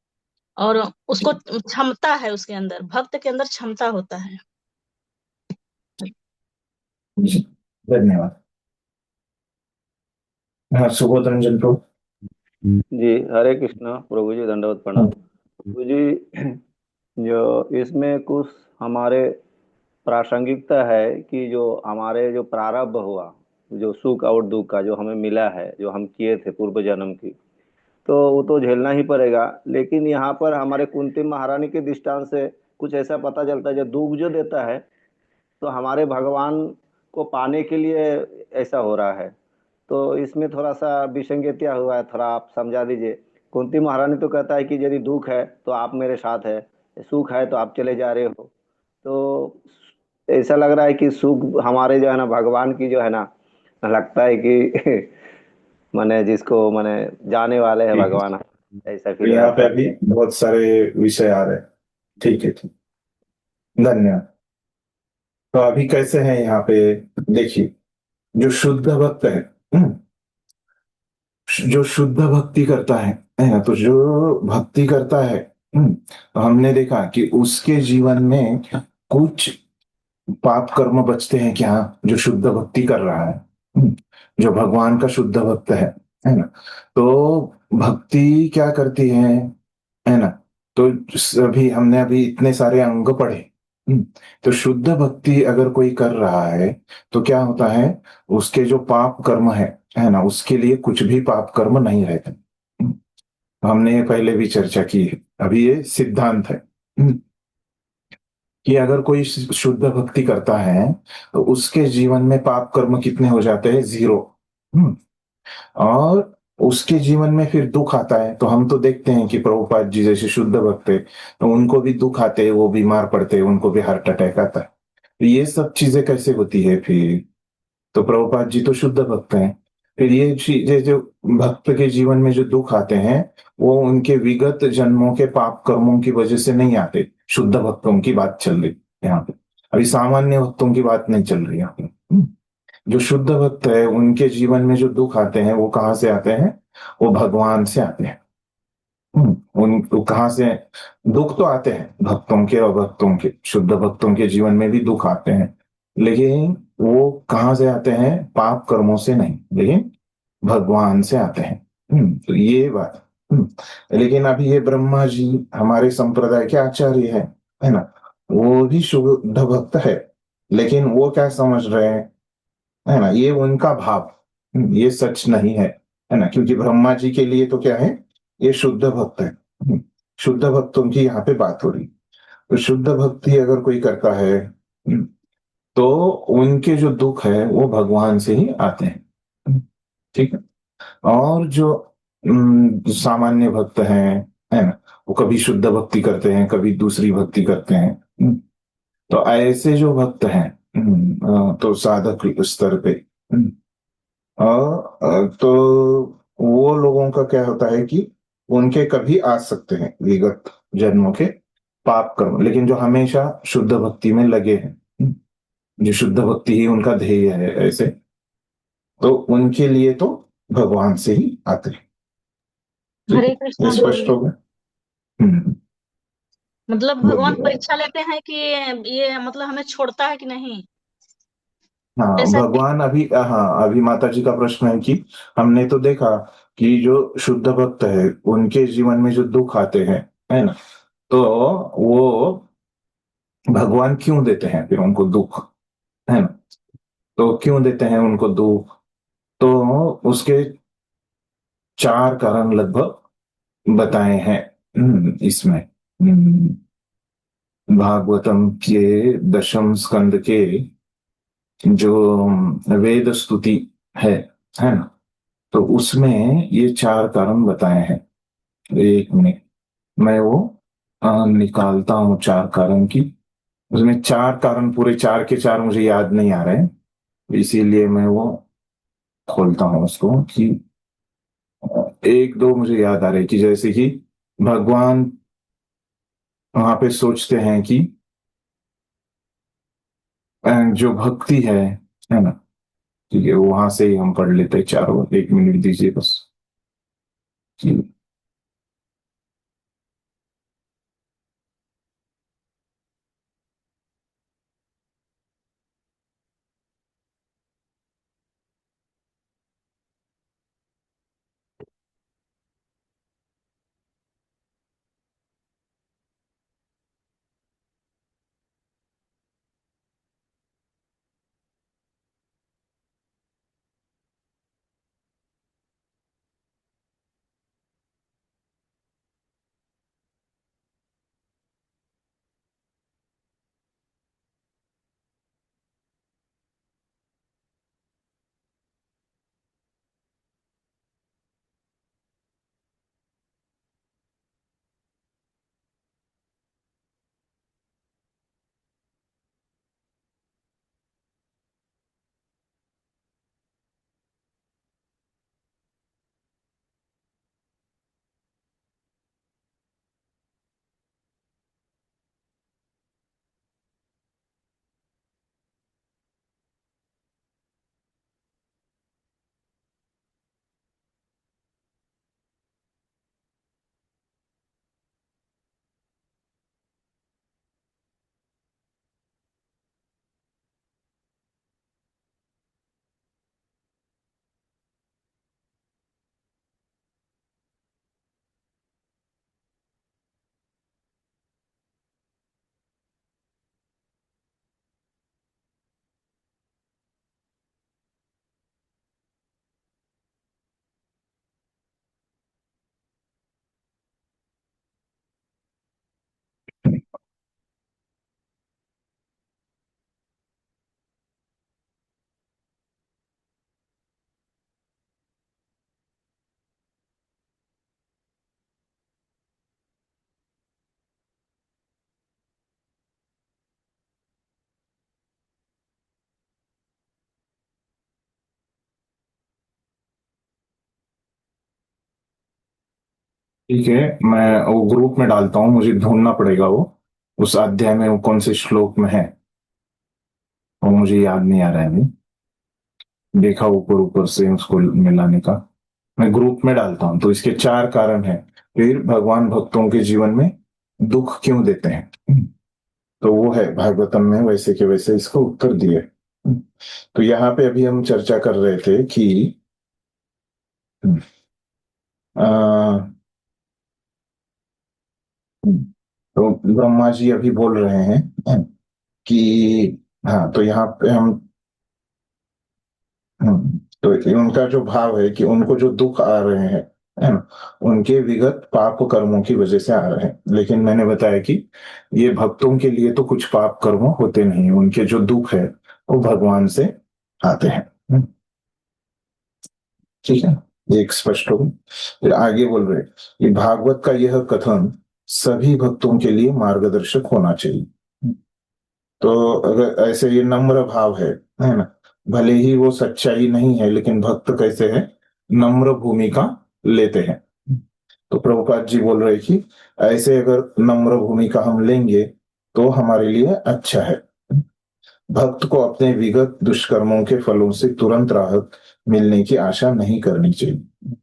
और उसको क्षमता है, उसके अंदर, भक्त के अंदर क्षमता होता है। जी, धन्यवाद। हाँ, सुबोध रंजन प्रभु। जी, हरे कृष्णा प्रभु जी, दंडवत प्रणाम। प्रभु जी, जो इसमें कुछ हमारे प्रासंगिकता है कि जो हमारे जो प्रारब्ध हुआ, जो सुख और दुख का जो हमें मिला है, जो हम किए थे पूर्व जन्म की, तो वो तो झेलना ही पड़ेगा। लेकिन यहाँ पर हमारे कुंती महारानी के दृष्टांत से कुछ ऐसा पता चलता है, जो दुख जो देता है तो हमारे भगवान को पाने के लिए ऐसा हो रहा है। तो इसमें थोड़ा सा विसंगतियाँ हुआ है, थोड़ा आप समझा दीजिए। कुंती महारानी तो कहता है कि यदि दुख है तो आप मेरे साथ है, सुख है तो आप चले जा रहे हो। तो ऐसा लग रहा है कि सुख हमारे जो है ना भगवान की जो है ना, लगता है कि माने जिसको माने जाने वाले हैं ठीक है। भगवान, ऐसा तो फील यहाँ आता पे है। अभी बहुत सारे विषय आ रहे हैं। ठीक है, ठीक। धन्यवाद। तो अभी कैसे हैं यहाँ पे? देखिए, जो शुद्ध भक्त है, जो शुद्ध भक्ति करता है ना, तो जो भक्ति करता है, तो हमने देखा कि उसके जीवन में कुछ पाप कर्म बचते हैं क्या, जो शुद्ध भक्ति कर रहा है, जो भगवान का शुद्ध भक्त है ना। तो भक्ति क्या करती है ना। तो अभी हमने अभी इतने सारे अंग पढ़े। तो शुद्ध भक्ति अगर कोई कर रहा है तो क्या होता है, उसके जो पाप कर्म है ना, उसके लिए कुछ भी पाप कर्म नहीं रहते। हमने ये पहले भी चर्चा की है, अभी ये सिद्धांत है कि अगर कोई शुद्ध भक्ति करता है तो उसके जीवन में पाप कर्म कितने हो जाते हैं, 0। और उसके जीवन में फिर दुख आता है, तो हम तो देखते हैं कि प्रभुपाद जी जैसे शुद्ध भक्त है, तो उनको भी दुख आते हैं, वो बीमार पड़ते हैं, उनको भी हार्ट अटैक आता है। तो ये सब चीजें कैसे होती है फिर? तो प्रभुपाद जी तो शुद्ध भक्त हैं। फिर ये चीजें जो भक्त के जीवन में जो दुख आते हैं, वो उनके विगत जन्मों के पाप कर्मों की वजह से नहीं आते। शुद्ध भक्तों की बात चल रही यहाँ पे, अभी सामान्य भक्तों की बात नहीं चल रही यहाँ पे। जो शुद्ध भक्त है उनके जीवन में जो दुख आते हैं वो कहाँ से आते हैं? वो भगवान से आते हैं। उन तो कहाँ से? दुख तो आते हैं भक्तों के और भक्तों के, शुद्ध भक्तों के जीवन में भी दुख आते हैं, लेकिन वो कहाँ से आते हैं? पाप कर्मों से नहीं, लेकिन भगवान से आते हैं। तो ये बात। लेकिन अभी ये ब्रह्मा जी हमारे संप्रदाय के आचार्य है ना, वो भी शुद्ध भक्त है, लेकिन वो क्या समझ रहे हैं, है ना, ये उनका भाव, ये सच नहीं है ना, क्योंकि ब्रह्मा जी के लिए तो क्या है, ये शुद्ध भक्त है। शुद्ध भक्तों की यहाँ पे बात हो रही। तो शुद्ध भक्ति अगर कोई करता है, तो उनके जो दुख है वो भगवान से ही आते हैं। ठीक है। और जो सामान्य भक्त हैं, है ना, वो कभी शुद्ध भक्ति करते हैं, कभी दूसरी भक्ति करते हैं। तो ऐसे जो भक्त हैं, तो साधक स्तर पे, तो वो लोगों का क्या होता है कि उनके कभी आ सकते हैं विगत जन्मों के पाप कर्म, लेकिन जो हमेशा शुद्ध भक्ति में लगे हैं, जो शुद्ध भक्ति ही उनका ध्येय है ऐसे, तो उनके लिए तो भगवान से ही आते हैं। ठीक हरे है, ये कृष्णा स्पष्ट प्रभु। हो गया। हम्म। मतलब भगवान बोलिए। परीक्षा लेते हैं कि ये मतलब हमें छोड़ता है कि नहीं, हाँ, ऐसा है? भगवान अभी, हाँ, अभी माता जी का प्रश्न है कि हमने तो देखा कि जो शुद्ध भक्त है उनके जीवन में जो दुख आते हैं, है ना, तो वो भगवान क्यों देते हैं फिर उनको दुख, है ना। तो क्यों देते हैं उनको दुख? तो उसके 4 कारण लगभग बताए हैं इसमें, भागवतम के 10वें स्कंद के जो वेद स्तुति है ना, तो उसमें ये 4 कारण बताए हैं। एक मिनट, मैं वो निकालता हूँ 4 कारण की। उसमें 4 कारण, पूरे 4 के 4 मुझे याद नहीं आ रहे हैं, इसीलिए मैं वो खोलता हूँ उसको कि एक दो मुझे याद आ रहे हैं, कि जैसे कि भगवान वहां पे सोचते हैं कि जो भक्ति है ना, ठीक है, वहां से ही हम पढ़ लेते हैं चारों। एक मिनट दीजिए बस। कि ठीक है, मैं वो ग्रुप में डालता हूँ, मुझे ढूंढना पड़ेगा वो उस अध्याय में वो कौन से श्लोक में है, वो मुझे याद नहीं आ रहा है अभी। देखा ऊपर ऊपर से उसको मिलाने का, मैं ग्रुप में डालता हूं। तो इसके 4 कारण हैं। फिर भगवान भक्तों के जीवन में दुख क्यों देते हैं, तो वो है भागवतम में वैसे के वैसे इसको उत्तर दिए। तो यहाँ पे अभी हम चर्चा कर रहे थे कि आ, तो ब्रह्मा जी अभी बोल रहे हैं कि हाँ, तो यहाँ पे तो उनका जो भाव है कि उनको जो दुख आ रहे हैं, है ना, उनके विगत पाप कर्मों की वजह से आ रहे हैं। लेकिन मैंने बताया कि ये भक्तों के लिए तो कुछ पाप कर्म होते नहीं, उनके जो दुख है वो भगवान से आते हैं। ठीक है, ये एक स्पष्ट हो गई। फिर आगे बोल रहे कि भागवत का यह कथन सभी भक्तों के लिए मार्गदर्शक होना चाहिए। तो अगर ऐसे ये नम्र भाव है ना, भले ही वो सच्चाई नहीं है, लेकिन भक्त कैसे है, नम्र भूमिका लेते हैं। तो प्रभुपाद जी बोल रहे कि ऐसे अगर नम्र भूमिका हम लेंगे तो हमारे लिए अच्छा है। भक्त को अपने विगत दुष्कर्मों के फलों से तुरंत राहत मिलने की आशा नहीं करनी चाहिए।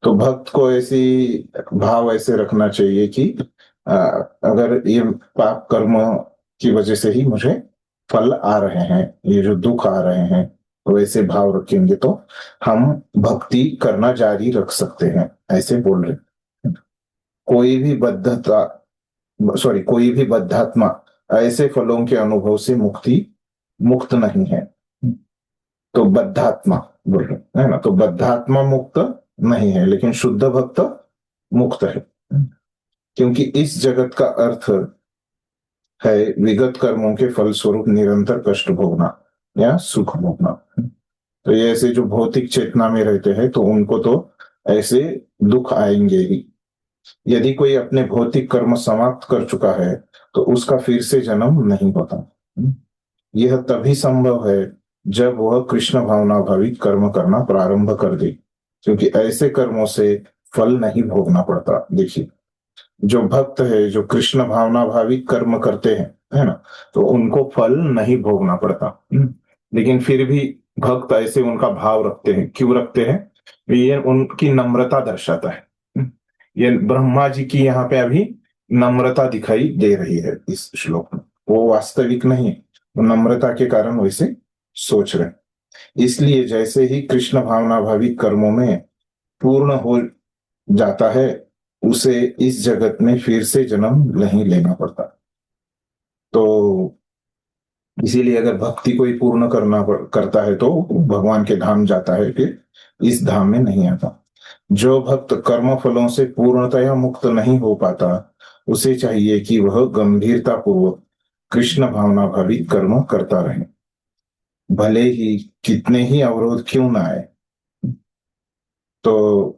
तो भक्त को ऐसी भाव ऐसे रखना चाहिए कि अगर ये पाप कर्म की वजह से ही मुझे फल आ रहे हैं, ये जो दुख आ रहे हैं, तो ऐसे भाव रखेंगे तो हम भक्ति करना जारी रख सकते हैं, ऐसे बोल रहे। कोई भी कोई भी बद्धात्मा ऐसे फलों के अनुभव से मुक्त नहीं है। तो बद्धात्मा बोल रहे है ना, तो बद्धात्मा मुक्त नहीं है, लेकिन शुद्ध भक्त मुक्त है। क्योंकि इस जगत का अर्थ है विगत कर्मों के फलस्वरूप निरंतर कष्ट भोगना या सुख भोगना। तो ये ऐसे जो भौतिक चेतना में रहते हैं तो उनको तो ऐसे दुख आएंगे ही। यदि कोई अपने भौतिक कर्म समाप्त कर चुका है तो उसका फिर से जन्म नहीं होता। यह तभी संभव है जब वह कृष्ण भावना भावित कर्म करना प्रारंभ कर दे, क्योंकि ऐसे कर्मों से फल नहीं भोगना पड़ता। देखिए, जो भक्त है, जो कृष्ण भावना भावित कर्म करते हैं, है ना, तो उनको फल नहीं भोगना पड़ता। लेकिन फिर भी भक्त ऐसे उनका भाव रखते हैं। क्यों रखते हैं? ये उनकी नम्रता दर्शाता है। ये ब्रह्मा जी की यहाँ पे अभी नम्रता दिखाई दे रही है इस श्लोक में। वो वास्तविक नहीं है, वो नम्रता के कारण वैसे सोच रहे। इसलिए जैसे ही कृष्ण भावना भावित कर्मों में पूर्ण हो जाता है, उसे इस जगत में फिर से जन्म नहीं लेना पड़ता। तो इसीलिए अगर भक्ति कोई पूर्ण करता है तो भगवान के धाम जाता है, फिर इस धाम में नहीं आता। जो भक्त कर्म फलों से पूर्णतया मुक्त नहीं हो पाता, उसे चाहिए कि वह गंभीरता पूर्वक कृष्ण भावना भावित कर्म करता रहे, भले ही कितने ही अवरोध क्यों ना आए। तो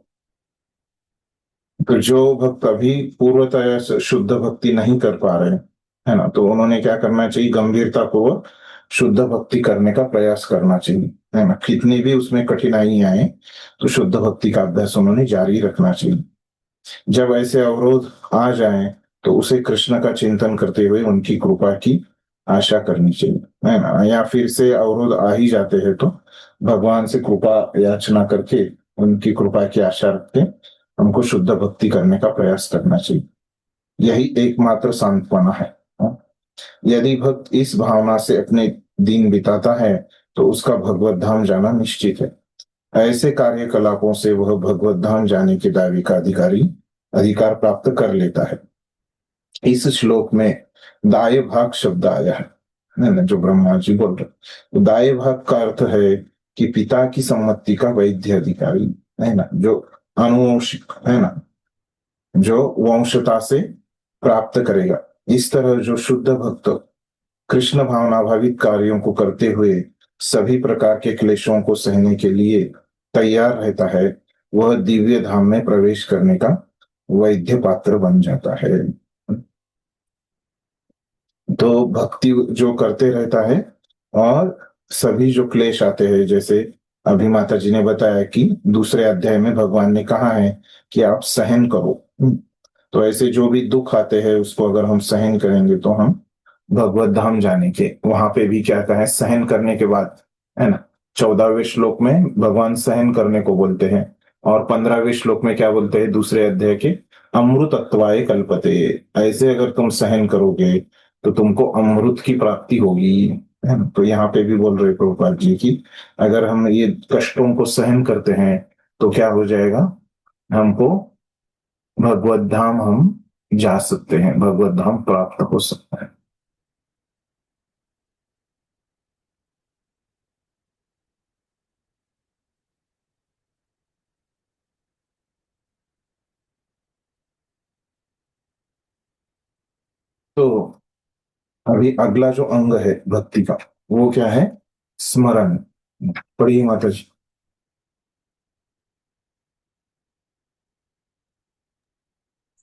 जो भक्त अभी पूर्वतया शुद्ध भक्ति नहीं कर पा रहे, है ना, तो उन्होंने क्या करना चाहिए, गंभीरता पूर्वक शुद्ध भक्ति करने का प्रयास करना चाहिए, है ना। कितनी भी उसमें कठिनाई आए तो शुद्ध भक्ति का अभ्यास उन्होंने जारी रखना चाहिए। जब ऐसे अवरोध आ जाएं तो उसे कृष्ण का चिंतन करते हुए उनकी कृपा की आशा करनी चाहिए, है ना। या फिर से अवरोध आ ही जाते हैं तो भगवान से कृपा याचना करके उनकी कृपा की आशा रखते हमको शुद्ध भक्ति करने का प्रयास करना चाहिए। यही एकमात्र सांत्वना है। यदि भक्त इस भावना से अपने दिन बिताता है तो उसका भगवत धाम जाना निश्चित है। ऐसे कार्यकलापों से वह भगवत धाम जाने के दावे का अधिकार प्राप्त कर लेता है। इस श्लोक में दाय भाग शब्द आया है ना, जो ब्रह्मा जी बोल रहे। तो दाय भाग का अर्थ है कि पिता की सम्मति का वैध अधिकारी, है ना, जो अनुवंशिक, है ना, जो वंशता से प्राप्त करेगा। इस तरह जो शुद्ध भक्त कृष्ण भावना भावित कार्यों को करते हुए सभी प्रकार के क्लेशों को सहने के लिए तैयार रहता है, वह दिव्य धाम में प्रवेश करने का वैध पात्र बन जाता है। तो भक्ति जो करते रहता है और सभी जो क्लेश आते हैं, जैसे अभी माता जी ने बताया कि दूसरे अध्याय में भगवान ने कहा है कि आप सहन करो, तो ऐसे जो भी दुख आते हैं उसको अगर हम सहन करेंगे तो हम भगवत धाम जाने के, वहां पे भी क्या कहा है सहन करने के बाद, है ना। 14वें श्लोक में भगवान सहन करने को बोलते हैं, और 15वें श्लोक में क्या बोलते हैं दूसरे अध्याय के, अमृतत्वाय कल्पते। ऐसे अगर तुम सहन करोगे तो तुमको अमृत की प्राप्ति होगी, है ना। तो यहाँ पे भी बोल रहे प्रभुपाद जी की अगर हम ये कष्टों को सहन करते हैं तो क्या हो जाएगा, हमको भगवत धाम हम जा सकते हैं, भगवत धाम प्राप्त हो सकता है। तो अभी अगला जो अंग है भक्ति का वो क्या है, स्मरण। पढ़िए माता जी।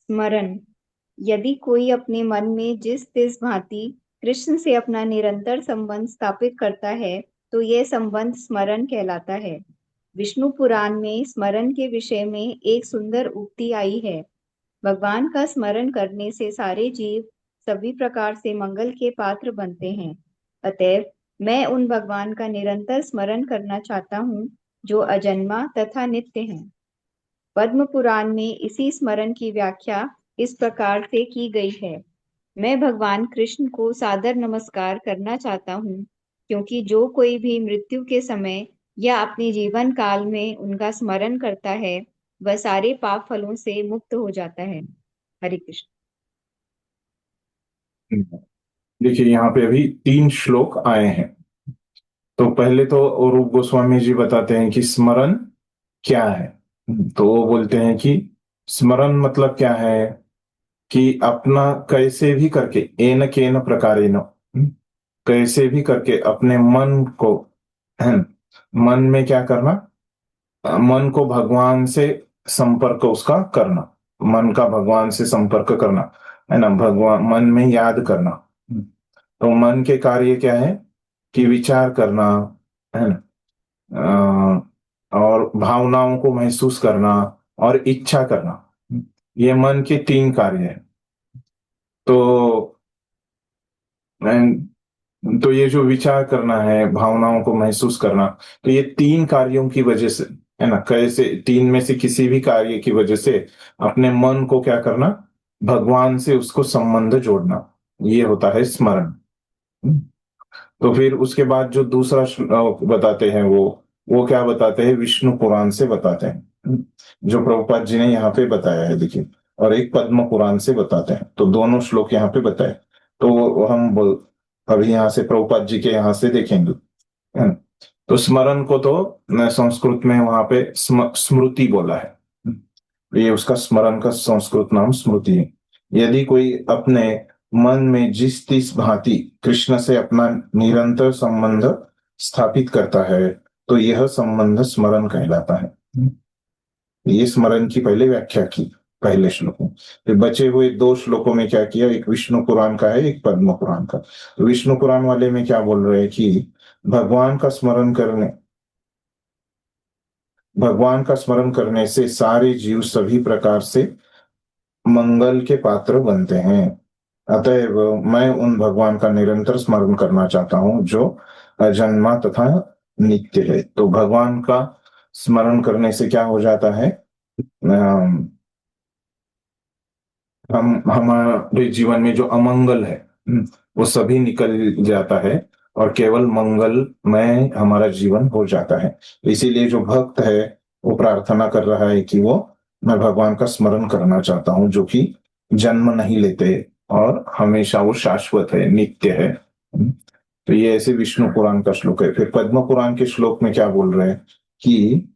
स्मरण। यदि कोई अपने मन में जिस तिस भांति कृष्ण से अपना निरंतर संबंध स्थापित करता है तो यह संबंध स्मरण कहलाता है। विष्णु पुराण में स्मरण के विषय में एक सुंदर उक्ति आई है, भगवान का स्मरण करने से सारे जीव सभी प्रकार से मंगल के पात्र बनते हैं। अतएव मैं उन भगवान का निरंतर स्मरण करना चाहता हूँ जो अजन्मा तथा नित्य हैं। पद्म पुराण में इसी स्मरण की व्याख्या इस प्रकार से की गई है, मैं भगवान कृष्ण को सादर नमस्कार करना चाहता हूँ क्योंकि जो कोई भी मृत्यु के समय या अपने जीवन काल में उनका स्मरण करता है वह सारे पाप फलों से मुक्त हो जाता है। हरे कृष्ण। देखिए यहाँ पे अभी 3 श्लोक आए हैं। तो पहले तो रूप गोस्वामी जी बताते हैं कि स्मरण क्या है। तो वो बोलते हैं कि स्मरण मतलब क्या है कि अपना कैसे भी करके एन केन प्रकारेण, कैसे भी करके अपने मन को, है न, मन में क्या करना, मन को भगवान से संपर्क उसका करना, मन का भगवान से संपर्क करना, है ना, भगवान मन में याद करना। तो मन के कार्य क्या है कि विचार करना, है ना, और भावनाओं को महसूस करना और इच्छा करना, ये मन के 3 कार्य है। तो तो ये जो विचार करना है, भावनाओं को महसूस करना, तो ये 3 कार्यों की वजह से, है ना, कैसे 3 में से किसी भी कार्य की वजह से अपने मन को क्या करना, भगवान से उसको संबंध जोड़ना, ये होता है स्मरण। तो फिर उसके बाद जो दूसरा बताते हैं वो क्या बताते हैं, विष्णु पुराण से बताते हैं, जो प्रभुपाद जी ने यहाँ पे बताया है देखिए, और एक पद्म पुराण से बताते हैं। तो दोनों श्लोक यहाँ पे बताए। तो हम अभी यहाँ से प्रभुपाद जी के यहाँ से देखेंगे, है ना। तो स्मरण को तो संस्कृत में वहां पे स्मृति बोला है, ये उसका स्मरण का संस्कृत नाम स्मृति है। यदि कोई अपने मन में जिस तिस भांति कृष्ण से अपना निरंतर संबंध स्थापित करता है तो यह संबंध स्मरण कहलाता है। ये स्मरण की पहले व्याख्या की पहले श्लोक में। फिर बचे हुए 2 श्लोकों में क्या किया, एक विष्णु पुराण का है, एक पद्म पुराण का। तो विष्णु पुराण वाले में क्या बोल रहे हैं कि भगवान का स्मरण करने से सारे जीव सभी प्रकार से मंगल के पात्र बनते हैं। अतएव मैं उन भगवान का निरंतर स्मरण करना चाहता हूं जो अजन्मा तथा नित्य है। तो भगवान का स्मरण करने से क्या हो जाता है, हम हमारे जीवन में जो अमंगल है वो सभी निकल जाता है और केवल मंगलमय हमारा जीवन हो जाता है। इसीलिए जो भक्त है वो प्रार्थना कर रहा है कि मैं भगवान का स्मरण करना चाहता हूं जो कि जन्म नहीं लेते और हमेशा वो शाश्वत है, नित्य है। तो ये ऐसे विष्णु पुराण का श्लोक है। फिर पद्म पुराण के श्लोक में क्या बोल रहे हैं कि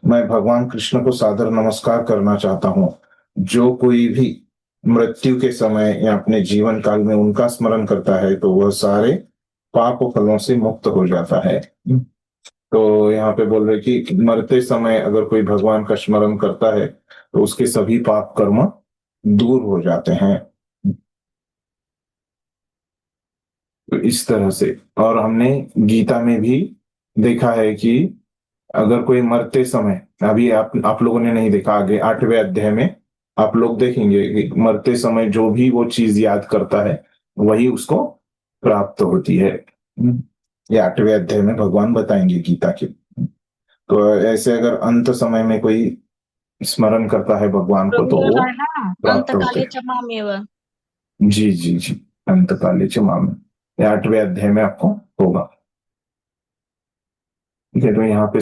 मैं भगवान कृष्ण को सादर नमस्कार करना चाहता हूं, जो कोई भी मृत्यु के समय या अपने जीवन काल में उनका स्मरण करता है तो वह सारे पाप फलों से मुक्त हो जाता है। तो यहाँ पे बोल रहे कि मरते समय अगर कोई भगवान का स्मरण करता है तो उसके सभी पाप कर्म दूर हो जाते हैं। तो इस तरह से, और हमने गीता में भी देखा है कि अगर कोई मरते समय, अभी आप लोगों ने नहीं देखा, आगे 8वें अध्याय में आप लोग देखेंगे कि मरते समय जो भी वो चीज याद करता है वही उसको प्राप्त होती है। ये 8वें अध्याय में भगवान बताएंगे गीता के। तो ऐसे अगर अंत समय में कोई स्मरण करता है भगवान को तो प्रभु वो है ना, प्राप्त होते अंतकाले हैं। क्षमामेव। जी जी जी, अंत काले च माम, ये 8वें अध्याय में आपको होगा। ठीक है, तो यहाँ पे